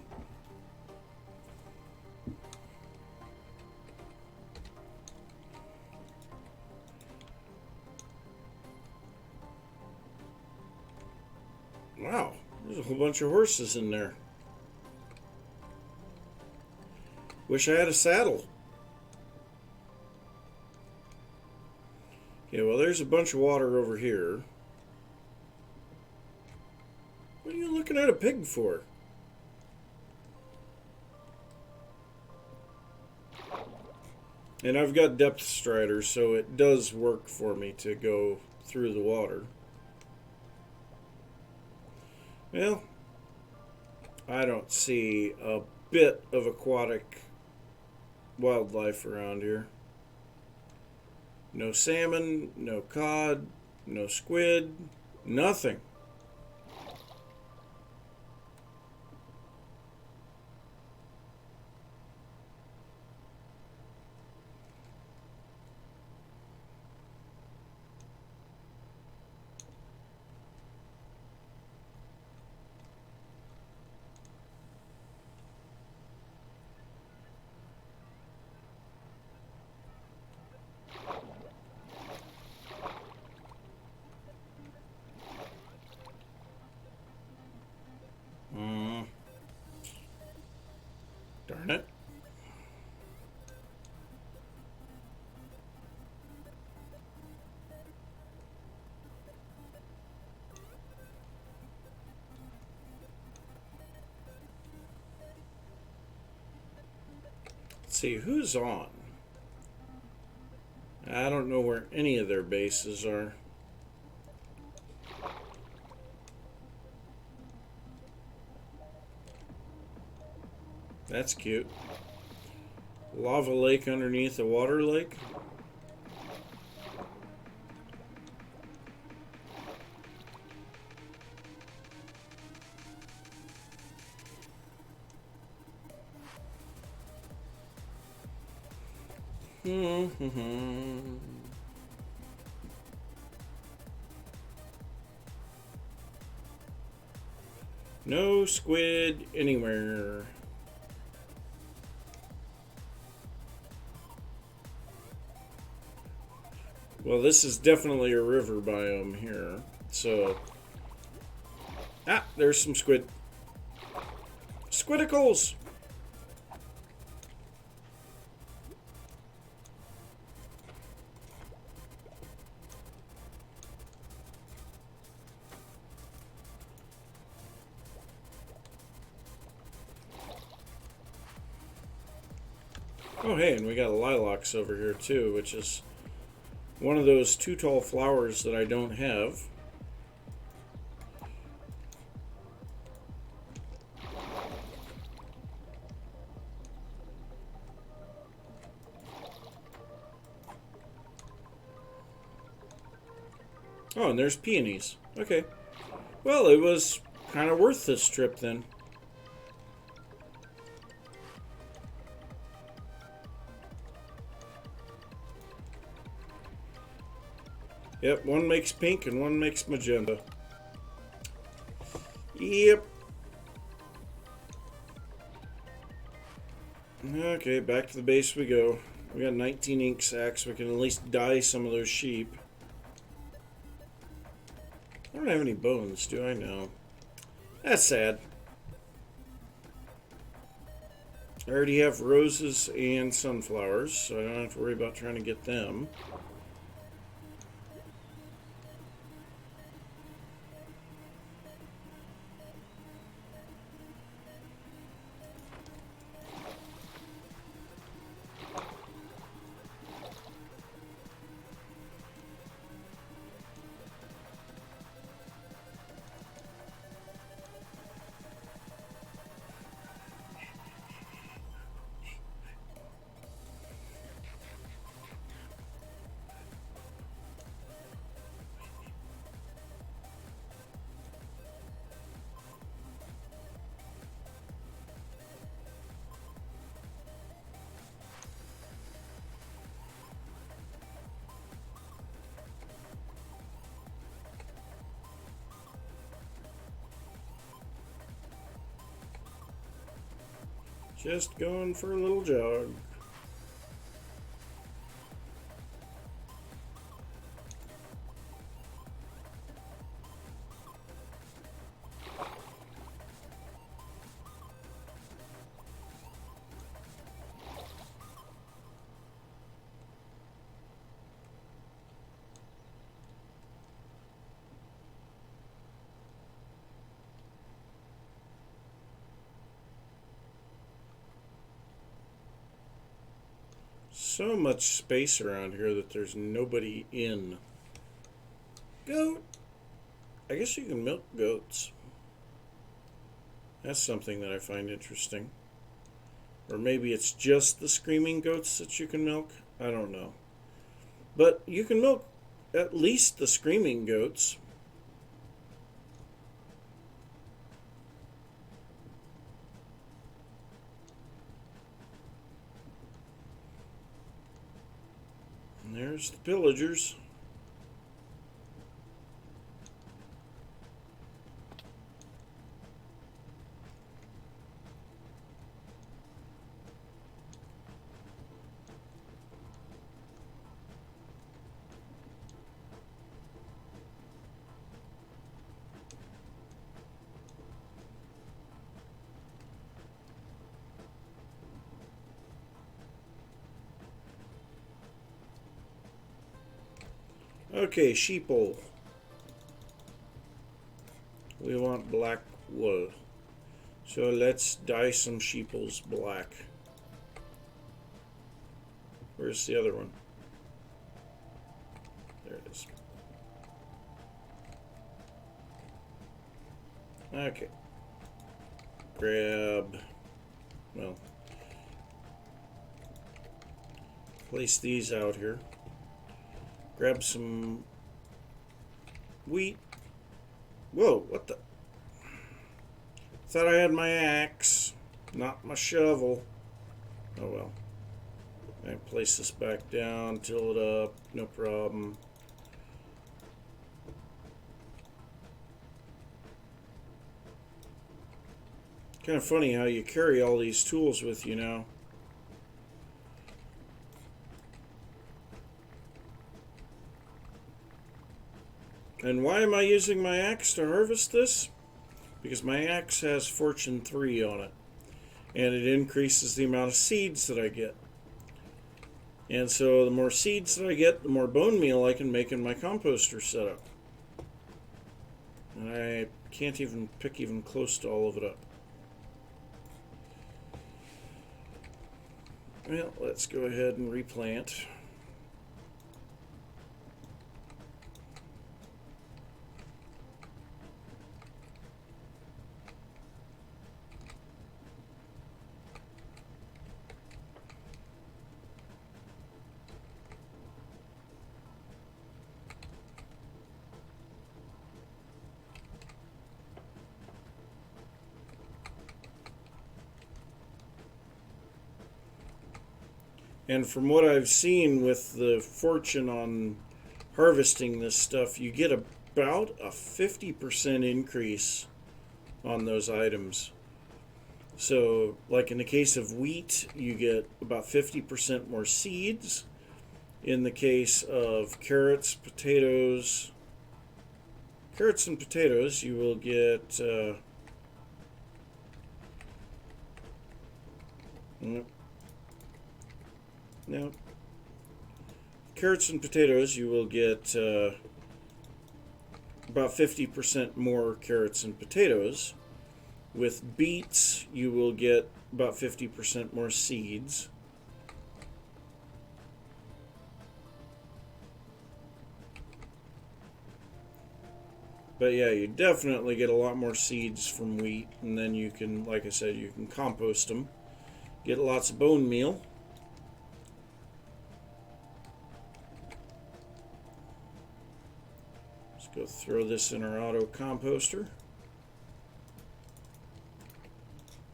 Wow, there's a whole bunch of horses in there. Wish I had a saddle. Okay, well, there's a bunch of water over here. What are you looking at a pig for? And I've got depth strider, so it does work for me to go through the water. Well, I don't see a bit of aquatic wildlife around here. No salmon, no cod, no squid, nothing. see, who's on? I don't know where any of their bases are. That's cute. Lava lake underneath a water lake. No squid anywhere. Well, this is definitely a river biome here. So, there's some squid. Squidicles! Oh, hey, and we got lilacs over here too, which is one of those too tall flowers that I don't have. Oh, and there's peonies. Okay. Well, it was kind of worth this trip then. Yep, one makes pink and one makes magenta. Yep. Okay, back to the base we go. We got 19 ink sacks. We can at least dye some of those sheep. I don't have any bones, do I? No. That's sad. I already have roses and sunflowers, so I don't have to worry about trying to get them. Just going for a little jog. So much space around here that there's nobody in. Goat. I guess you can milk goats. That's something that I find interesting. Or maybe it's just the screaming goats that you can milk. I don't know. But you can milk at least the screaming goats. And there's the pillagers. Okay, sheeple. We want black wool. So let's dye some sheeples black. Where's the other one? There it is. Okay. Grab, well, place these out here. Grab some wheat. Whoa, what the? Thought I had my axe, not my shovel. Oh well. I place this back down, till it up, no problem. Kind of funny how you carry all these tools with you now. And why am I using my axe to harvest this? Because my axe has Fortune 3 on it. And it increases the amount of seeds that I get. And so the more seeds that I get, the more bone meal I can make in my composter setup. And I can't even pick even close to all of it up. Well, let's go ahead and replant. And from what I've seen with the fortune on harvesting this stuff, you get about a 50% increase on those items. So, like in the case of wheat, you get about 50% more seeds. In the case of carrots and potatoes, you will get no. Carrots and potatoes, you will get about 50% more carrots and potatoes. With beets, you will get about 50% more seeds. But yeah, you definitely get a lot more seeds from wheat, and then you can, like I said, you can compost them. Get lots of bone meal. Let's go throw this in our auto composter.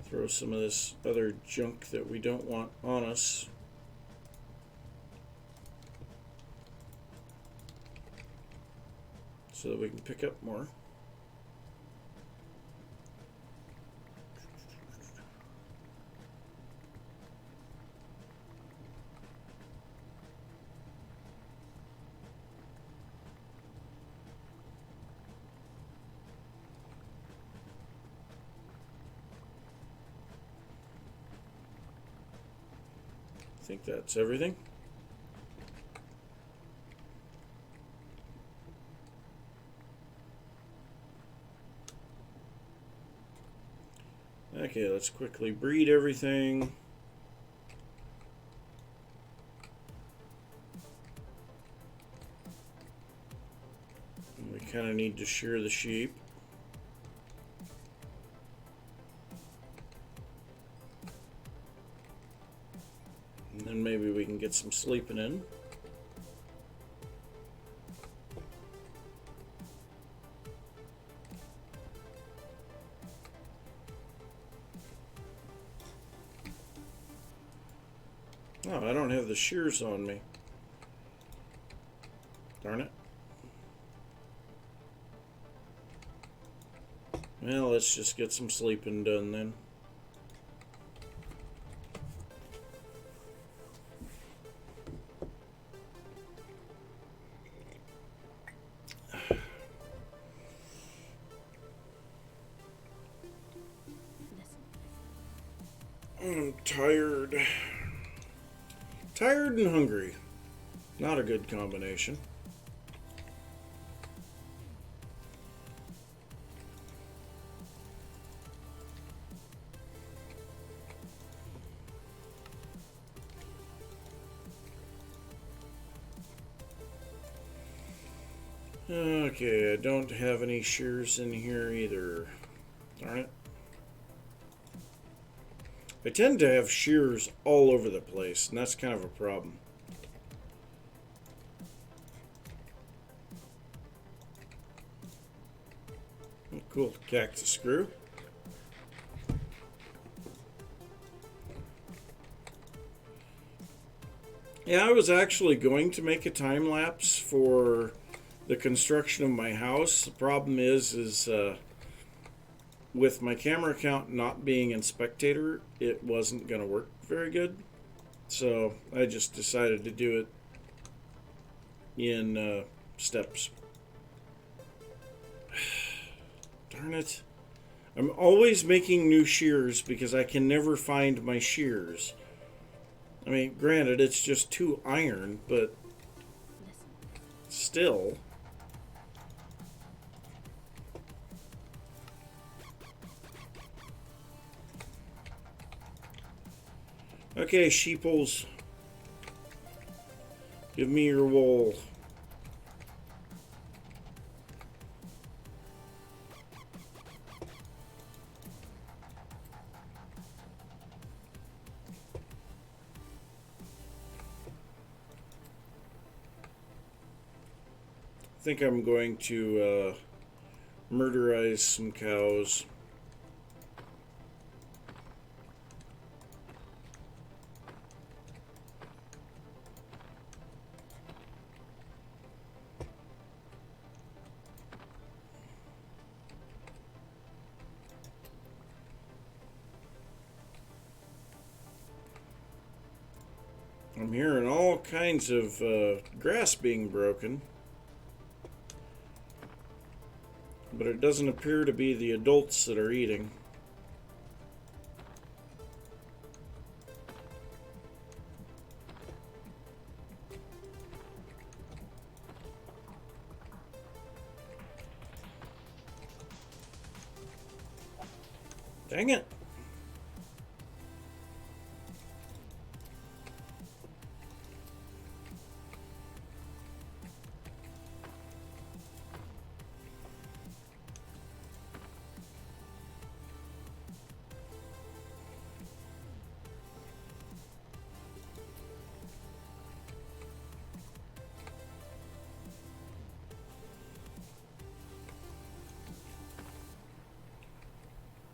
Throw some of this other junk that we don't want on us. So that we can pick up more. I think that's everything. Okay, let's quickly breed everything. And we kind of need to shear the sheep. And then maybe we can get some sleeping in. Oh, I don't have the shears on me. Darn it. Well, let's just get some sleeping done then. I'm tired. Tired and hungry. Not a good combination. Okay, I don't have any shears in here either. Darn it. I tend to have shears all over the place, and that's kind of a problem. Oh, cool, cactus screw. Yeah, I was actually going to make a time lapse for the construction of my house. The problem is with my camera account not being in spectator, it wasn't going to work very good. So I just decided to do it in steps. Darn it. I'm always making new shears because I can never find my shears. I mean, granted, it's just 2 iron, but still. Okay, sheeples. Give me your wool. I think I'm going to murderize some cows. I'm hearing all kinds of grass being broken. But it doesn't appear to be the adults that are eating. Dang it.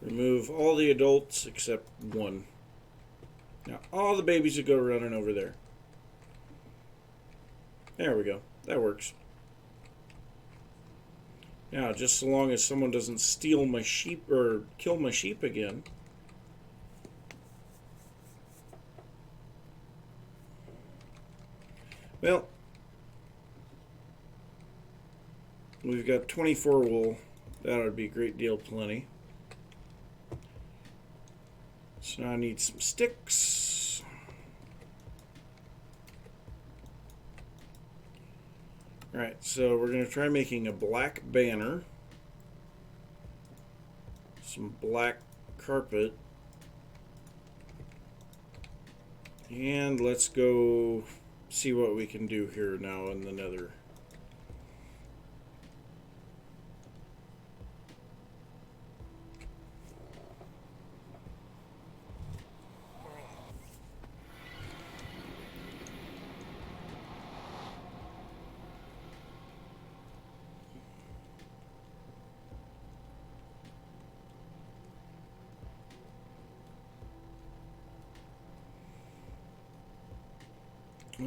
Remove all the adults except one. Now all the babies would go running over there. There we go. That works. Now, just so long as someone doesn't steal my sheep or kill my sheep again. Well, we've got 24 wool. That would be a great deal plenty. So now I need some sticks. Alright, so we're going to try making a black banner. Some black carpet. And let's go see what we can do here now in the nether.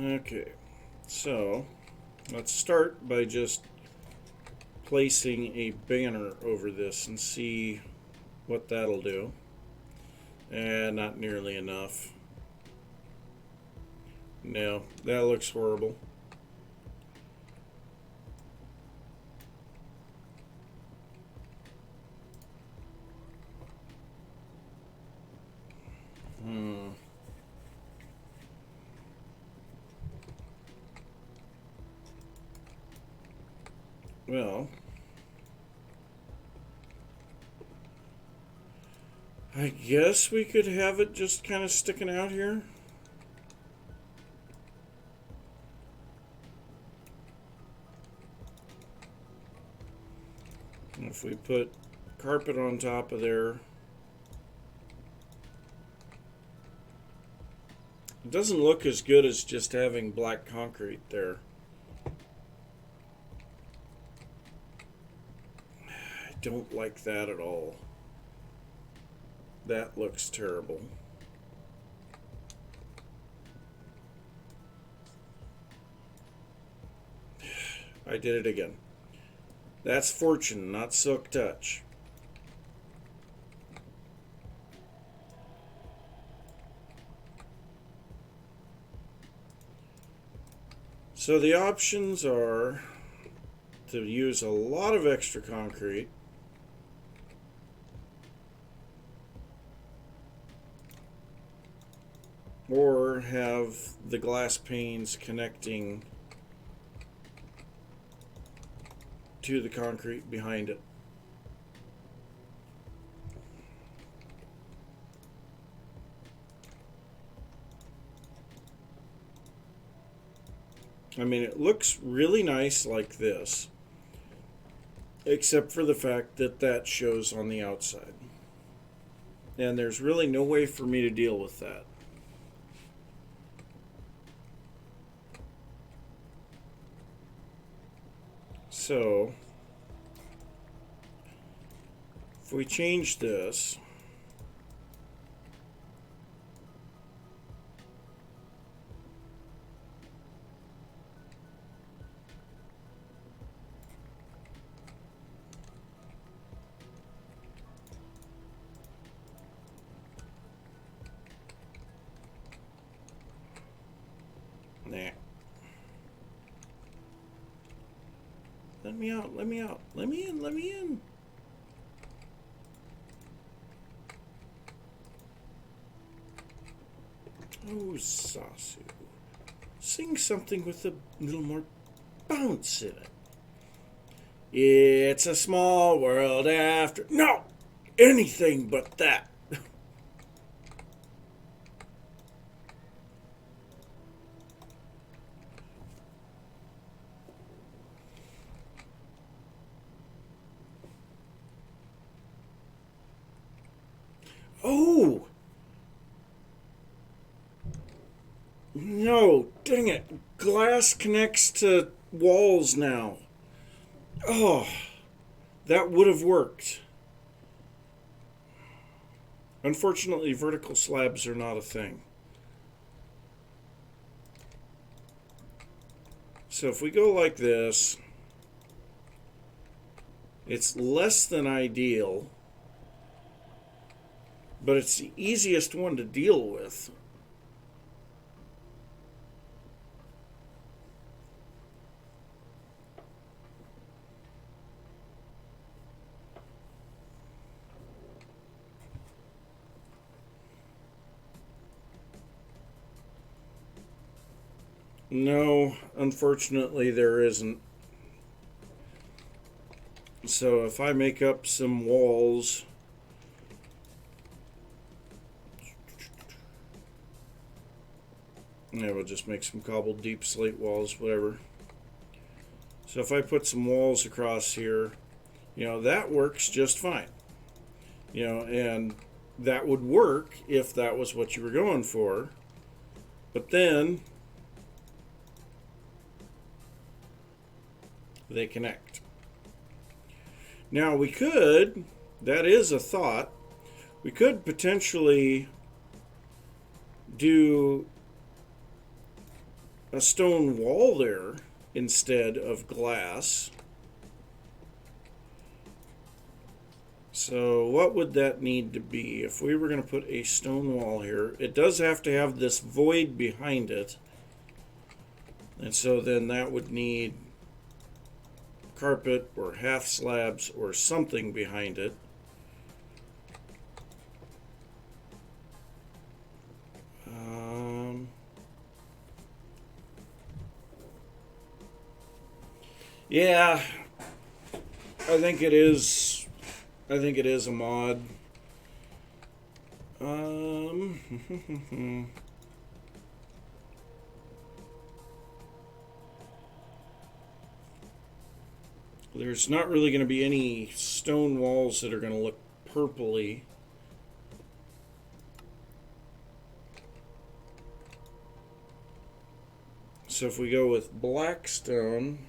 Okay, so let's start by just placing a banner over this and see what that'll do. Not nearly enough. No, that looks horrible. Well, I guess we could have it just kind of sticking out here. And if we put carpet on top of there, it doesn't look as good as just having black concrete there. I don't like that at all. That looks terrible. I did it again. That's Fortune, not Silk Touch. So the options are to use a lot of extra concrete, or have the glass panes connecting to the concrete behind it. I mean, it looks really nice like this, except for the fact that that shows on the outside. And there's really no way for me to deal with that. So, if we change this, nah. Let me out, let me out, let me in, let me in. Oh, Sasu. Sing something with a little more bounce in it. It's a small world after... No! Anything but that. Oh! No, dang it. Glass connects to walls now. Oh, that would have worked. Unfortunately, vertical slabs are not a thing. So if we go like this, it's less than ideal, but it's the easiest one to deal with. No, unfortunately there isn't. So if I make up some walls, yeah, we'll just make some cobbled deep slate walls, whatever. So if I put some walls across here, you know, that works just fine. You know, and that would work if that was what you were going for. But then they connect. Now we could, that is a thought, we could potentially do a stone wall there instead of glass. So what would that need to be? If we were going to put a stone wall here, it does have to have this void behind it. And so then that would need carpet or half slabs or something behind it. Yeah, I think it is. I think it is a mod. There's not really going to be any stone walls that are going to look purpley. So if we go with black stone,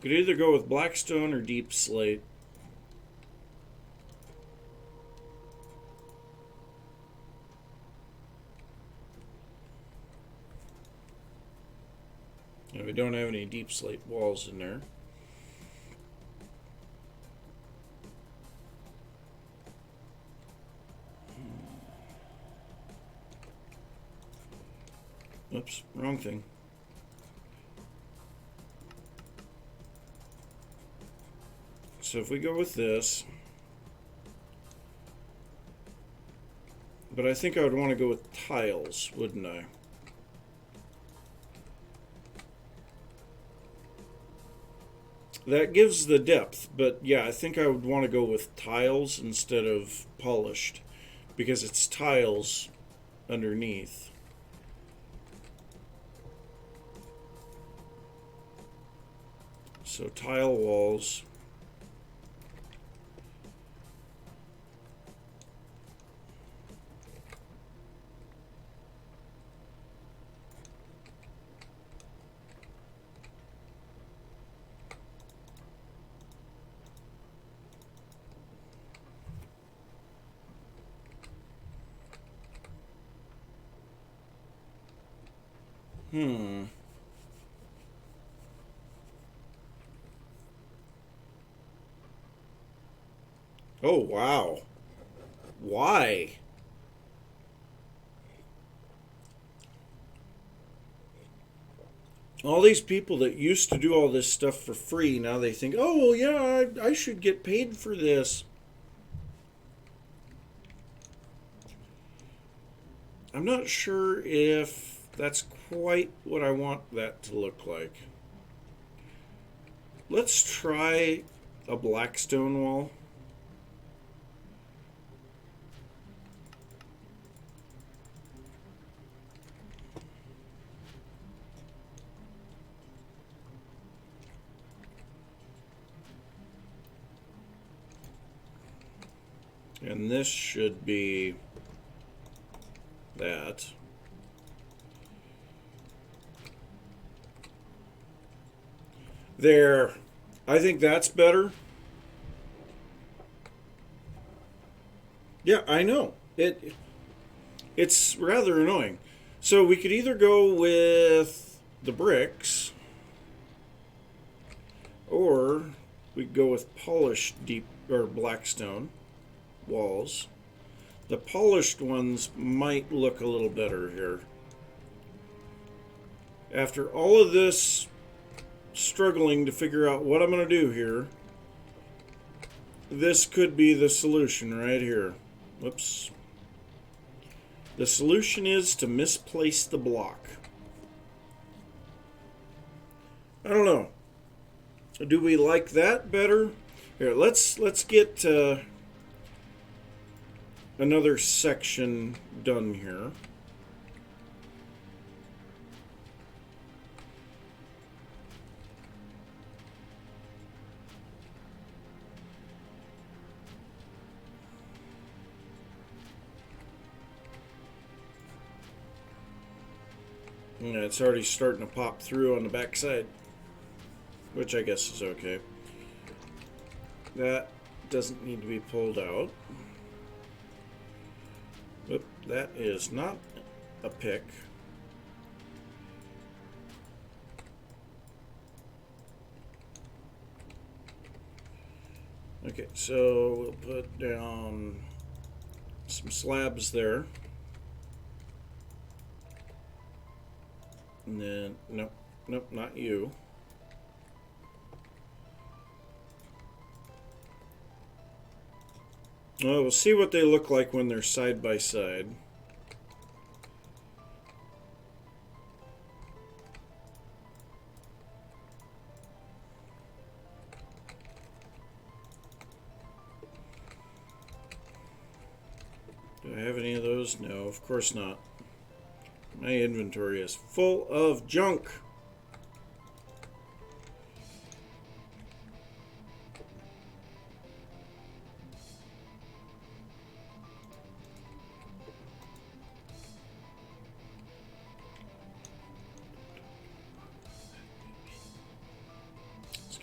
we could either go with black stone or deep slate. And we don't have any deep slate walls in there. Oops, wrong thing. So if we go with this, but I think I would want to go with tiles, wouldn't I? That gives the depth, but yeah, I think I would want to go with tiles instead of polished, because it's tiles underneath. So tile walls. Oh, wow. Why? All these people that used to do all this stuff for free, now they think, oh, yeah, I should get paid for this. I'm not sure if that's quite what I want that to look like. Let's try a black stone wall. And this should be that. There. I think that's better. Yeah, I know. It's rather annoying. So we could either go with the bricks, or we could go with polished deep or black stone walls. The polished ones might look a little better here. After all of this struggling to figure out what I'm going to do here, this could be the solution right here. Whoops. The solution is to misplace the block. I don't know. Do we like that better? Here, let's get another section done here. Yeah, it's already starting to pop through on the back side, which I guess is okay. That doesn't need to be pulled out. Oop, that is not a pick. Okay, so we'll put down some slabs there. And then, nope, not you. Well, we'll see what they look like when they're side by side. Do I have any of those? No, of course not. My inventory is full of junk.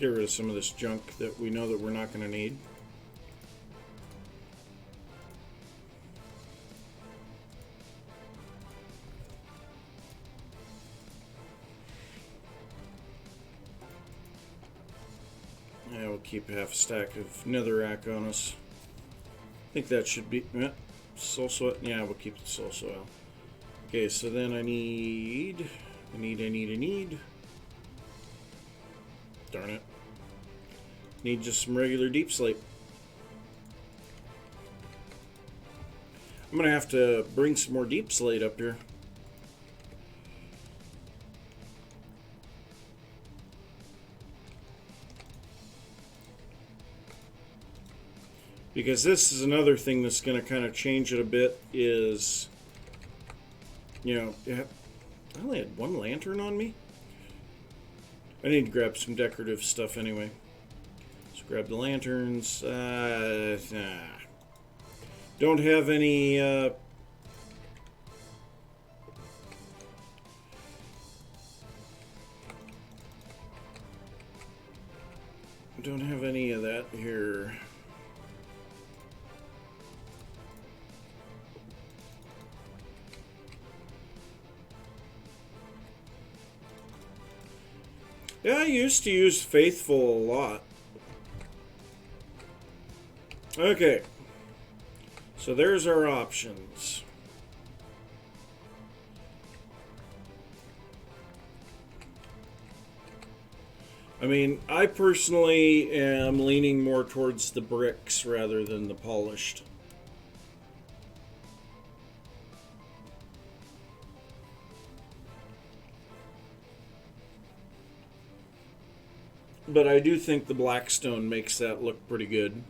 get rid of some of this junk that we know that we're not going to need. Yeah, we'll keep half a stack of netherrack on us. I think that should be soul soil. Yeah, we'll keep the soul soil. Okay, so then I need. Darn it. Need just some regular deep slate. I'm gonna have to bring some more deep slate up here. Because this is another thing that's going to kind of change it a bit is, you know, I only had one lantern on me. I need to grab some decorative stuff anyway. Let's grab the lanterns. Don't have any... don't have any of that here. Yeah, I used to use Faithful a lot. Okay. So there's our options. I mean, I personally am leaning more towards the bricks rather than the polished. But I do think the blackstone makes that look pretty good.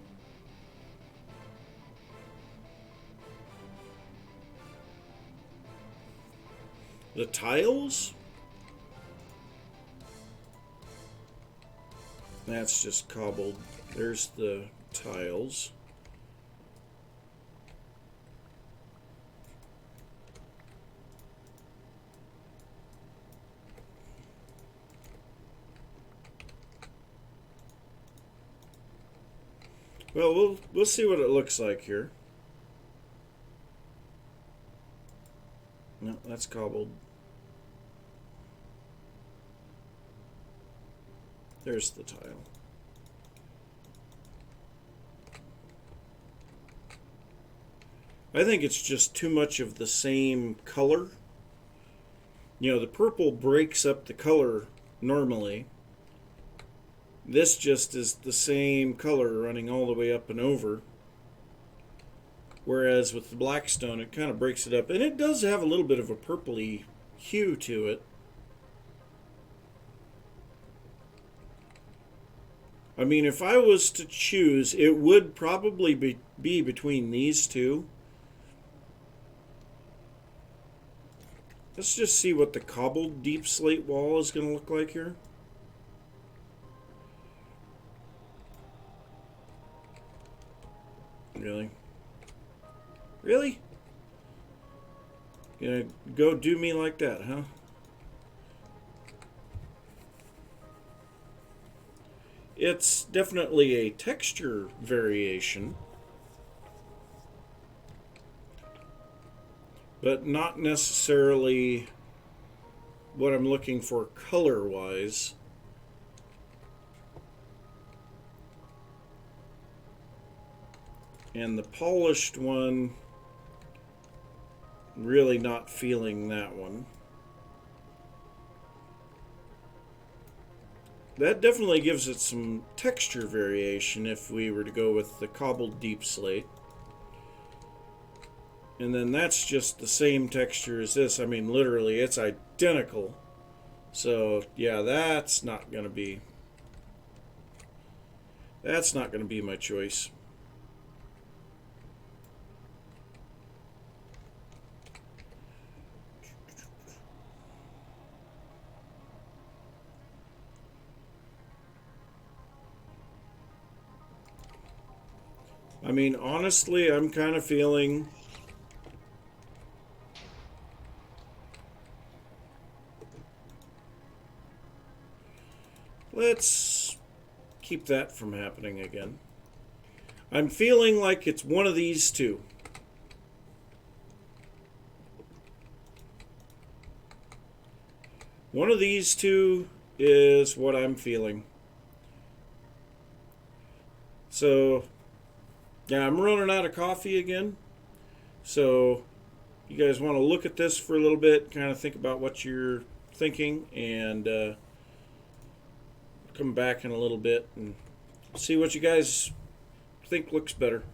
The tiles? That's just cobbled. There's the tiles. Well, we'll see what it looks like here. No, that's cobbled. There's the tile. I think it's just too much of the same color. You know, the purple breaks up the color normally. This just is the same color running all the way up and over. Whereas with the blackstone, it kind of breaks it up. And it does have a little bit of a purpley hue to it. I mean, if I was to choose, it would probably be between these two. Let's just see what the cobbled deep slate wall is going to look like here. Really? Really? You gonna go do me like that, huh? It's definitely a texture variation, but not necessarily what I'm looking for color-wise. And the polished one, really not feeling that one. That definitely gives it some texture variation if we were to go with the cobbled deep slate. And then that's just the same texture as this. I mean, literally, it's identical. So, yeah, that's not going to be my choice. I mean, honestly, I'm kind of feeling... keep that from happening again. I'm feeling like it's one of these two. One of these two is what I'm feeling. So, yeah, I'm running out of coffee again. So, you guys want to look at this for a little bit, kind of think about what you're thinking, and come back in a little bit and see what you guys think looks better.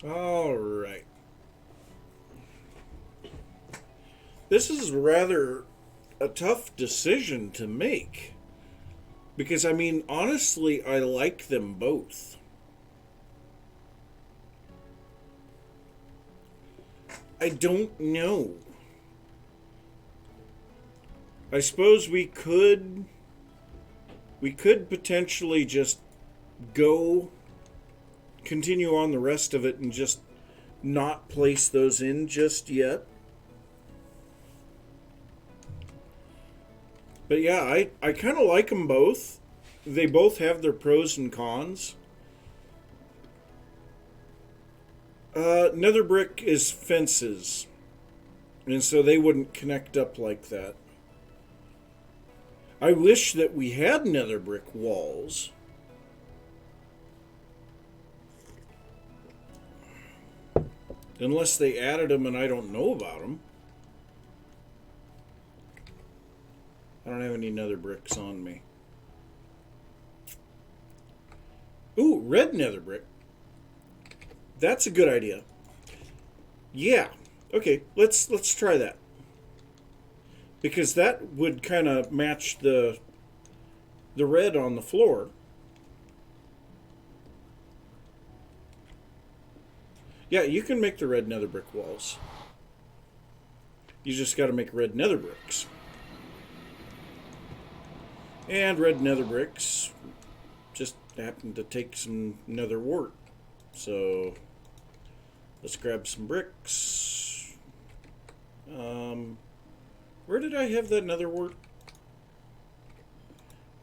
All right. This is rather a tough decision to make. Because, I mean, honestly, I like them both. I don't know. I suppose we could potentially just go continue on the rest of it and just not place those in just yet. But yeah, I kind of like them both. They both have their pros and cons. Nether brick is fences, and so they wouldn't connect up like that. I wish that we had nether brick walls. Unless they added them and I don't know about them. I don't have any nether bricks on me. Ooh, red nether brick. That's a good idea. Yeah. Okay, let's try that. Because that would kind of match the red on the floor. Yeah, you can make the red nether brick walls. You just got to make red nether bricks. And red nether bricks just happen to take some nether wart. So let's grab some bricks. Where did I have that nether wart?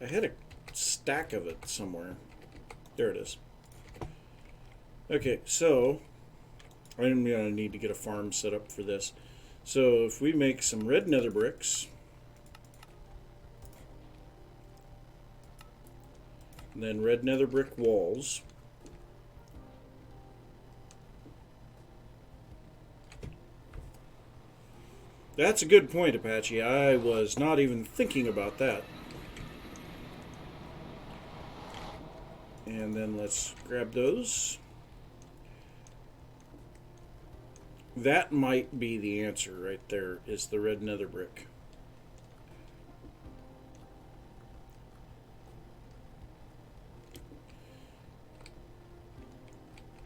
I had a stack of it somewhere. There it is. Okay, so I'm going to need to get a farm set up for this. So if we make some red nether bricks, and then red nether brick walls, that's a good point, Apache. I was not even thinking about that. And then let's grab those. That might be the answer right there, is the red nether brick.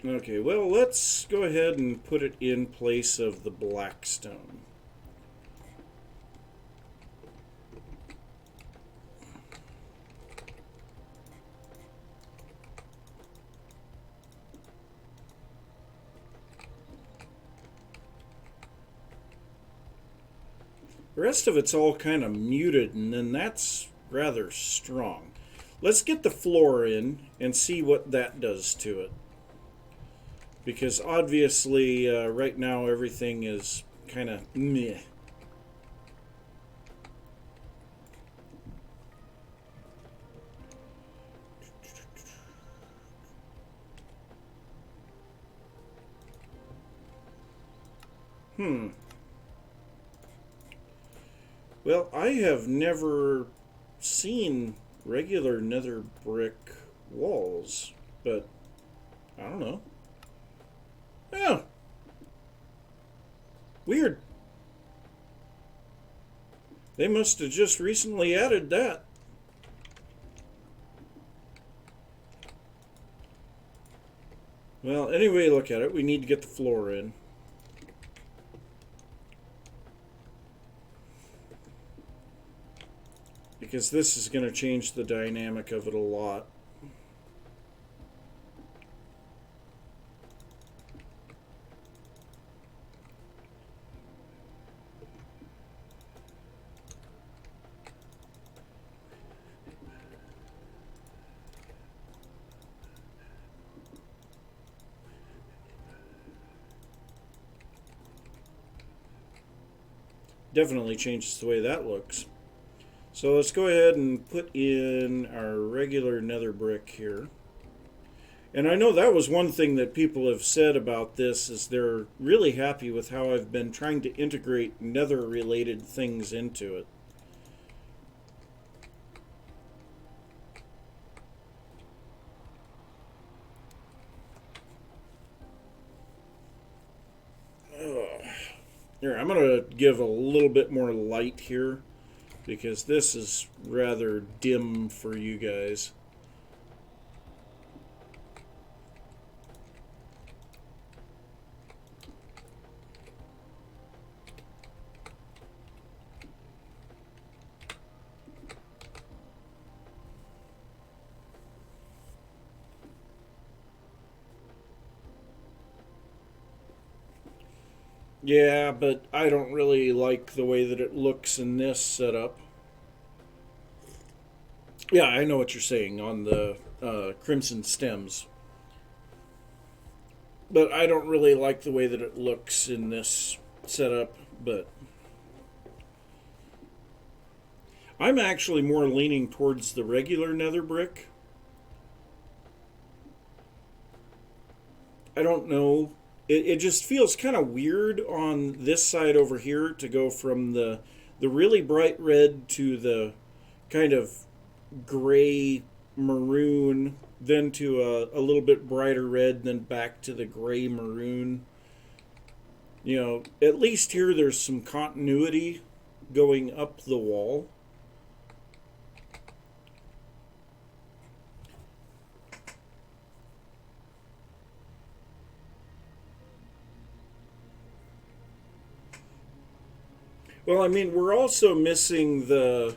Okay, well, let's go ahead and put it in place of the black stone. The rest of it's all kind of muted, and then that's rather strong. Let's get the floor in and see what that does to it. Because obviously, right now, everything is kind of meh. Well, I have never seen regular nether brick walls, but I don't know. Yeah. Weird. They must have just recently added that. Well, anyway, look at it. We need to get the floor in. Because this is going to change the dynamic of it a lot. Definitely changes the way that looks. So let's go ahead and put in our regular nether brick here. And I know that was one thing that people have said about this, is they're really happy with how I've been trying to integrate nether related things into it. Here, I'm going to give a little bit more light here, because this is rather dim for you guys. Yeah, but I don't really like the way that it looks in this setup. Yeah, I know what you're saying on the crimson stems. But I don't really like the way that it looks in this setup, but I'm actually more leaning towards the regular nether brick. I don't know. It just feels kind of weird on this side over here to go from the the really bright red to the kind of gray maroon, then to a little bit brighter red, then back to the gray maroon. You know, at least here there's some continuity going up the wall. Well, I mean, we're also missing the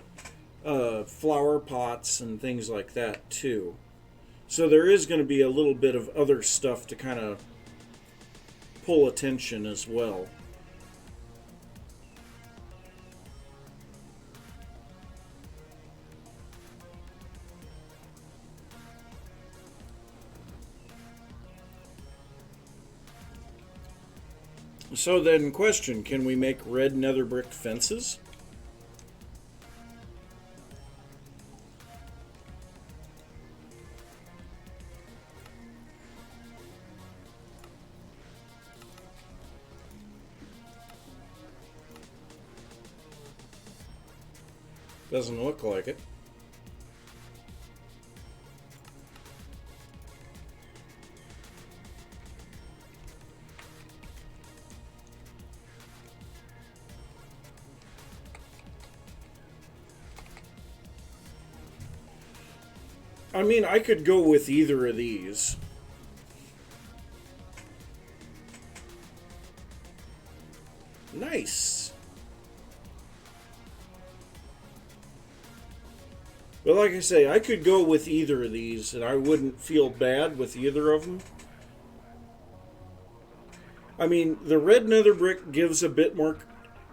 flower pots and things like that, too. So there is going to be a little bit of other stuff to kind of pull attention as well. So then, question, can we make red nether brick fences? Doesn't look like it. I mean, I could go with either of these. Nice. But like I say, I could go with either of these, and I wouldn't feel bad with either of them. I mean, the red nether brick gives a bit more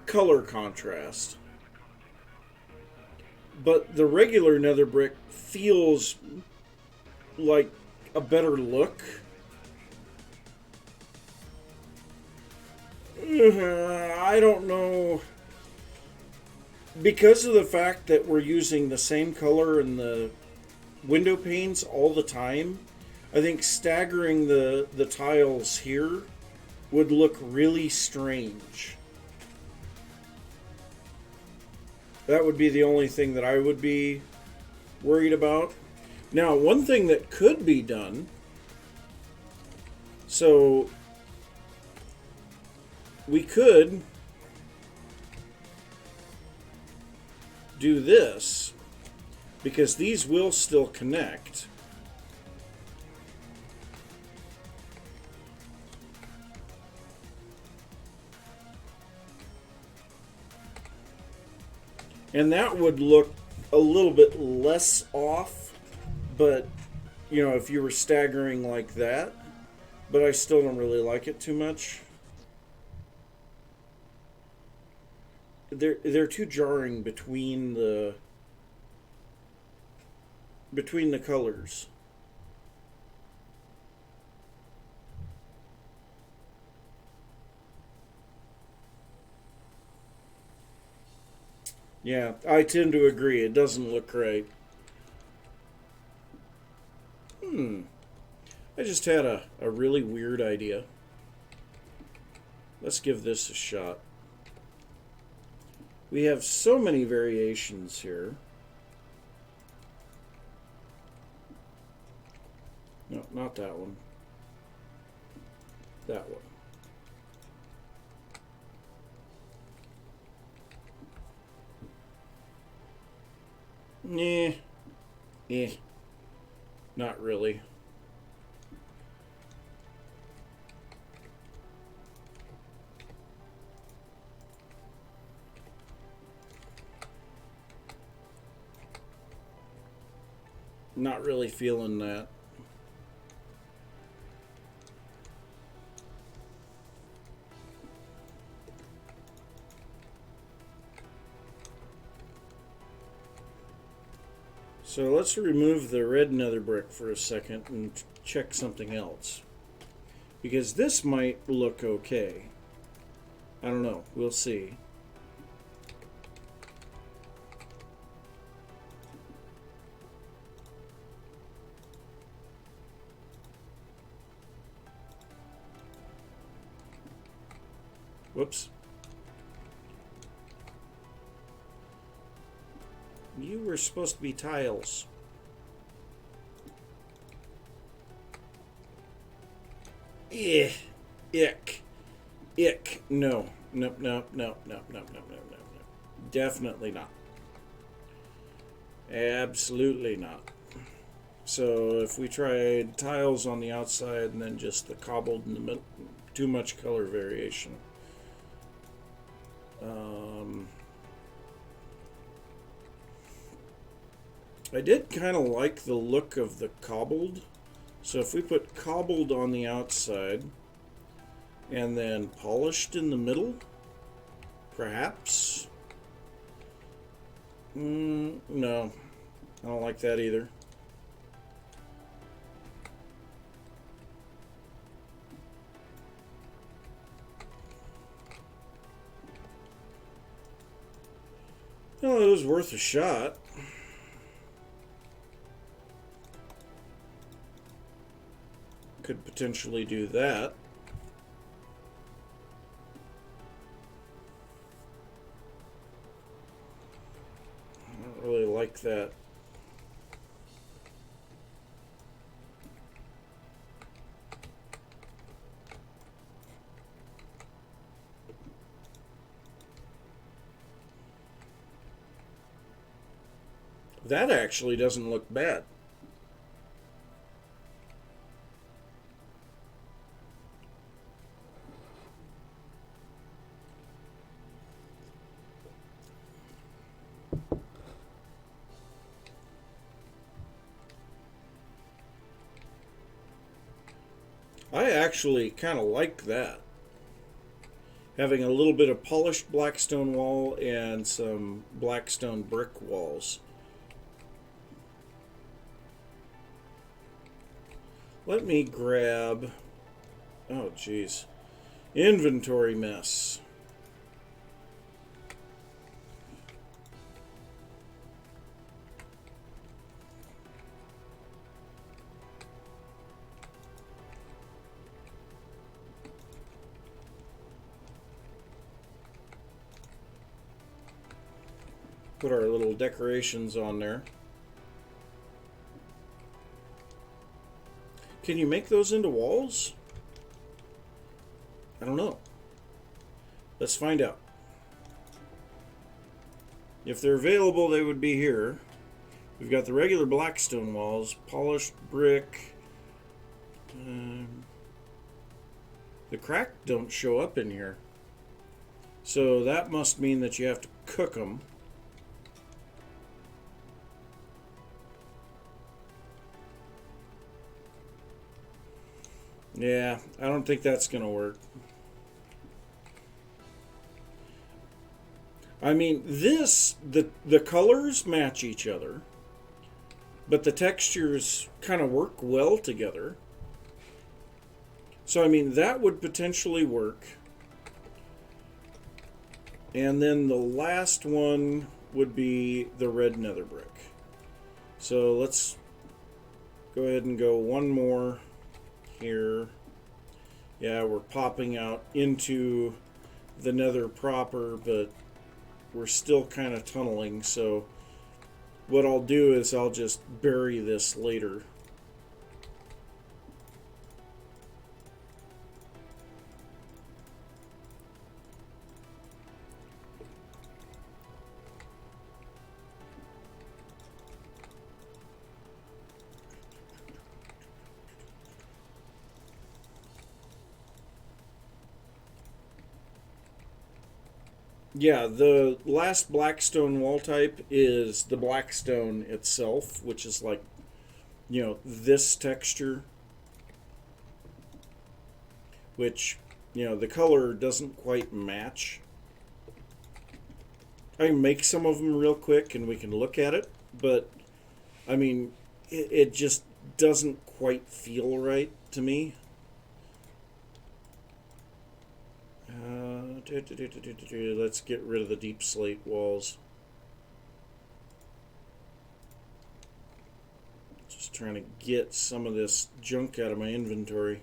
color contrast. But the regular nether brick feels like a better look. I don't know. Because of the fact that we're using the same color in the window panes all the time, I think staggering the tiles here would look really strange. That would be the only thing that I would be worried about. Now, one thing that could be done, so we could do this, because these will still connect. And that would look a little bit less off, but, you know, if you were staggering like that. But I still don't really like it too much. They're too jarring between the colors. Yeah, I tend to agree. It doesn't look great. I just had a really weird idea. Let's give this a shot. We have so many variations here. No, not that one. That one. Not really. Not really feeling that. So let's remove the red nether brick for a second and check something else. Because this might look okay. I don't know. We'll see. Whoops. You were supposed to be tiles. Eh. Ick. Ick. No. Nope, nope, nope, nope, nope, nope, nope, nope, nope. Definitely not. Absolutely not. So if we tried tiles on the outside and then just the cobbled in the middle, too much color variation. I did kind of like the look of the cobbled. So if we put cobbled on the outside and then polished in the middle, perhaps. No, I don't like that either. Well, it was worth a shot. Could potentially do that. I don't really like that. That actually doesn't look bad. I actually kind of like that. Having a little bit of polished blackstone wall and some blackstone brick walls. Let me grab... Oh, geez. Inventory mess. Put our little decorations on there. Can you make those into walls? I don't know. Let's find out. If they're available, they would be here. We've got the regular blackstone walls, polished brick. The cracked don't show up in here. So that must mean that you have to cook them. Yeah, I don't think that's going to work. I mean, the colors match each other, but the textures kind of work well together. So, I mean, that would potentially work. And then the last one would be the red nether brick. So let's go ahead and go one more here. Yeah, we're popping out into the nether proper, but we're still kind of tunneling. So what I'll do is I'll just bury this later. Yeah, the last blackstone wall type is the blackstone itself, which is like, you know, this texture, which, you know, the color doesn't quite match. I can make some of them real quick and we can look at it, but I mean, it just doesn't quite feel right to me. Let's get rid of the deep slate walls. Just trying to get some of this junk out of my inventory.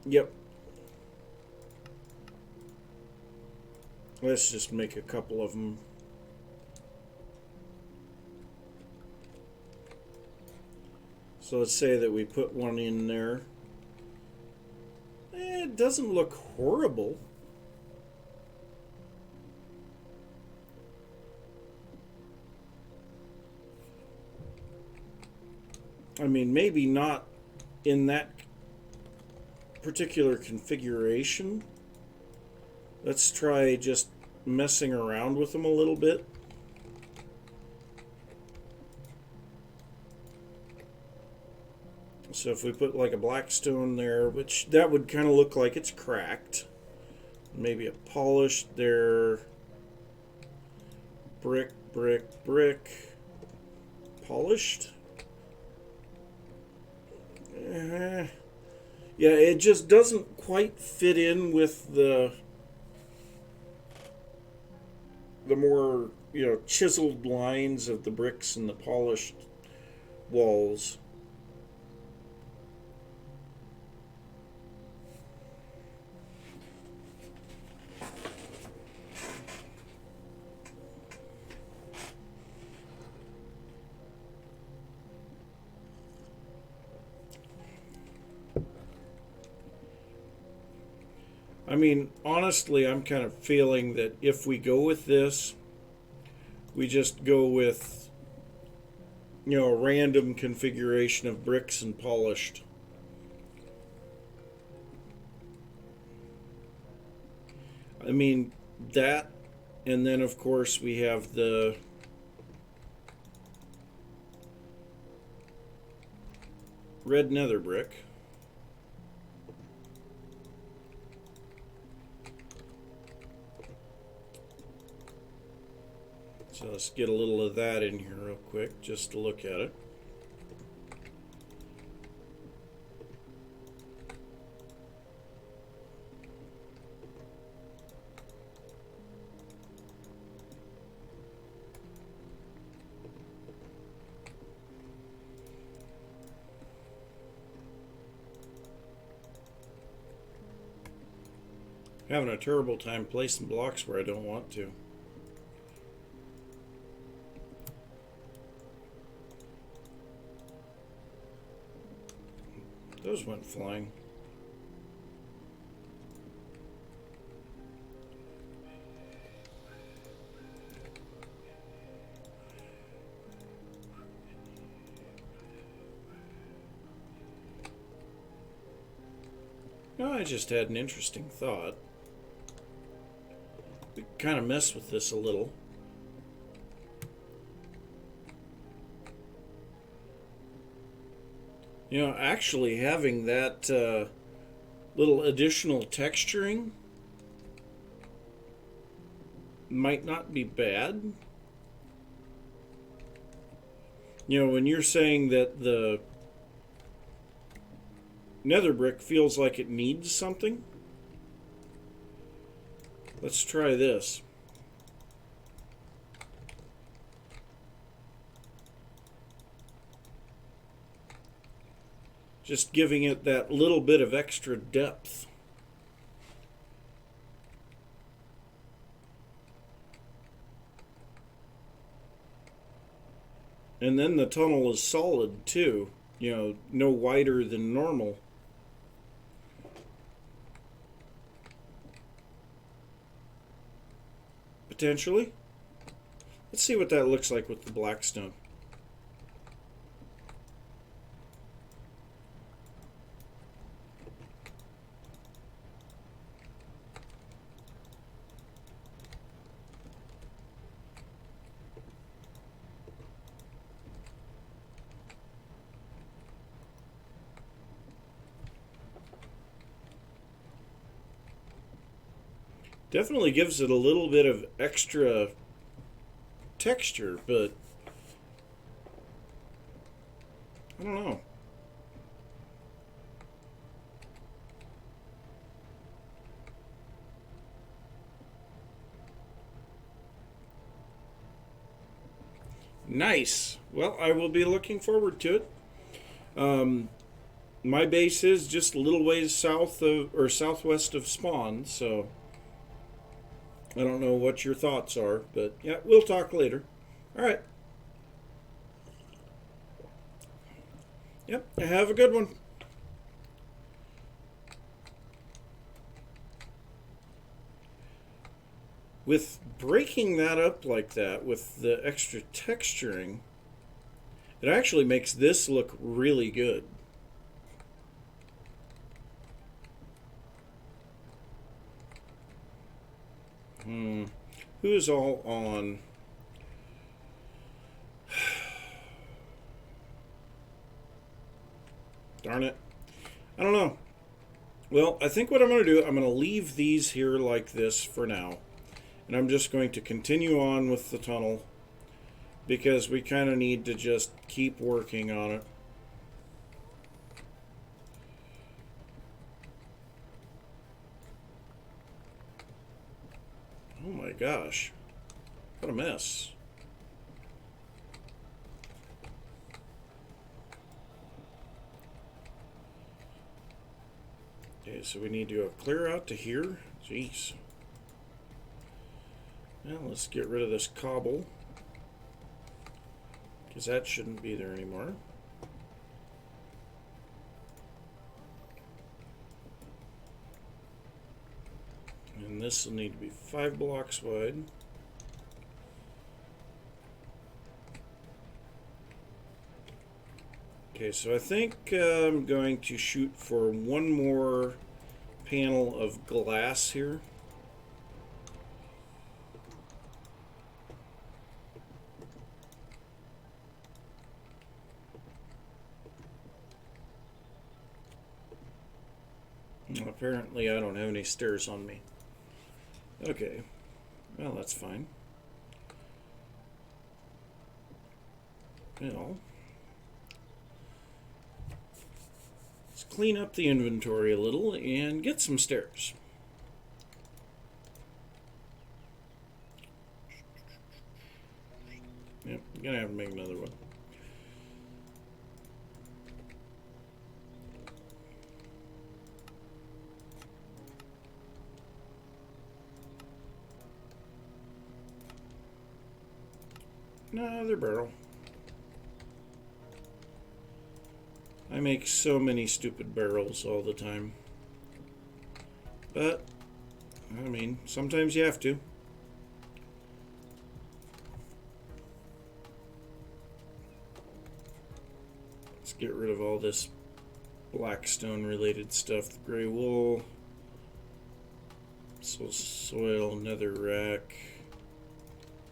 Yep. Let's just make a couple of them. So let's say that we put one in there. It doesn't look horrible. I mean, maybe not in that particular configuration. Let's try just messing around with them a little bit. So if we put like a black stone there, which that would kind of look like it's cracked. Maybe a polished there. Brick, brick, brick. Polished. Yeah, it just doesn't quite fit in with the more, chiseled lines of the bricks and the polished walls. I mean, honestly, I'm kind of feeling that if we go with this, we just go with, a random configuration of bricks and polished. I mean, that, and then of course we have the red nether brick. So let's get a little of that in here real quick, just to look at it. Having a terrible time placing blocks where I don't want to. Those went flying. No, I just had an interesting thought. We kind of mess with this a little. Actually having that little additional texturing might not be bad. When you're saying that the nether brick feels like it needs something, let's try this. Just giving it that little bit of extra depth. And then the tunnel is solid too, no wider than normal. Potentially. Let's see what that looks like with the black stone. Definitely gives it a little bit of extra texture, but I don't know. Nice. Well, I will be looking forward to it. My base is just a little ways south of, or southwest of spawn, so I don't know what your thoughts are, but yeah, we'll talk later. All right. Yep. Have a good one. With breaking that up like that, with the extra texturing, it actually makes this look really good. Who's all on? Darn it. I don't know. Well, I think what I'm going to do, I'm going to leave these here like this for now. And I'm just going to continue on with the tunnel because we kind of need to just keep working on it. Oh my gosh. What a mess. Okay, so we need to clear out to here. Jeez. Now let's get rid of this cobble, because that shouldn't be there anymore. And this will need to be 5 blocks wide. Okay, so I think I'm going to shoot for one more panel of glass here. Apparently I don't have any stairs on me. Okay, well that's fine. Well, let's clean up the inventory a little and get some stairs. Yep, I'm gonna have to make another one. Another barrel. I make so many stupid barrels all the time. But, I mean, sometimes you have to. Let's get rid of all this blackstone related stuff. The gray wool, soil, netherrack,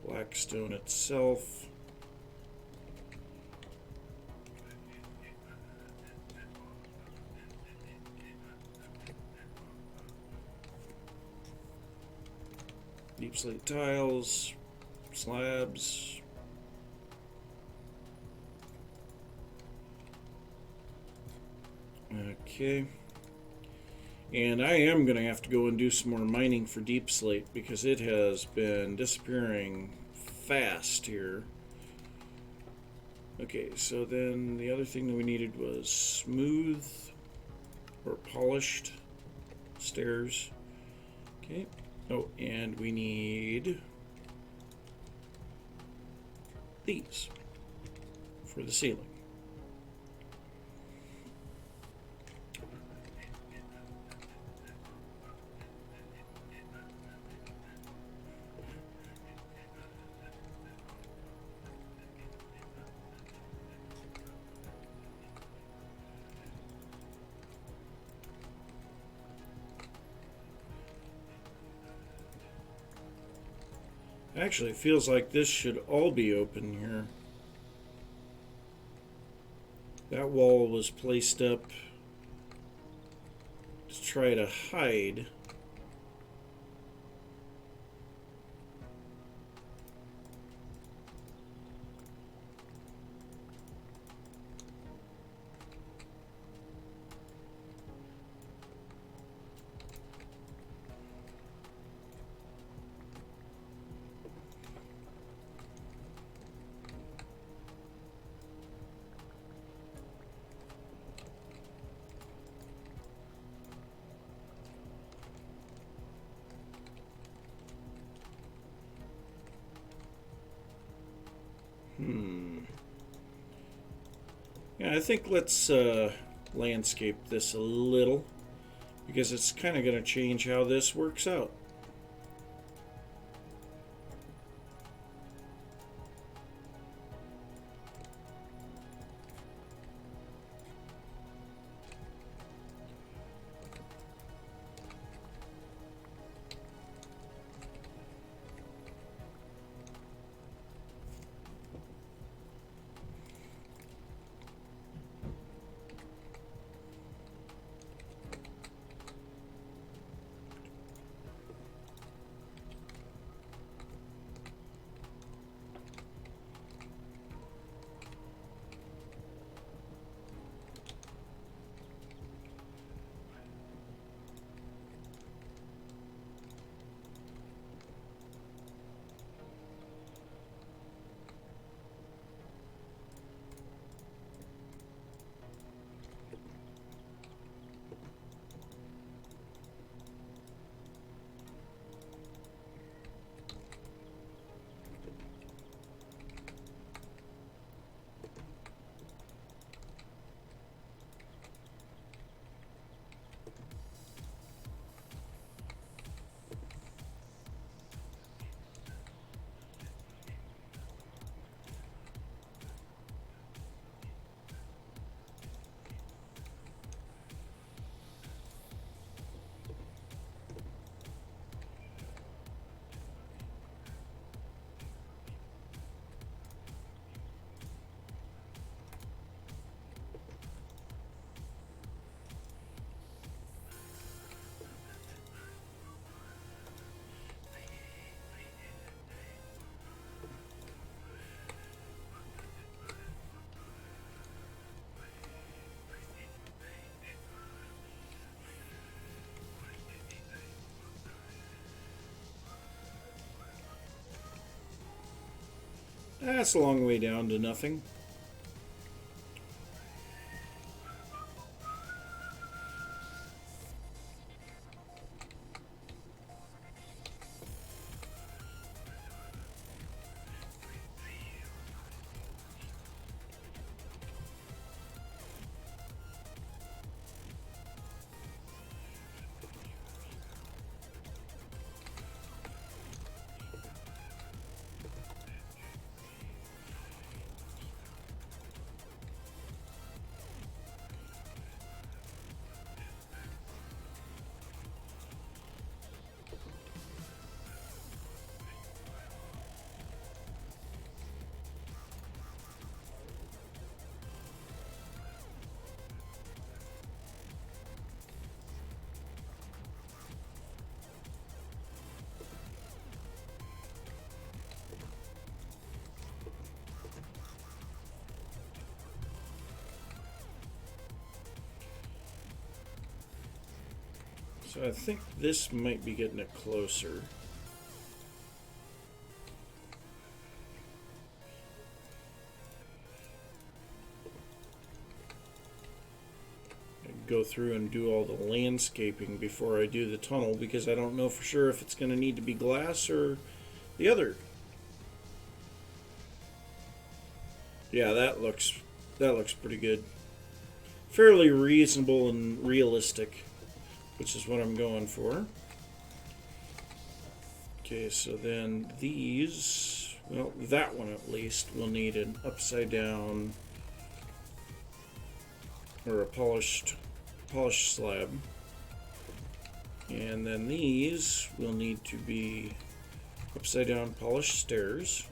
blackstone itself. Deep slate tiles, slabs. Okay. And I am going to have to go and do some more mining for deep slate because it has been disappearing fast here. Okay, so then the other thing that we needed was smooth or polished stairs. Okay. Oh, and we need these for the ceiling. Actually, it feels like this should all be open here. That wall was placed up to try to hide. Yeah, I think let's landscape this a little, because it's kind of going to change how this works out. That's a long way down to nothing. So I think this might be getting it closer. Go through and do all the landscaping before I do the tunnel, because I don't know for sure if it's going to need to be glass or the other. Yeah, that looks pretty good. Fairly reasonable and realistic, which is what I'm going for. Okay, so then these, well, that one at least will need an upside down or a polished slab. And then these will need to be upside down polished stairs.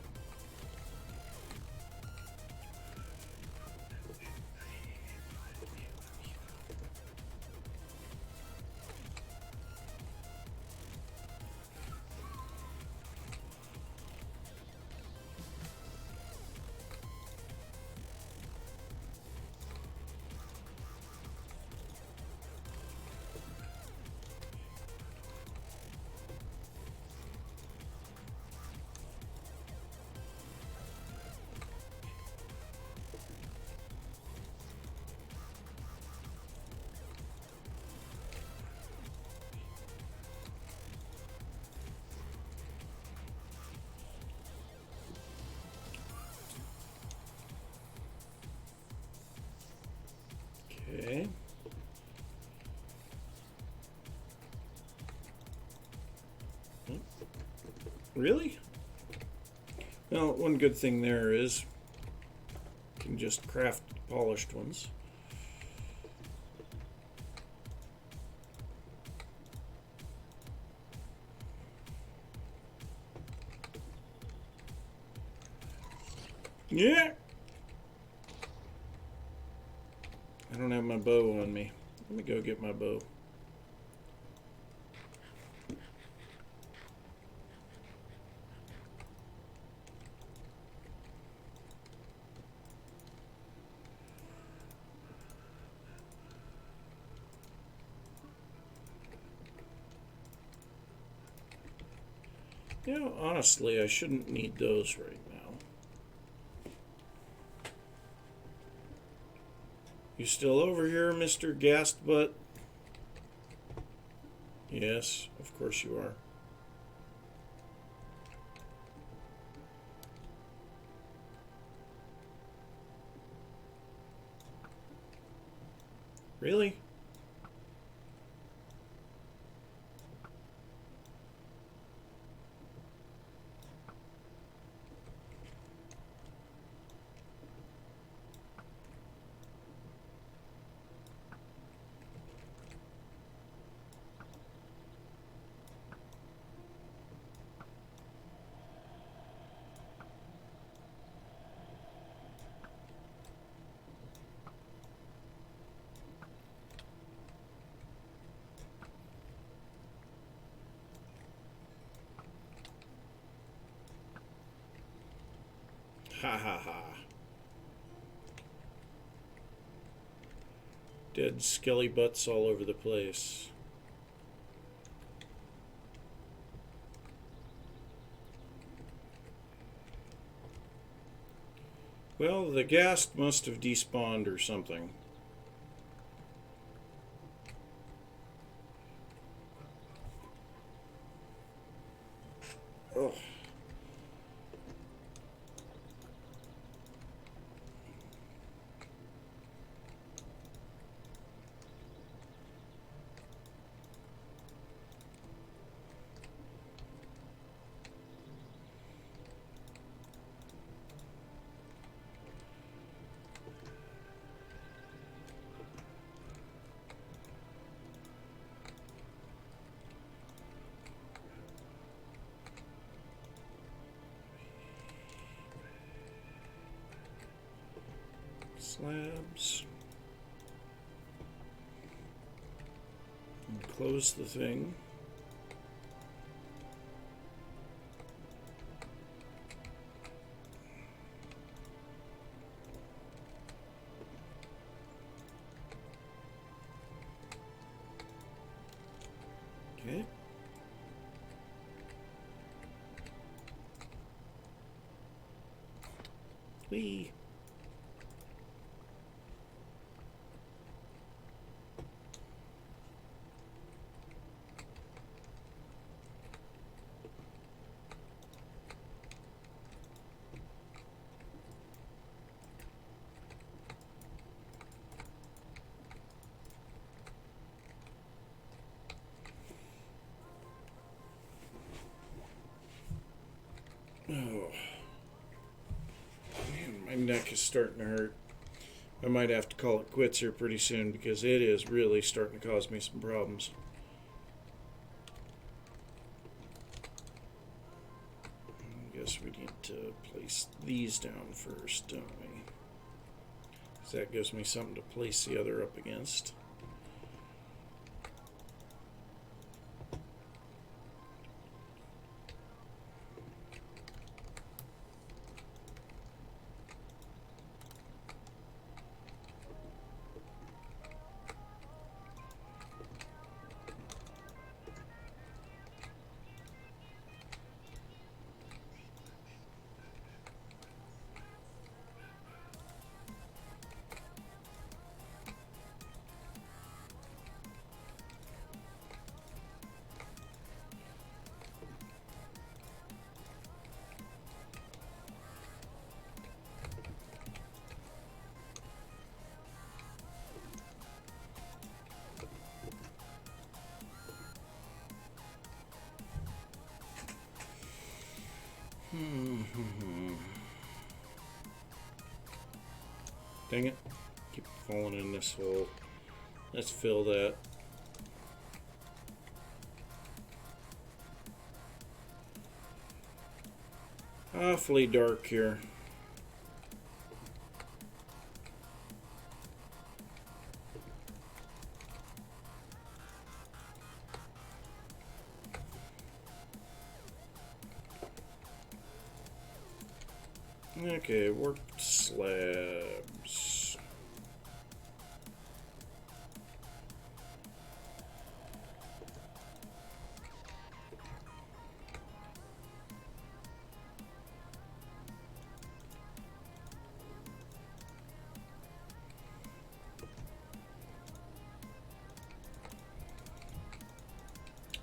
Okay. Really? Well, one good thing there is you can just craft polished ones. Yeah! I don't have my bow on me. Let me go get my bow. You know, honestly, I shouldn't need those right now. You still over here, Mr. Gassed Butt? Yes, of course you are. Really? Ha ha ha. Dead skelly butts all over the place. Well, the ghast must have despawned or something. Oh. Slabs. And close the thing. Okay. Whee! Oh. Man, my neck is starting to hurt. I might have to call it quits here pretty soon because it is really starting to cause me some problems. I guess we need to place these down first, don't we? Because that gives me something to place the other up against. Dang it. Keep falling in this hole. Let's fill that. Awfully dark here. Okay, warped slabs.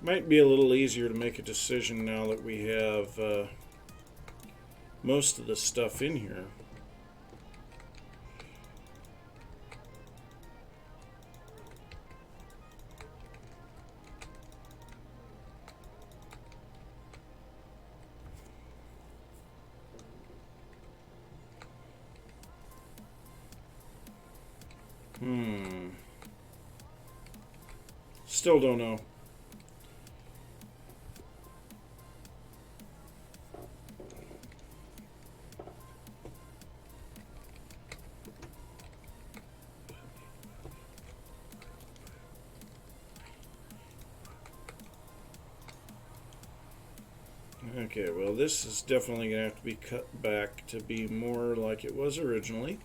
Might be a little easier to make a decision now that we have most of the stuff in here. Still don't know. Okay, well, this is definitely going to have to be cut back to be more like it was originally.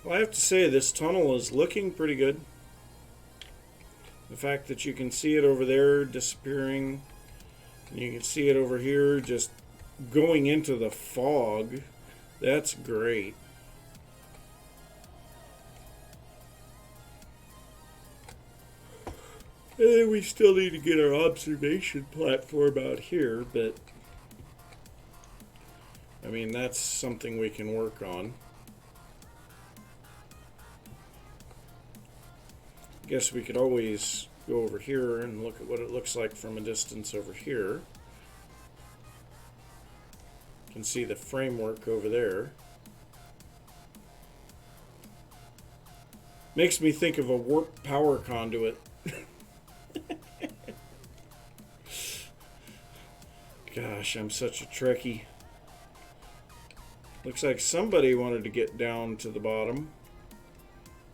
Well, I have to say, this tunnel is looking pretty good. The fact that you can see it over there disappearing, and you can see it over here just going into the fog, that's great. And then we still need to get our observation platform out here, but I mean, that's something we can work on. I guess we could always go over here and look at what it looks like from a distance over here. You can see the framework over there. Makes me think of a warp power conduit. Gosh, I'm such a Trekkie. Looks like somebody wanted to get down to the bottom.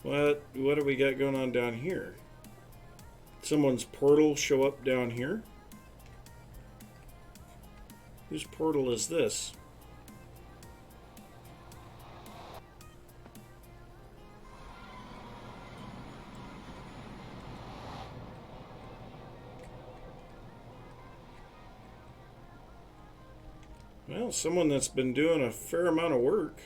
What do we got going on down here? Someone's portal show up down here? Whose portal is this? Well, someone that's been doing a fair amount of work.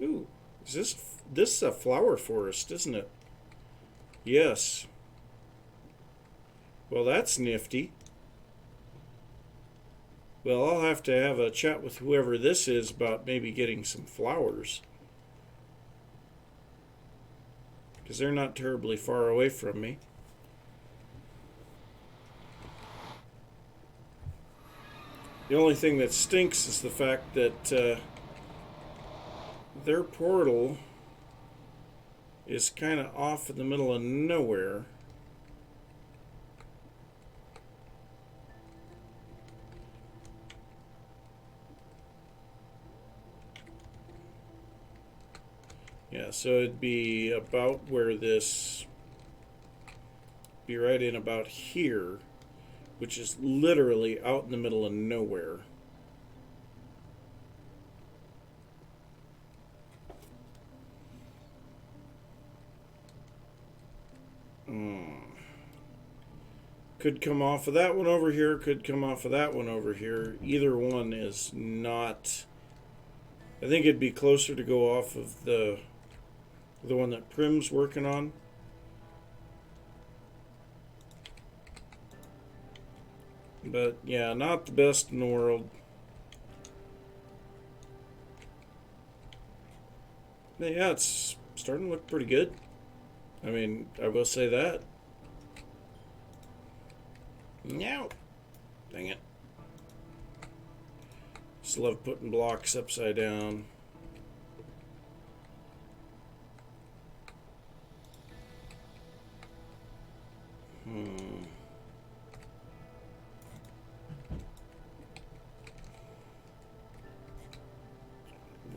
Ooh, is this is a flower forest, isn't it? Yes. Well, that's nifty. Well, I'll have to have a chat with whoever this is about maybe getting some flowers. Because they're not terribly far away from me. The only thing that stinks is the fact that their portal is kind of off in the middle of nowhere. Yeah, so it'd be about where this, be right in about here, which is literally out in the middle of nowhere. Could come off of that one over here, could come off of that one over here. Either one is not... I think it'd be closer to go off of the one that Prim's working on. But yeah, not the best in the world. But yeah, it's starting to look pretty good. I mean, I will say that. No. Dang it. Just love putting blocks upside down.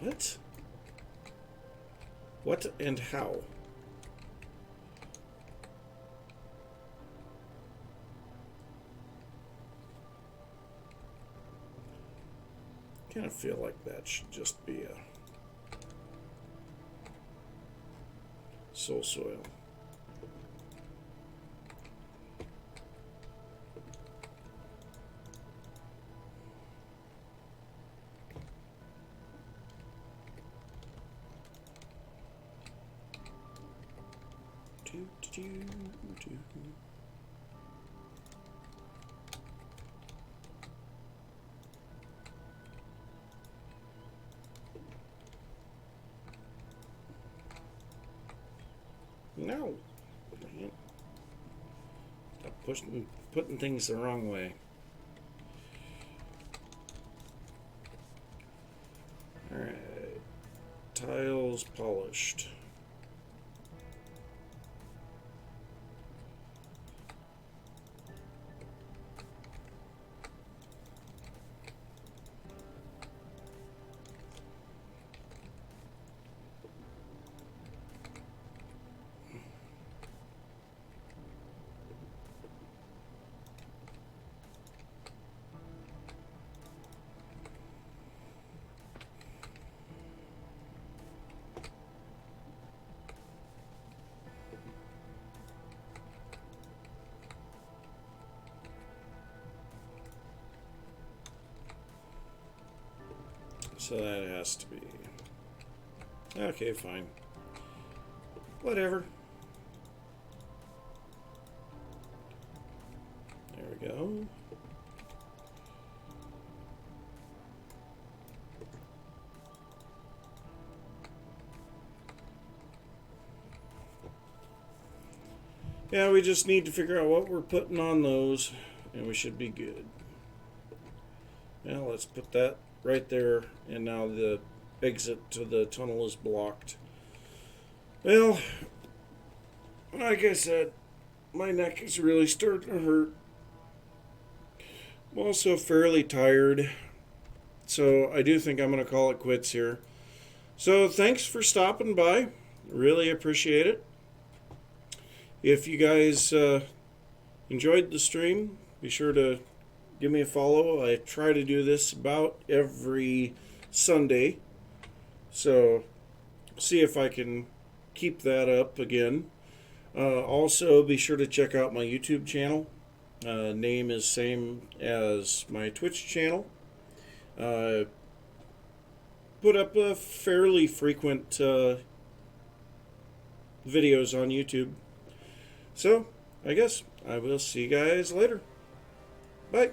What? What and how? Kind of feel like that should just be a soul soil. No. Stop putting things the wrong way. Alright. Tiles polished. So that has to be... Okay, fine. Whatever. There we go. Yeah, we just need to figure out what we're putting on those, and we should be good. Now let's put that right there, and now the exit to the tunnel is blocked. Well, like I said, my neck is really starting to hurt. I'm also fairly tired, so I do think I'm going to call it quits here. So thanks for stopping by. Really appreciate it. If you guys enjoyed the stream, be sure to give me a follow. I try to do this about every Sunday, so see if I can keep that up again. Also, be sure to check out my YouTube channel. Name is same as my Twitch channel. Put up a fairly frequent videos on YouTube. So, I guess I will see you guys later. Bye.